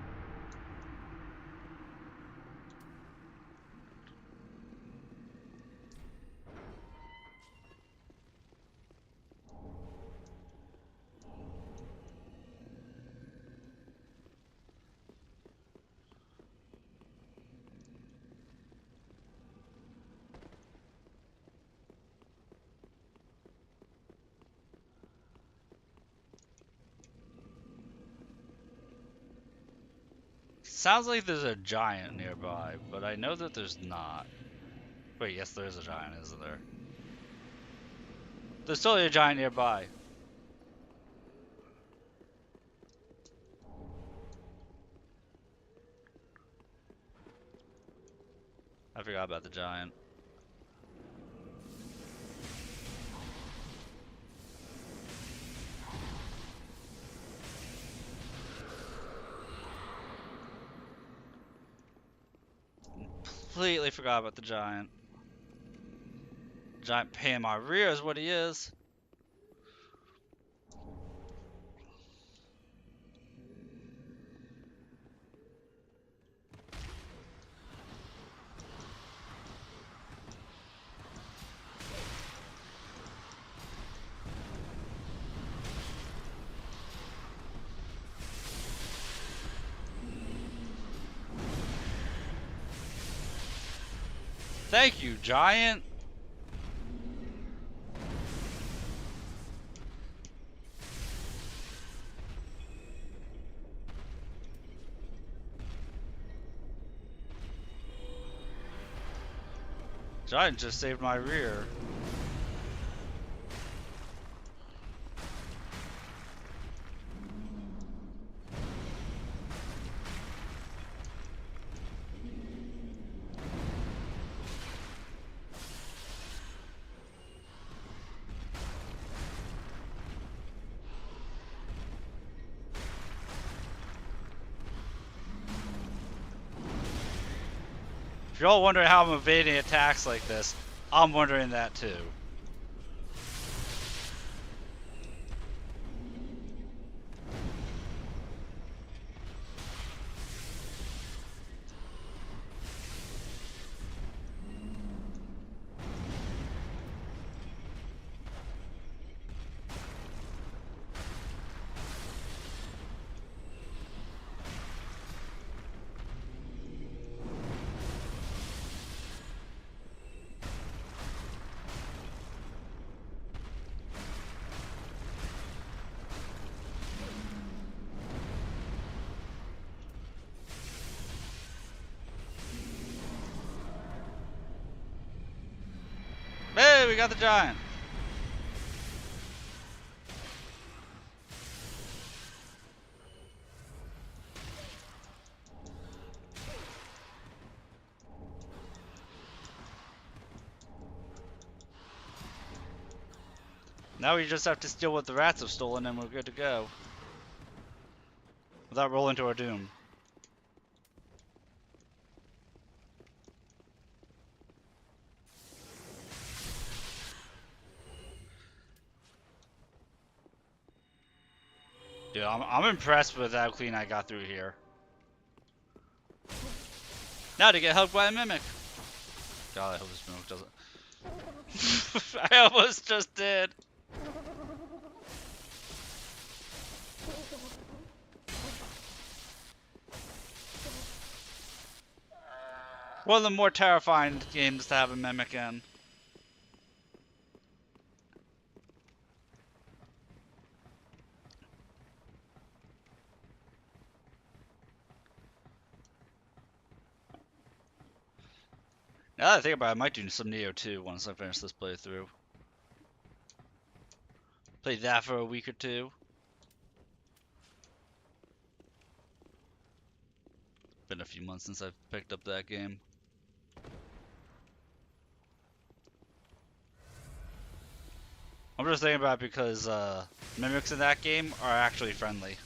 Sounds like there's a giant nearby, but I know that there's not. Wait, yes, there is a giant, isn't there? There's totally a giant nearby. I forgot about the giant. Completely forgot about the giant. Giant pain in my rear is what he is. Thank you, giant. Giant just saved my rear. If you're all wondering how I'm evading attacks like this, I'm wondering that too. Hey, we got the giant. Now we just have to steal what the rats have stolen and we're good to go. Without rolling to our doom. Dude, I'm impressed with how clean I got through here. Now to get hugged by a mimic. God, I hope this mimic doesn't. I almost just did. One of the more terrifying games to have a mimic in. Now that I think about it, I might do some Neo 2 once I finish this playthrough. Play that for a week or two. Been a few months since I've picked up that game. I'm just thinking about it because mimics in that game are actually friendly.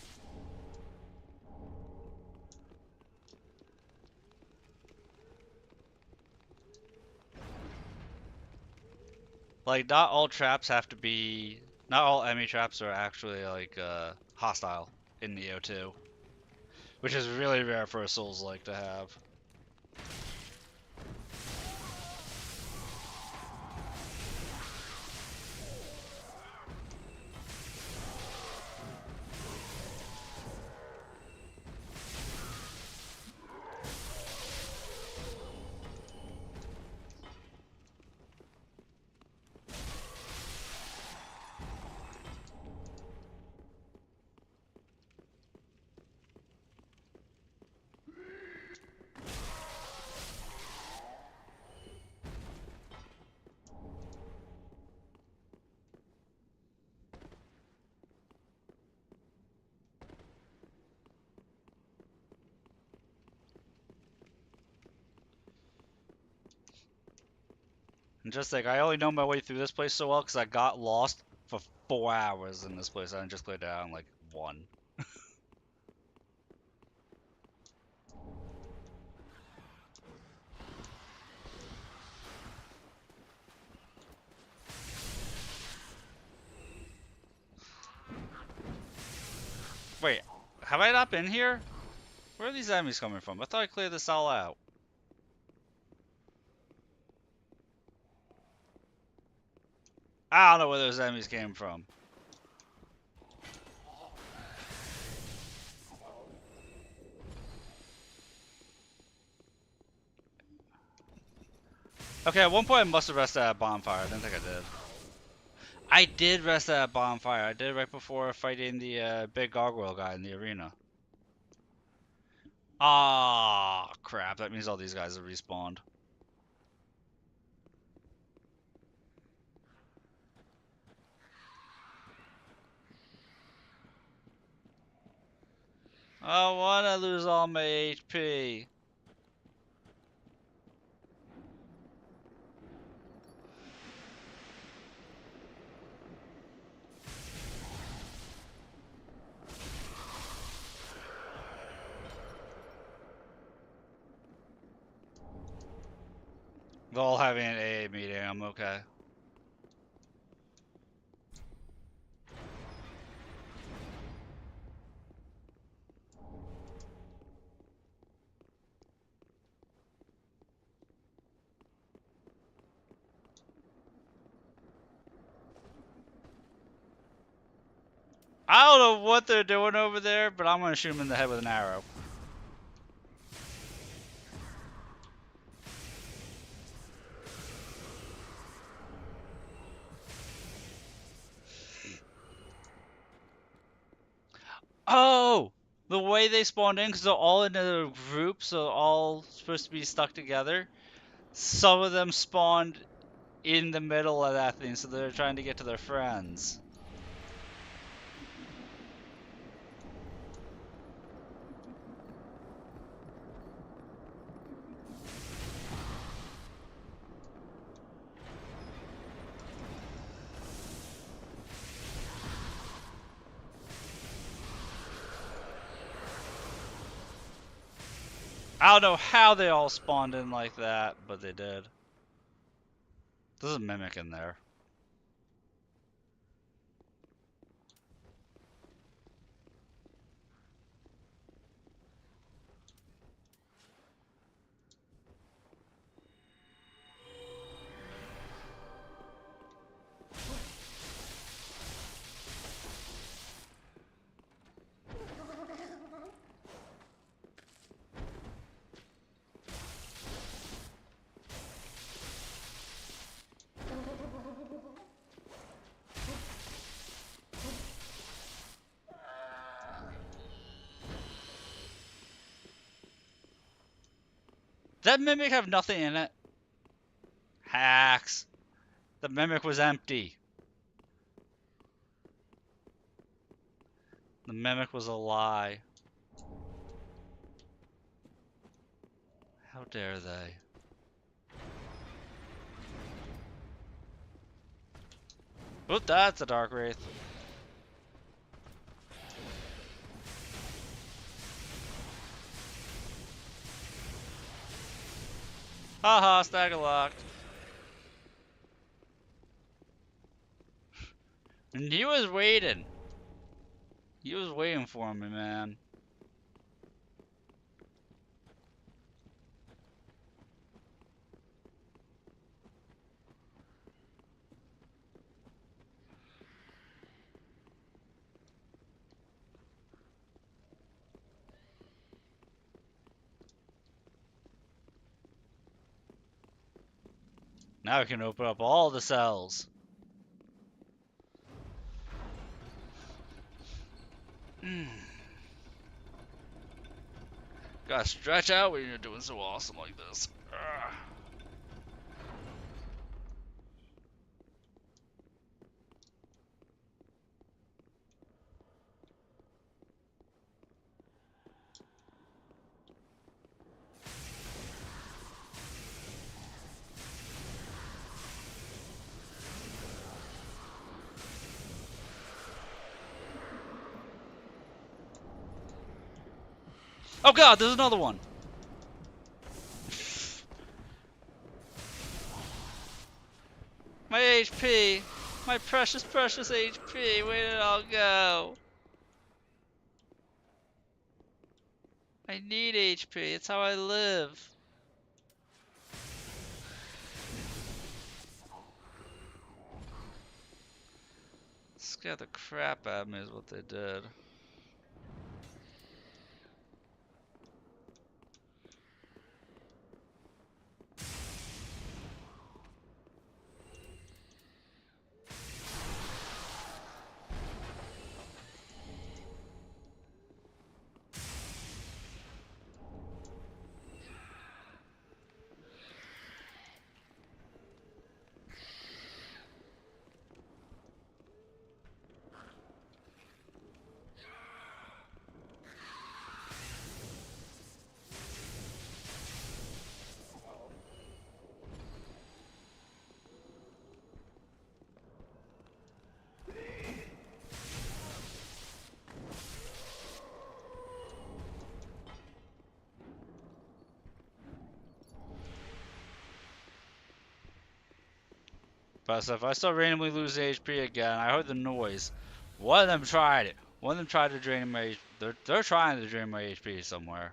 Like, not all traps have to be... Not all enemy traps are actually, like, hostile in Neo 2. Which is really rare for a Souls-like to have. And just like, I only know my way through this place so well because I got lost for 4 hours in this place. I just cleared it out in like 1. Wait, have I not been here? Where are these enemies coming from? I thought I cleared this all out. I don't know where those enemies came from. Okay, at one point I must have rested at a bonfire. I didn't think I did. I did rest at a bonfire. I did right before fighting the big gargoyle guy in the arena. Ah, crap. That means all these guys have respawned. I wanna lose all my HP. They're all having an AA meeting. I'm okay. I don't know what they're doing over there, but I'm gonna shoot them in the head with an arrow. Oh! The way they spawned in, because they're all in a group, so all supposed to be stuck together. Some of them spawned in the middle of that thing, so they're trying to get to their friends. I don't know how they all spawned in like that, but they did. There's a mimic in there. That mimic have nothing in it? Hacks! The mimic was empty. The mimic was a lie. How dare they? Oh, that's a Dark Wraith. Haha, stagger locked. And he was waiting. He was waiting for me, man. Now we can open up all the cells. Gotta stretch out when you're doing so awesome like this. Ugh. Oh god, there's another one! My HP! My precious, precious HP! Where did it all go? I need HP, it's how I live. Scared the crap out of me is what they did. But if I still randomly lose HP again, I heard the noise. One of them tried it. One of them tried to drain my. They're trying to drain my HP somewhere.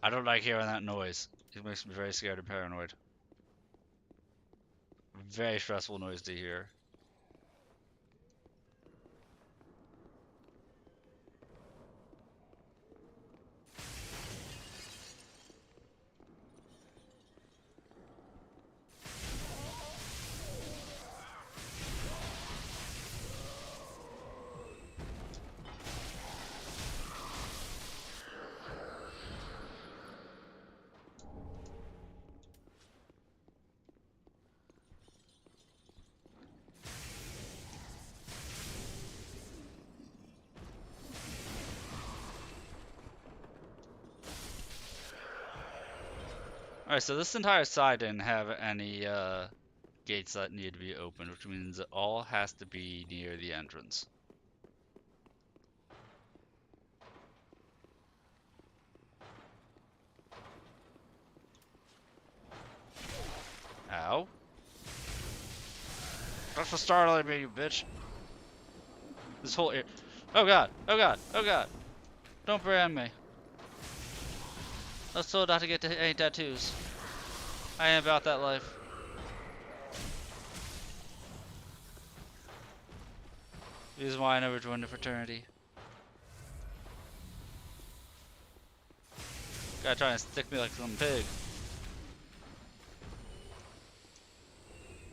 I don't like hearing that noise. It makes me very scared and paranoid. Very stressful noise to hear. Alright, so this entire side didn't have any gates that need to be opened, which means it all has to be near the entrance. Ow. That's for startling me, you bitch. This whole area. Oh god, oh god, oh god. Don't brand me. I was told not to get any tattoos. I ain't about that life. This is why I never joined a fraternity. Guy trying to stick me like some pig.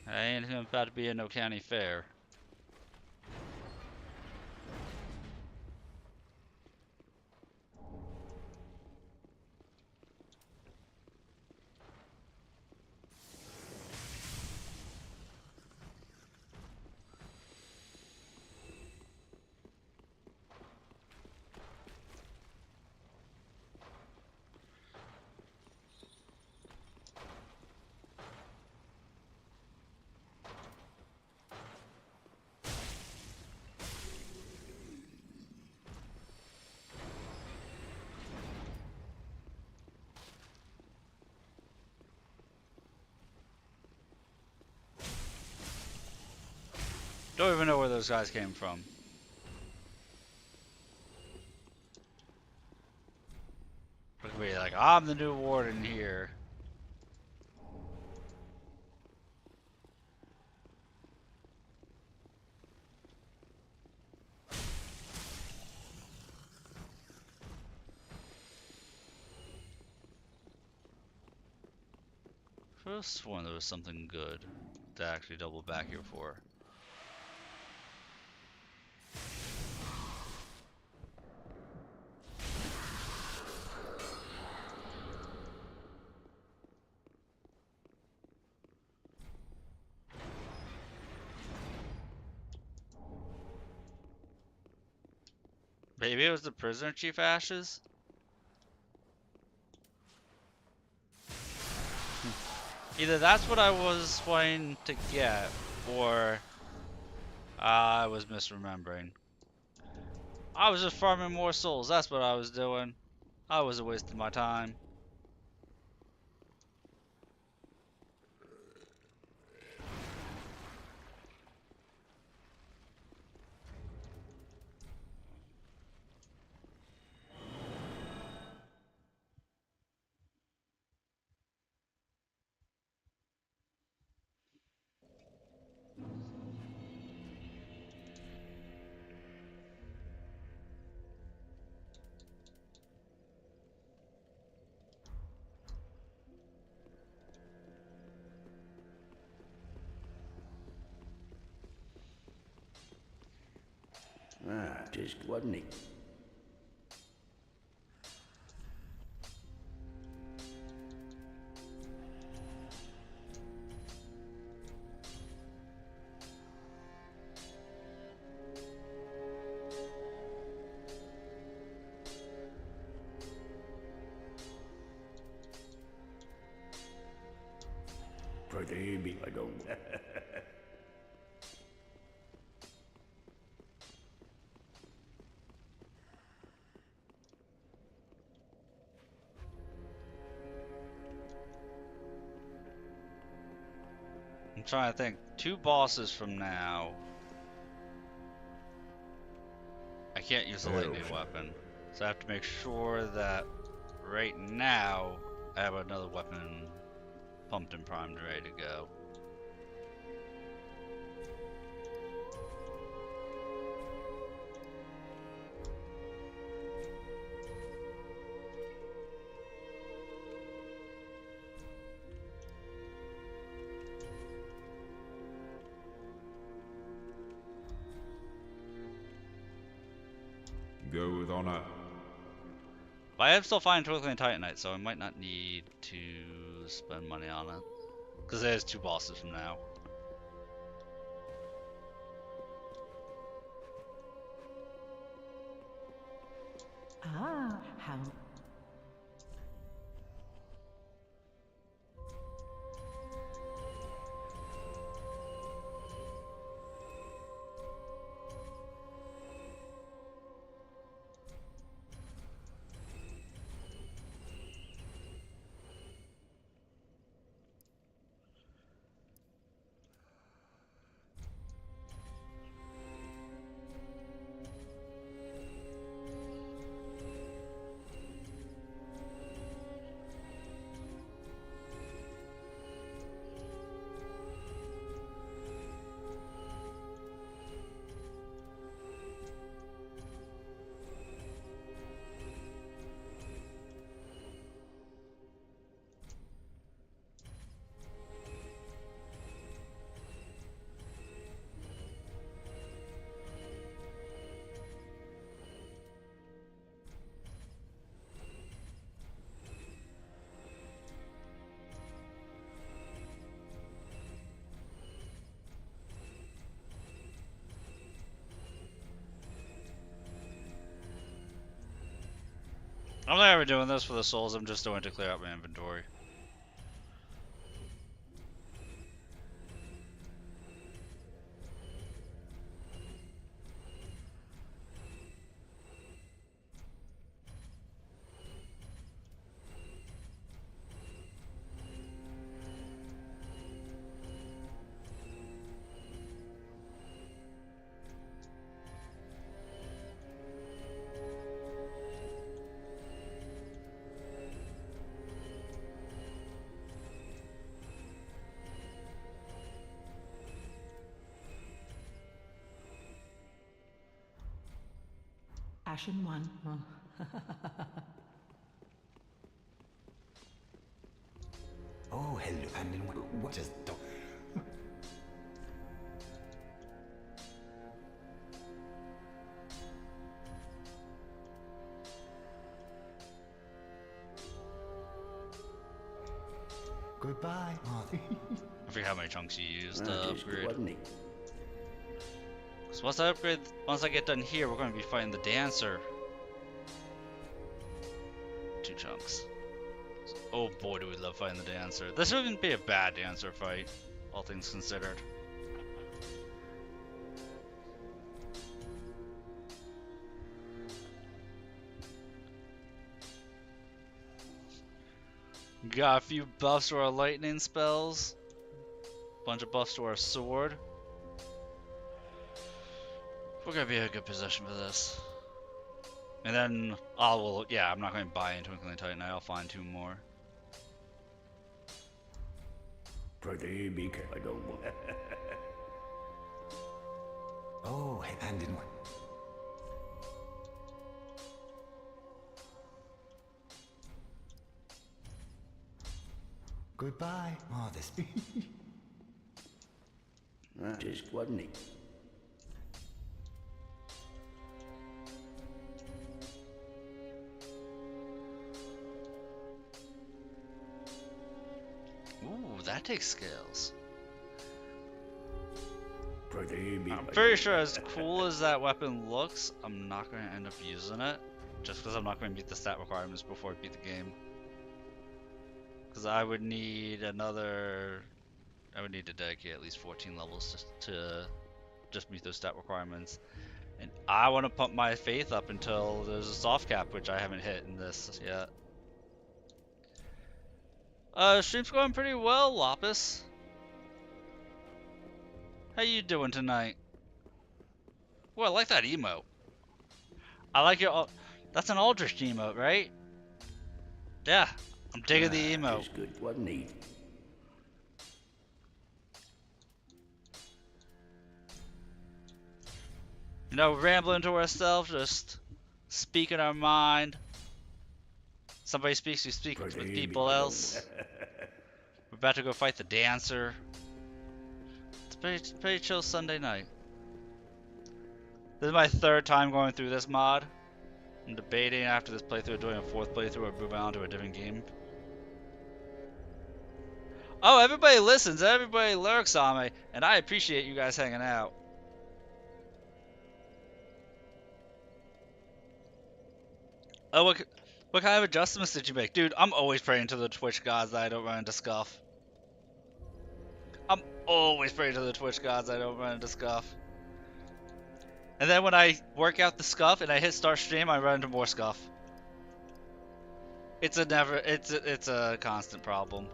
I ain't about to be in no county fair. Don't even know where those guys came from. Look at me, like, I'm the new warden here. I could have sworn there was something good to actually double back here for. Maybe it was the prisoner chief ashes? Either that's what I was trying to get, or I was misremembering. I was just farming more souls, that's what I was doing. I wasn't wasting my time. Ah, just wasn't it? Pretty be like on. I'm trying to think. 2 bosses from now. I can't use the lightning weapon. So I have to make sure that right now I have another weapon pumped and primed ready to go. Go with honor. But I am still finding Twinkling Titanite, so I might not need to spend money on it. Because there's 2 bosses from now. Ah, how I'm not ever doing this for the souls, I'm just doing it to clear out my inventory. Passion one. Oh, hello, and in what is done? Goodbye, Marty. I forget how many chunks you used to That is upgrade. Gwyn. So once I get done here, we're going to be fighting the dancer. 2 chunks. Oh boy, do we love fighting the dancer. This wouldn't be a bad dancer fight, all things considered. Got a few buffs to our lightning spells. Bunch of buffs to our sword. We're gonna be in a good position for this. And then, yeah, I'm not going to buy into Twinkling Titanite, I'll find 2 more. Pretty big like a Oh, and in what? Goodbye, Marthas. That is Gwyn. Ooh, that takes scales. Pretty big I'm like pretty a- sure as cool as that weapon looks, I'm not going to end up using it. Just because I'm not going to meet the stat requirements before I beat the game. Because I would need another... I would need to dedicate at least 14 levels to just meet those stat requirements. And I want to pump my faith up until there's a soft cap, which I haven't hit in this yet. Stream's going pretty well, Lapis. How you doing tonight? Oh, I like that emote. I like your... That's an Aldrich emote, right? Yeah, I'm digging the That emote. is good Gwyn. You know, rambling to ourselves, just speaking our mind. Somebody speaks, we speak with Pretty people big like a- else. We're about to go fight the dancer. It's pretty chill Sunday night. This is my 3rd time going through this mod. I'm debating after this playthrough doing a 4th playthrough or moving on to a different game. Oh, everybody listens, everybody lurks on me, and I appreciate you guys hanging out. Oh, what kind of adjustments did you make? Dude, I'm always praying to the Twitch gods that I don't run into scuff. I'm always praying to the Twitch gods I don't run into scuff. And then when I work out the scuff and I hit start stream, I run into more scuff. It's a constant problem.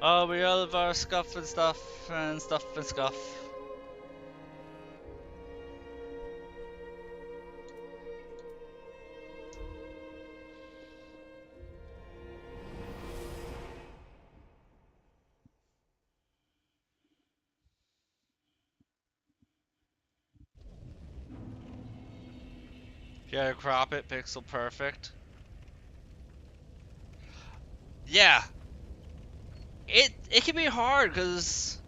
Oh, we all have our scuff and stuff and stuff and scuff. You gotta crop it pixel perfect. Yeah, it can be hard because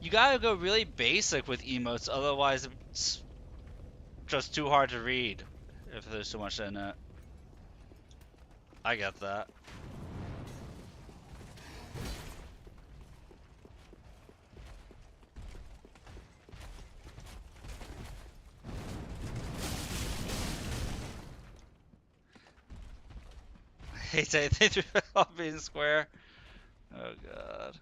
you gotta go really basic with emotes, otherwise it's just too hard to read if there's too much in it. I get that. I hate anything about being square. Oh god.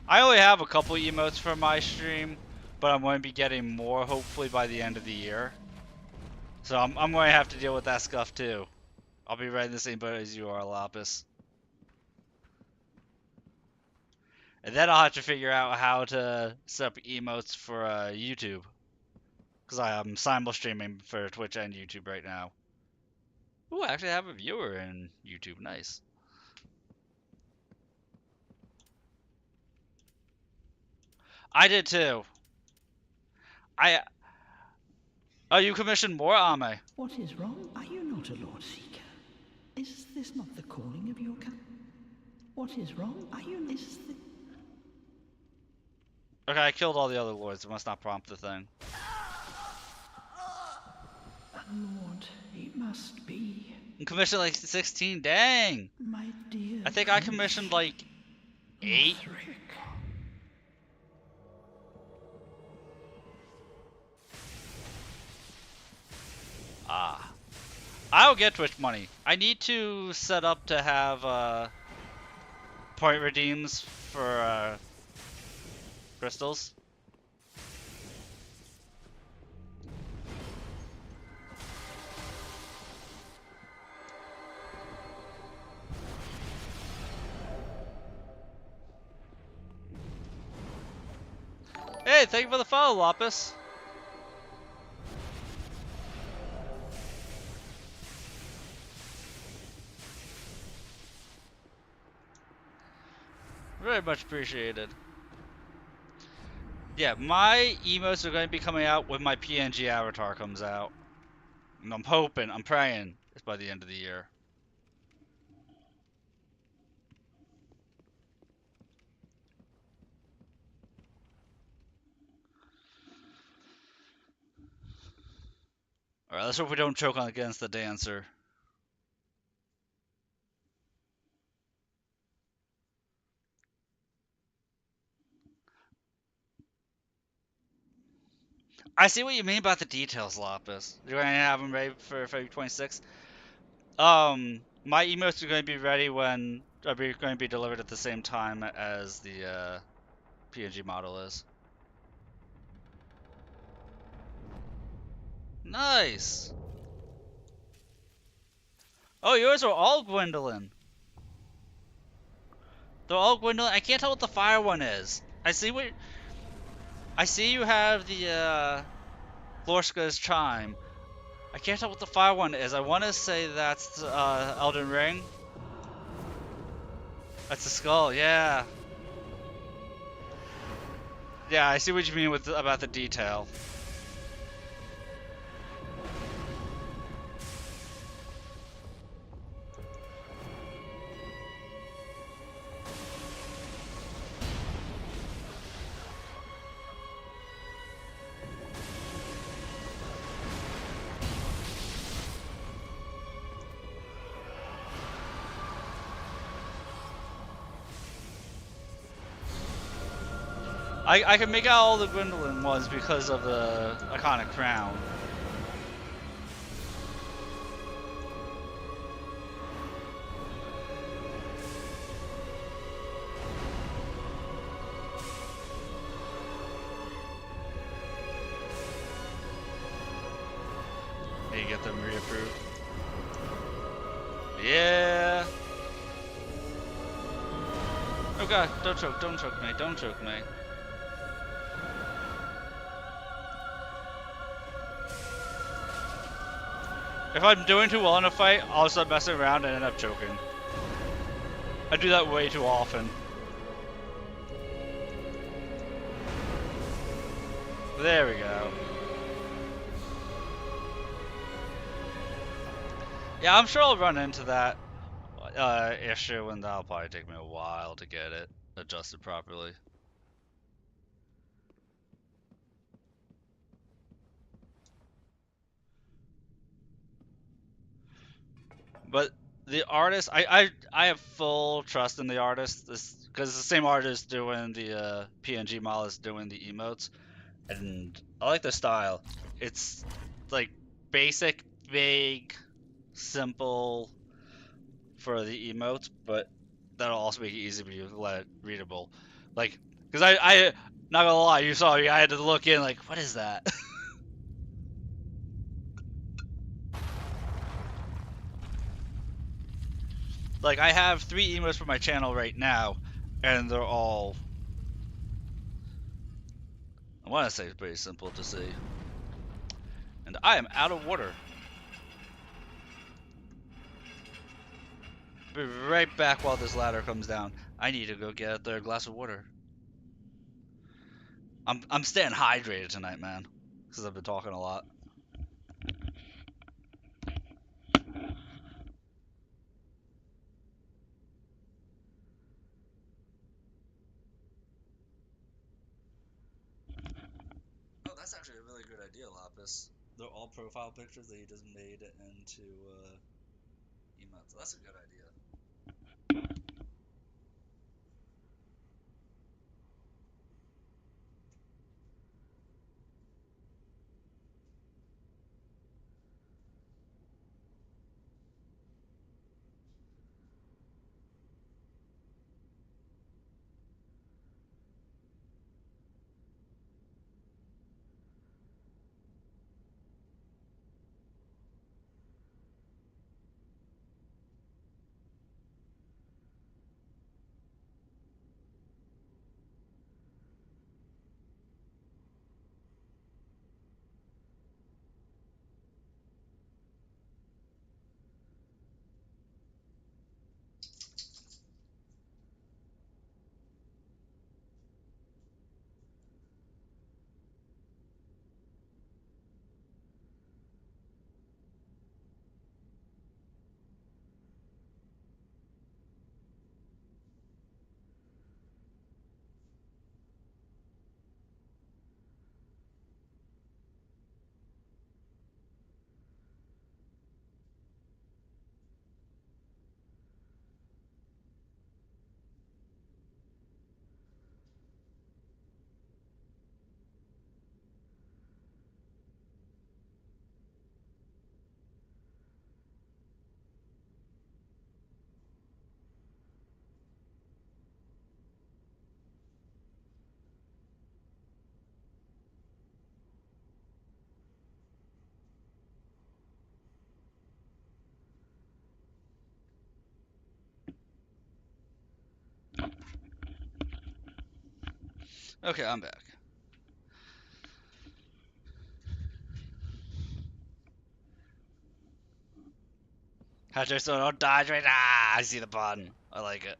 I only have a couple emotes for my stream, but I'm going to be getting more hopefully by the end of the year. So I'm going to have to deal with that scuff too. I'll be right in the same boat as you are, Lapis. And then I'll have to figure out how to set up emotes for YouTube. Because I'm simul streaming for Twitch and YouTube right now. Ooh, I actually have a viewer in YouTube. Nice. I did too. I. Oh, you commissioned more Ame. What is wrong? Are you not a Lord Seeker? Is this not the calling of your kind? What is wrong? Are you? Is the... Okay, I killed all the other lords. It must not prompt the thing. A lord, it must be. You commissioned like 16. Dang. My dear. I think I commissioned like 8. Lothric. Ah. I'll get Twitch money. I need to set up to have point redeems for crystals. Hey, thank you for the follow, Lapis. Very much appreciated. Yeah, my emotes are going to be coming out when my PNG avatar comes out. And I'm hoping, I'm praying, it's by the end of the year. Alright, let's hope we don't choke on against the dancer. I see what you mean about the details, Lapis. You're going to have them ready for February 26th. My emotes are going to be ready when are going to be delivered at the same time as the PNG model is. Nice. Oh, yours are all Gwendolyn. They're all Gwendolyn. I can't tell what the fire one is. I see you have the Lorska's chime. I can't tell what the fire one is. I want to say that's Elden Ring. That's the skull. Yeah. Yeah, I see what you mean with about the detail. I can make out all the Gwendolyn ones because of the iconic crown. Need to get them reapproved. Yeah. Oh god, don't choke me, don't choke me. If I'm doing too well in a fight, I'll start messing around and end up choking. I do that way too often. There we go. Yeah, I'm sure I'll run into that issue, and that'll probably take me a while to get it adjusted properly. But the artist, I have full trust in the artist, because the same artist doing the PNG model is doing the emotes, and I like the style. It's like basic, vague, simple for the emotes, but that'll also make it easy to be readable. Like, because I not gonna lie, you saw me, I had to look in like, what is that? Like, I have 3 emotes for my channel right now, and they're all, I want to say it's pretty simple to see. And I am out of water. Be right back while this ladder comes down. I need to go get a glass of water. I'm staying hydrated tonight, man, because I've been talking a lot. Oh, that's actually a really good idea, Lapis. They're all profile pictures that you just made into emotes. So that's a good idea. Okay, I'm back. Hashtag so don't dodge right. Ah, I see the button. I like it.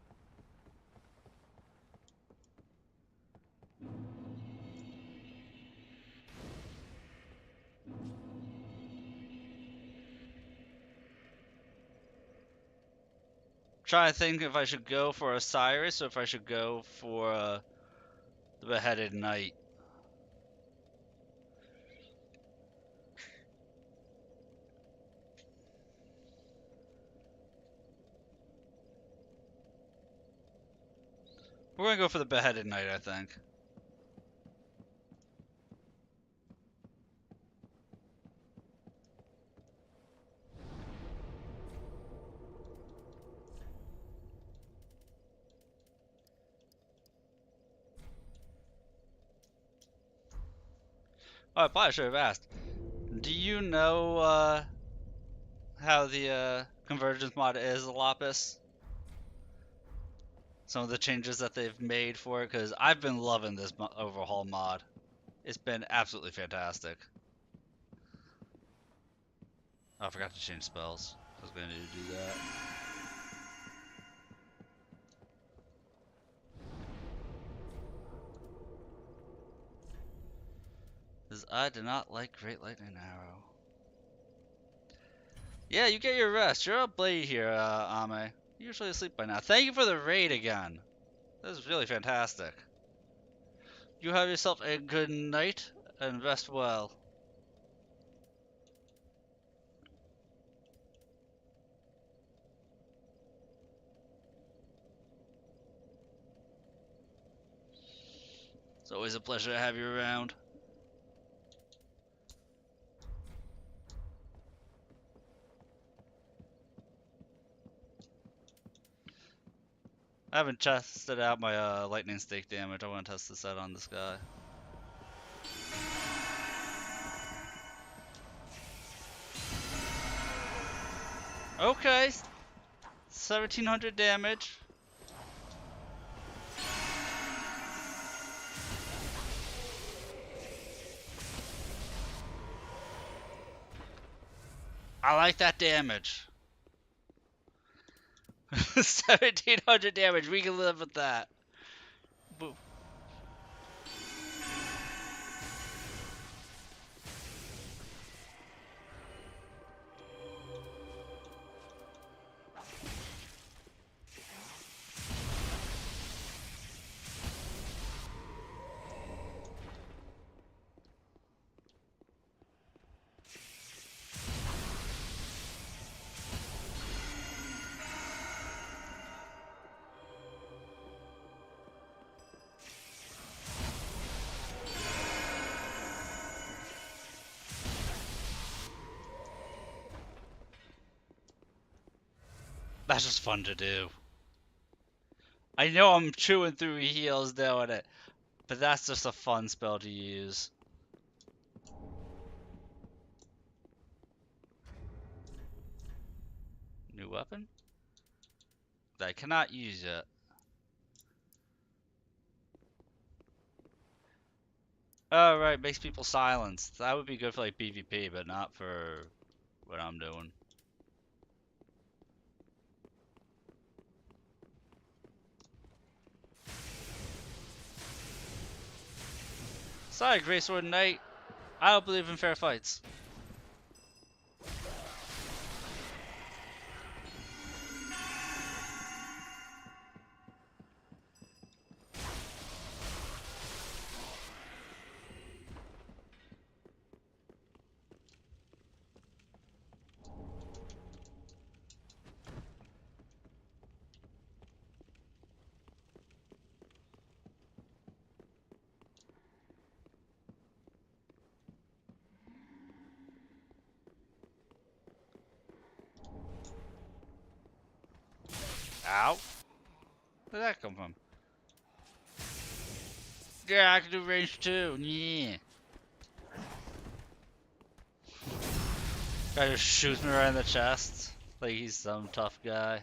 Trying to think if I should go for Osiris or if I should go for the Beheaded Knight. We're gonna go for the Beheaded Knight, I think. Oh, I probably should have asked. Do you know how the Convergence mod is, Lapis? Some of the changes that they've made for it, because I've been loving this overhaul mod. It's been absolutely fantastic. Oh, I forgot to change spells. I was going to need to do that. Because I do not like Great Lightning Arrow. Yeah, you get your rest. You're up late here, Ame. You're usually asleep by now. Thank you for the raid again. This is really fantastic. You have yourself a good night and rest well. It's always a pleasure to have you around. I haven't tested out my lightning stake damage. I want to test this out on this guy. Okay, 1700 damage. I like that damage. 1700 damage. We can live with that. Boom. That's just fun to do. I know I'm chewing through heals doing it, but that's just a fun spell to use. New weapon? That I cannot use yet. Oh, right, makes people silence. That would be good for like PvP, but not for what I'm doing. Sorry, Greatsword Knight. I don't believe in fair fights. Ow. Where'd that come from? Yeah, I can do range too. Yeah. Guy just shoots me right in the chest. Like he's some tough guy.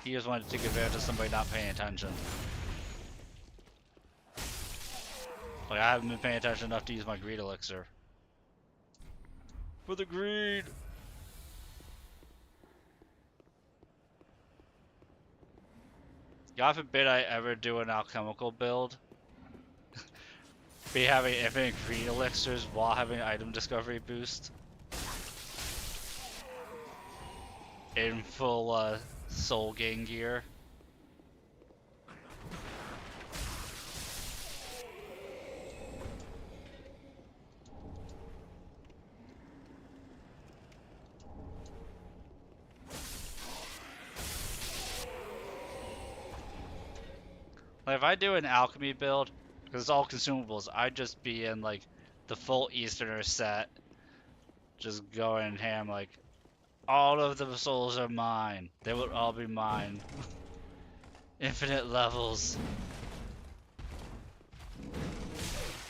He just wanted to take advantage of somebody not paying attention. Like I haven't been paying attention enough to use my greed elixir. For the greed! God forbid I ever do an alchemical build. Be having infinite greed elixirs while having item discovery boost. In full soul gain gear. Like if I do an alchemy build, because it's all consumables, I'd just be in like the full Easterner set, just going ham like, all of the souls are mine. They will all be mine. Infinite levels.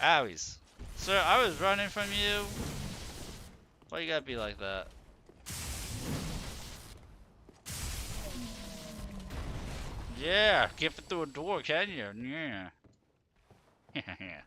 Owies. Sir, I was running from you. Why you gotta be like that? Yeah, get it through a door, can you? Yeah. Yeah.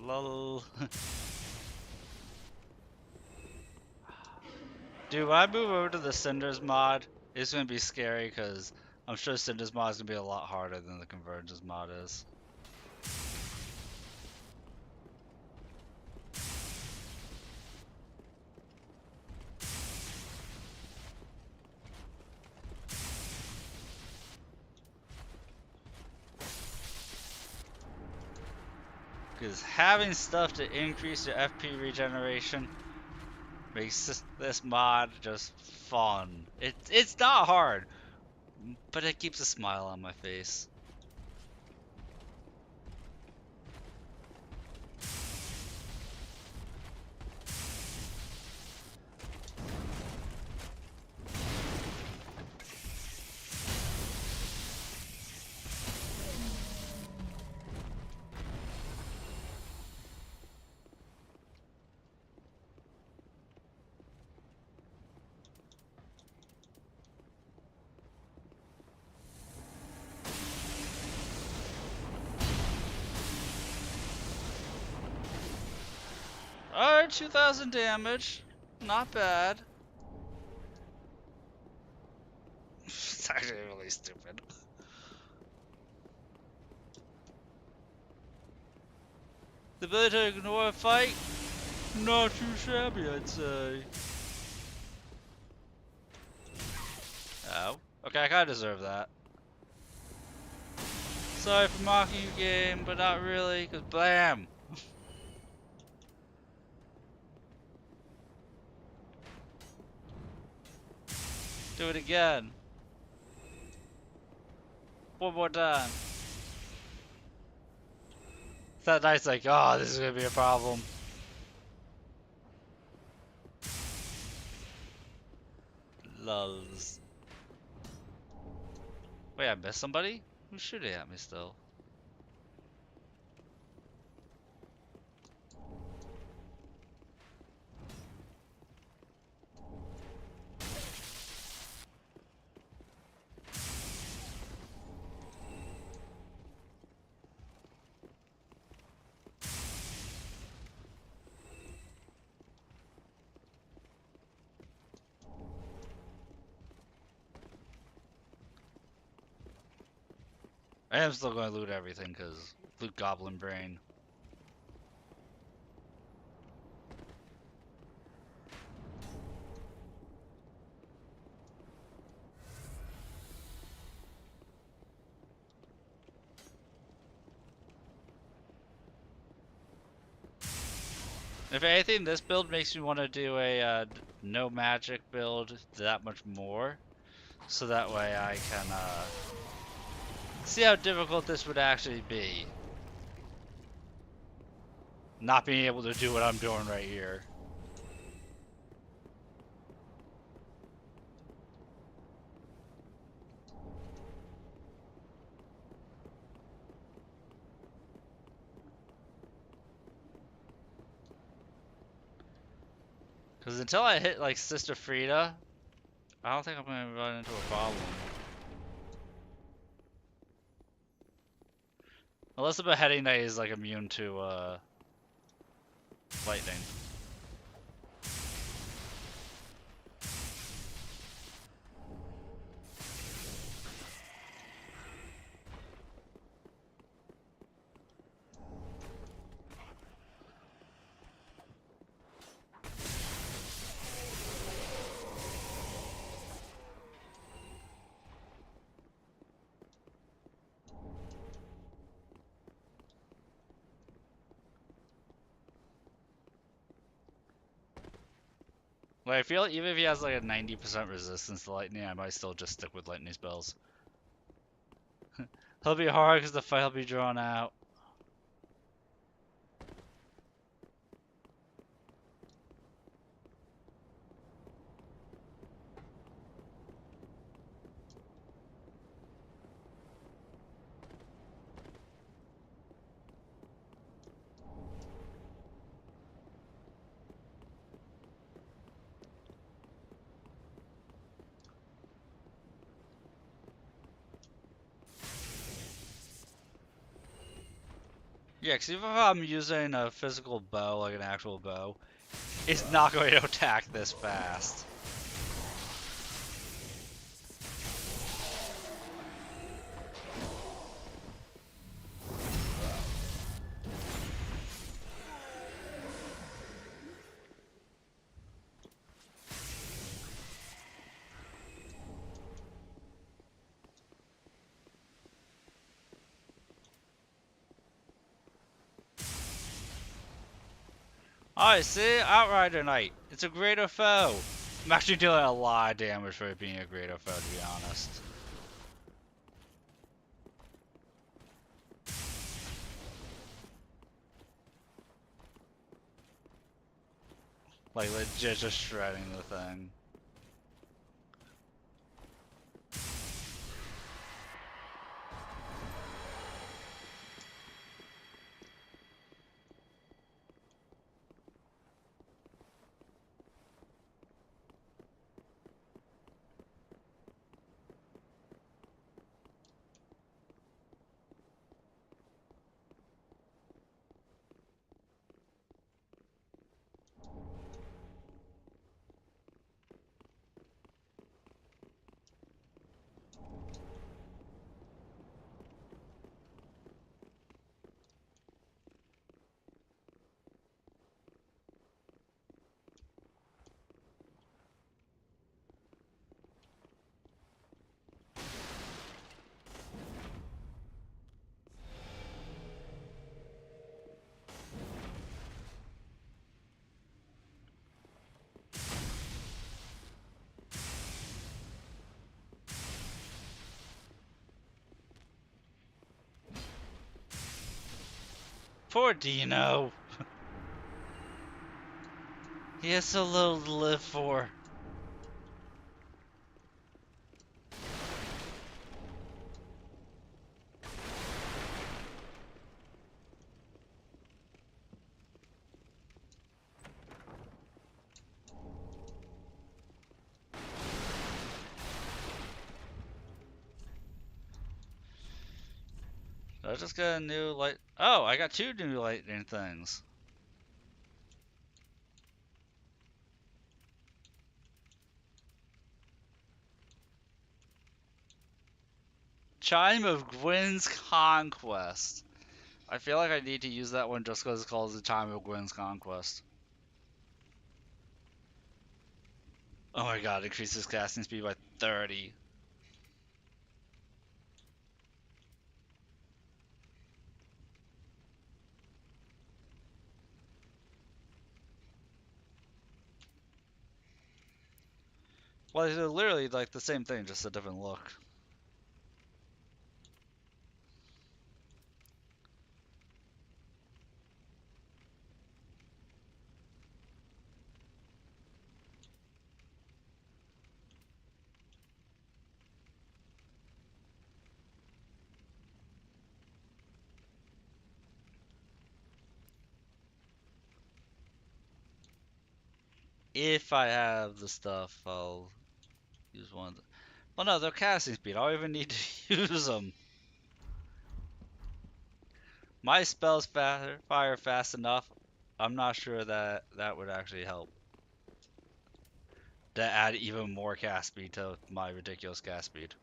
Lol. Dude, when I move over to the Cinders mod, it's gonna be scary because I'm sure Cinders mod is gonna be a lot harder than the Convergence mod is. Because having stuff to increase your FP regeneration makes this mod just fun. It's not hard. but it keeps a smile on my face. Alright, 2,000 damage. Not bad. It's actually really stupid. The ability to ignore a fight? Not too shabby, I'd say. Oh. Okay, I kinda deserve that. Sorry for mocking you, game, but not really, cause blam! Do it again. One more time. That knight's like, oh, this is gonna be a problem. Lulz. Wait, I missed somebody? Who's shooting at me still? I am still going to loot everything because loot Goblin Brain. If anything, this build makes me want to do a no magic build that much more, so that way I can see how difficult this would actually be. Not being able to do what I'm doing right here. Because until I hit like Sister Frida, I don't think I'm going to run into a problem. Unless the beheading knight is like immune to lightning. Like, I feel like even if he has like a 90% resistance to lightning, I might still just stick with lightning spells. He'll be hard because the fight will be drawn out. Yeah, because even if I'm using a physical bow, like an actual bow, it's not going to attack this fast. Alright, see? Outrider Knight. It's a greater foe. I'm actually dealing a lot of damage for it being a greater foe, to be honest. Like legit just shredding the thing. Poor Dino. He has so little to live for. Did I just get a new light? Oh, I got 2 new lightning things. Chime of Gwyn's Conquest. I feel like I need to use that one just because it's called the Chime of Gwyn's Conquest. Oh my god, increases casting speed by 30. Well, it's literally like the same thing, just a different look. If I have the stuff, I'll use one of the... Well, no, they're casting speed. I don't even need to use them. My spells fire fast enough. I'm not sure that that would actually help. To add even more cast speed to my ridiculous cast speed.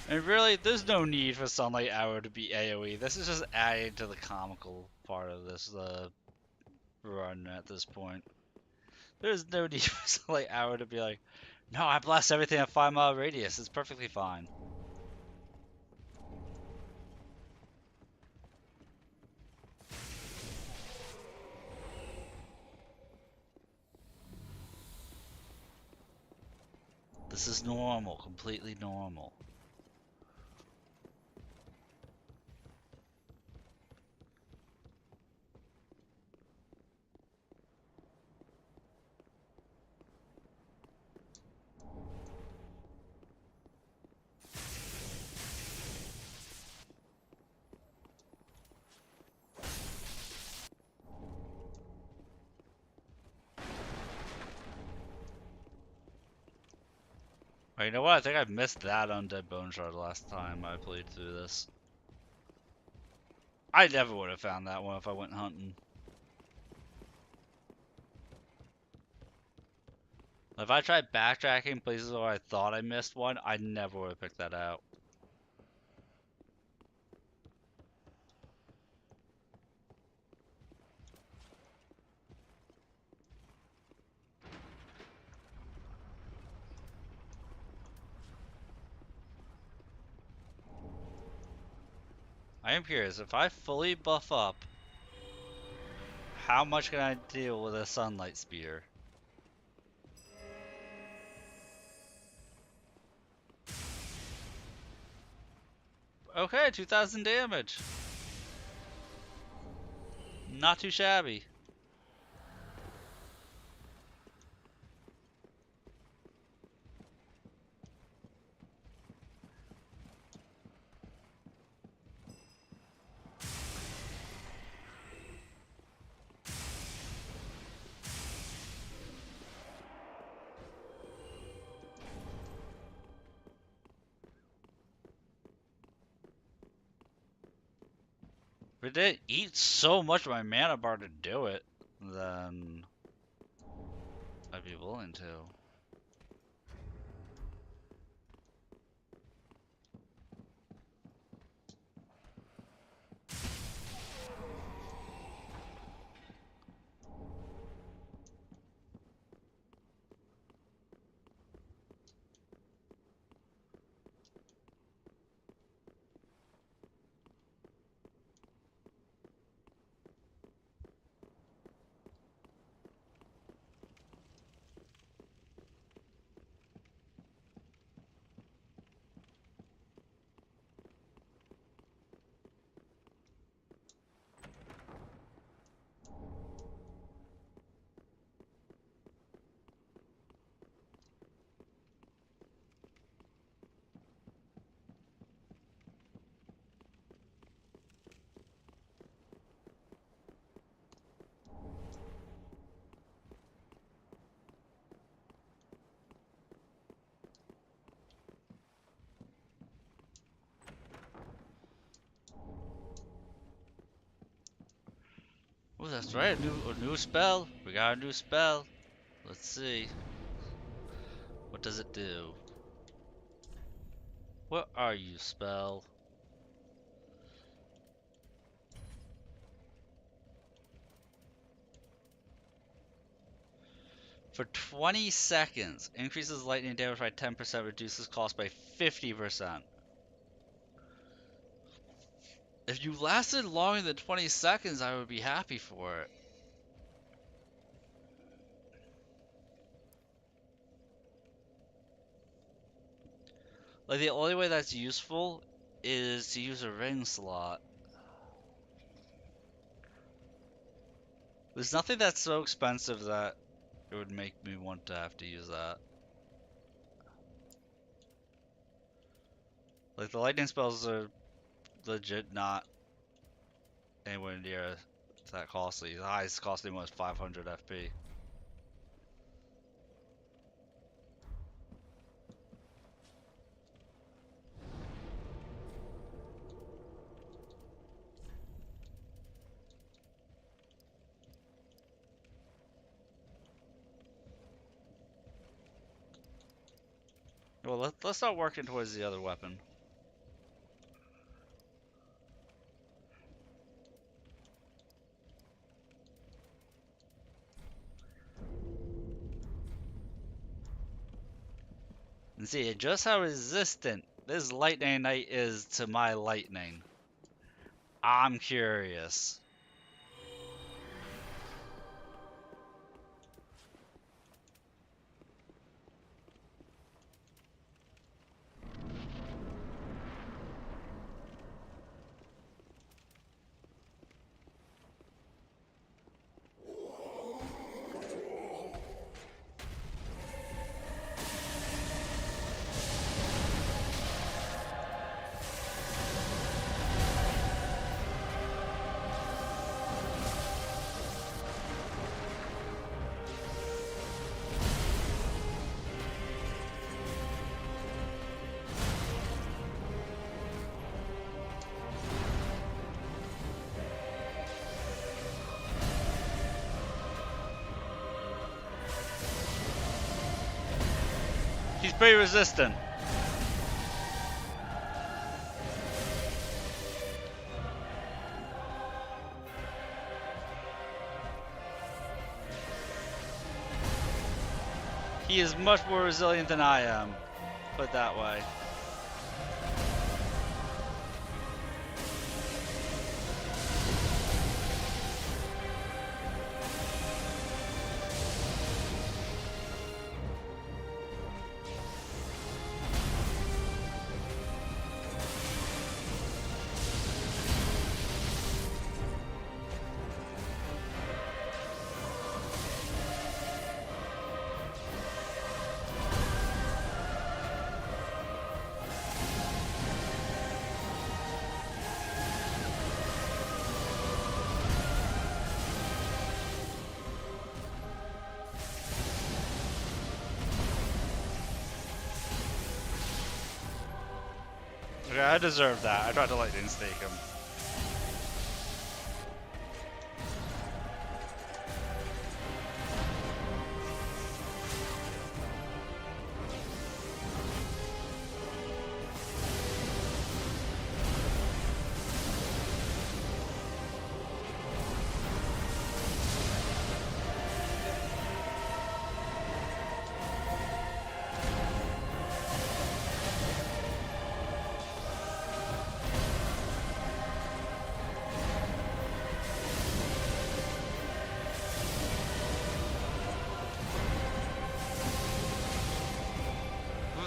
And really, there's no need for Sunlight Arrow to be AoE. This is just adding to the comical part of this run at this point. There's no need for Sunlight Arrow to be like, no, I blast everything at 5-mile radius. It's perfectly fine. This is normal, completely normal. Oh, you know what? I think I missed that undead bone shard last time I played through this. I never would have found that one if I went hunting. If I tried backtracking places where I thought I missed one, I never would have picked that out. I am curious, if I fully buff up, how much can I deal with a sunlight spear? Okay, 2,000 damage. Not too shabby. If it didn't eat so much of my mana bar to do it, then I'd be willing to. Oh, that's right, a new spell. We got a new spell. Let's see. What does it do? What are you, spell? For 20 seconds, increases lightning damage by 10%, reduces cost by 50%. If you lasted longer than 20 seconds, I would be happy for it. Like, the only way that's useful is to use a ring slot. There's nothing that's so expensive that it would make me want to have to use that. Like, the lightning spells are legit not anywhere near that costly. The highest costing was 500 FP. Well, let's start working towards the other weapon. And see just how resistant this lightning knight is to my lightning. I'm curious. pretty resistant. He is much more resilient than I am, put it that way. Okay, I deserve that. I tried to lightning stake him.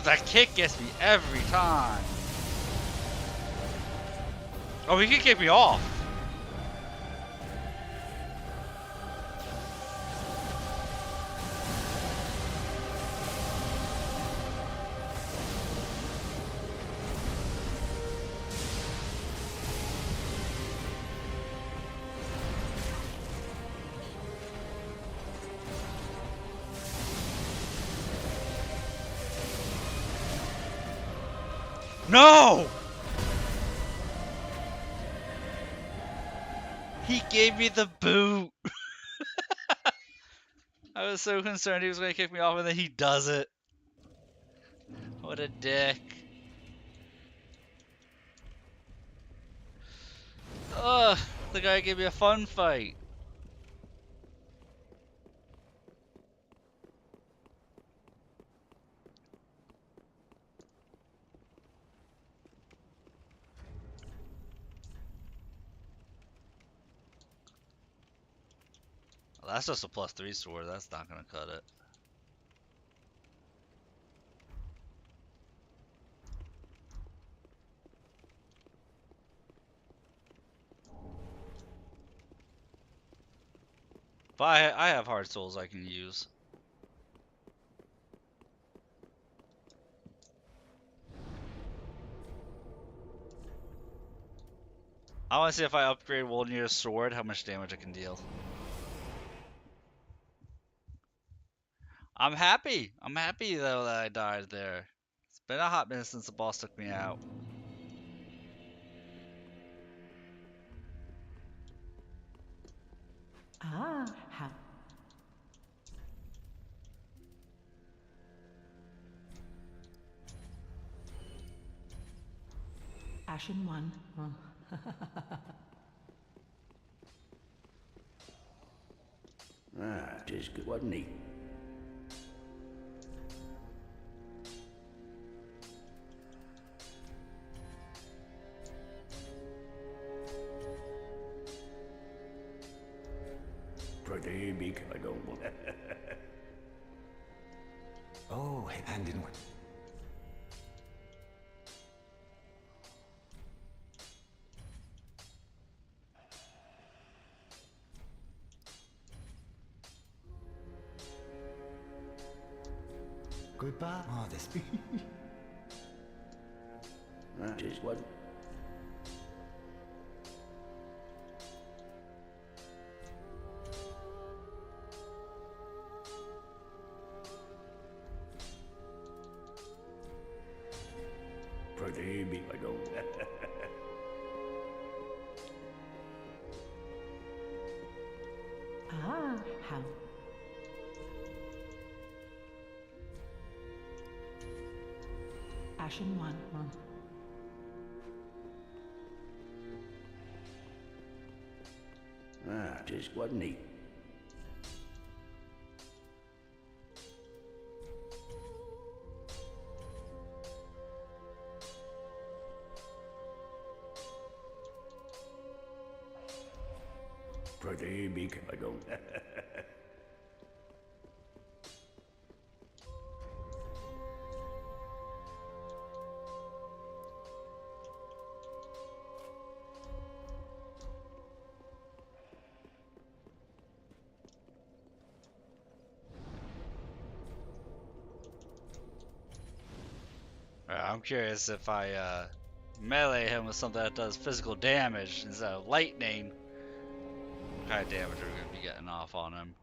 That kick gets me every time. Oh, he can kick me off. No! He gave me the boot. I was so concerned he was going to kick me off, and then he does it. What a dick. Ugh, the guy gave me a fun fight. Well, that's just a +3 sword. That's not going to cut it. But I have hard souls I can use. I want to see if I upgrade Wolnir's sword, how much damage I can deal. I'm happy. I'm happy though that I died there. It's been a hot minute since the boss took me out. Ah, how. Ashen one. Oh. Ah, just good, wasn't he? Pretty big, I don't want. Oh, hand in one. Goodbye. Oh, this. Ah, just what? Pretty big, I don't. Ah, how. Passion 1. Just what neat. Pretty big, I don't. I'm curious if I melee him with something that does physical damage instead of lightning. What kind of damage are we going to be getting off on him?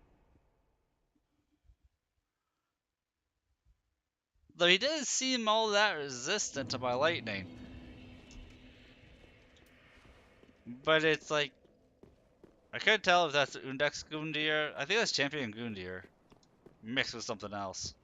Though he didn't seem all that resistant to my lightning. But it's like, I couldn't tell if that's Undex Gundyr. I think that's Champion Gundyr. Mixed with something else.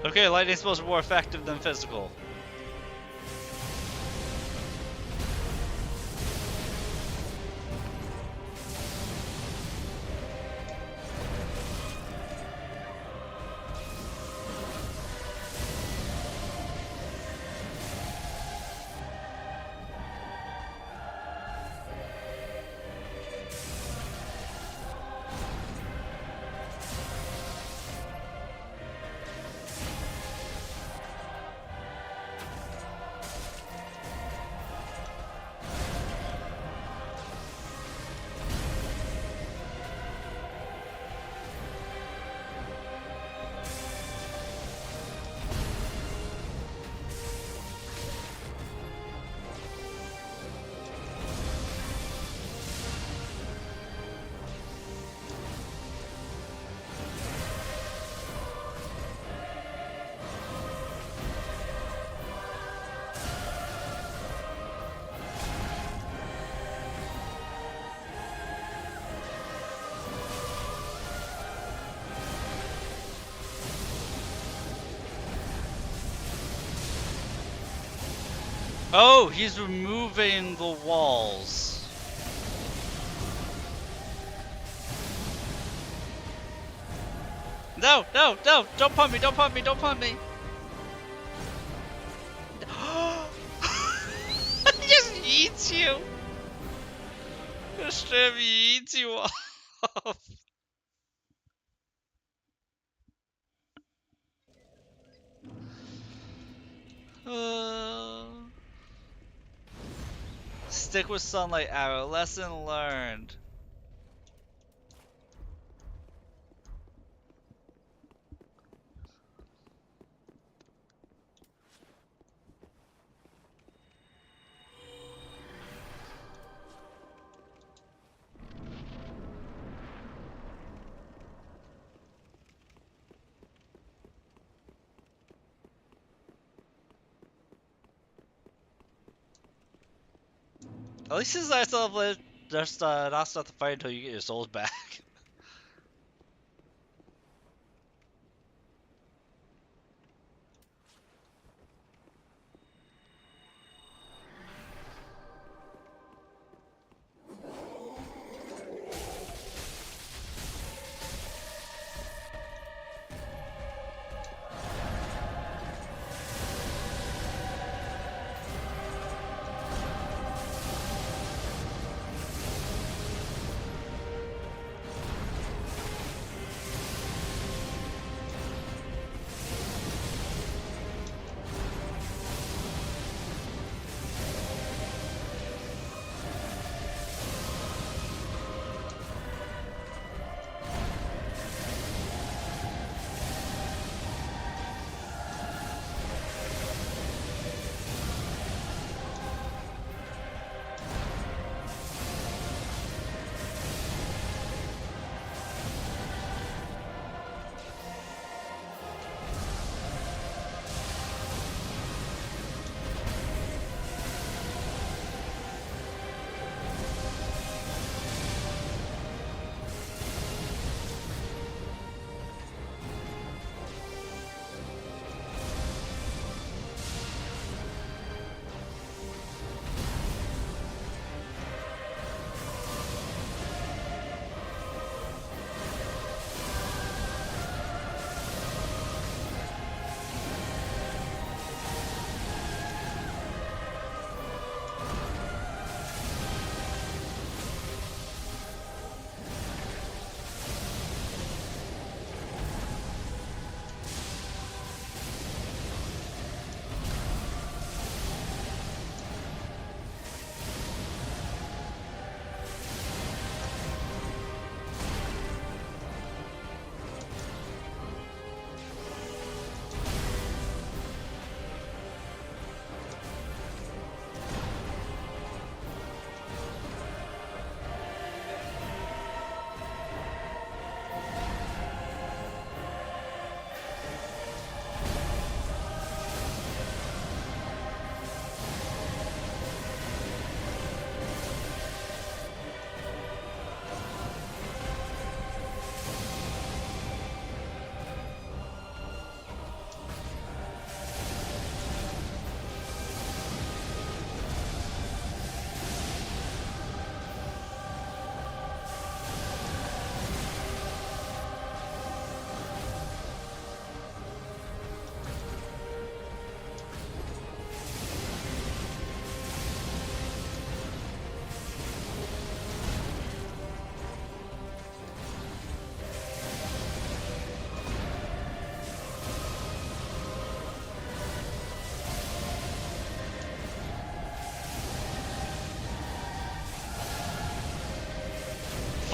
Okay, lightning's supposed to be more effective than physical. Oh, he's removing the walls. No, no, no! Don't pump me, don't pump me, don't pump me! He just eats you! Just straight up eats you off! Stick with sunlight arrow, lesson learned. At least it's nice to just not start the fight until you get your souls back.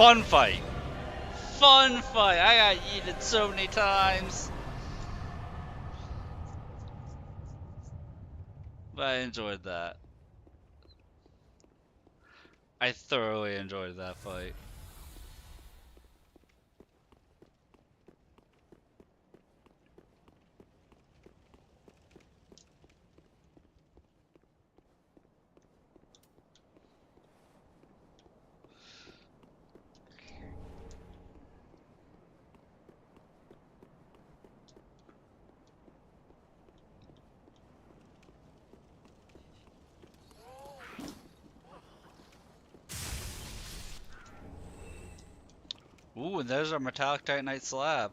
fun fight. Fun fight. I got yeeted so many times. But I enjoyed that. I thoroughly enjoyed that fight. Ooh, and there's our metallic titanite slab.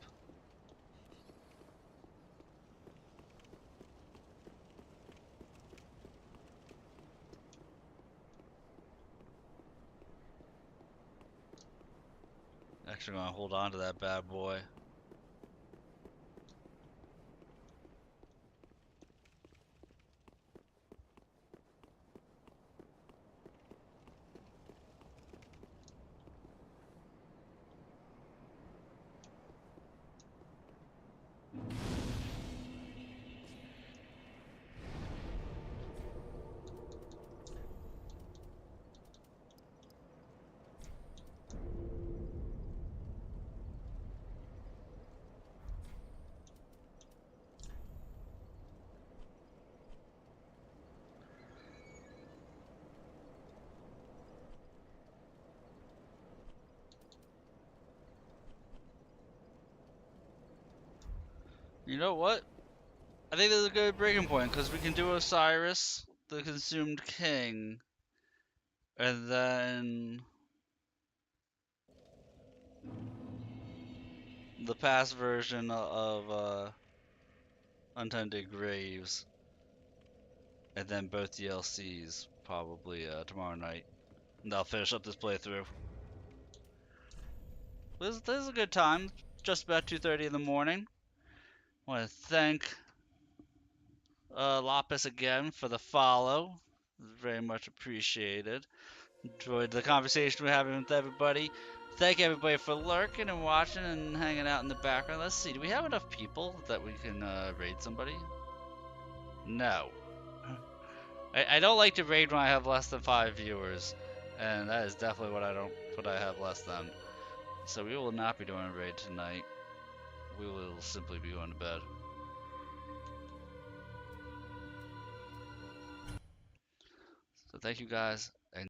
Actually gonna hold on to that bad boy. You know what? I think this is a good breaking point because we can do Osiris, the Consumed King, and then the past version of Untended Graves, and then both DLCs probably tomorrow night. And I'll finish up this playthrough. This is a good time. Just about 2:30 in the morning. I want to thank Lapis again for the follow. Very much appreciated. Enjoyed the conversation we're having with everybody. Thank everybody for lurking and watching and hanging out in the background. Let's see, do we have enough people that we can raid somebody? No. I don't like to raid when I have less than 5 viewers, and that is definitely what I have less than. So we will not be doing a raid tonight. We will simply be going to bed. So thank you guys.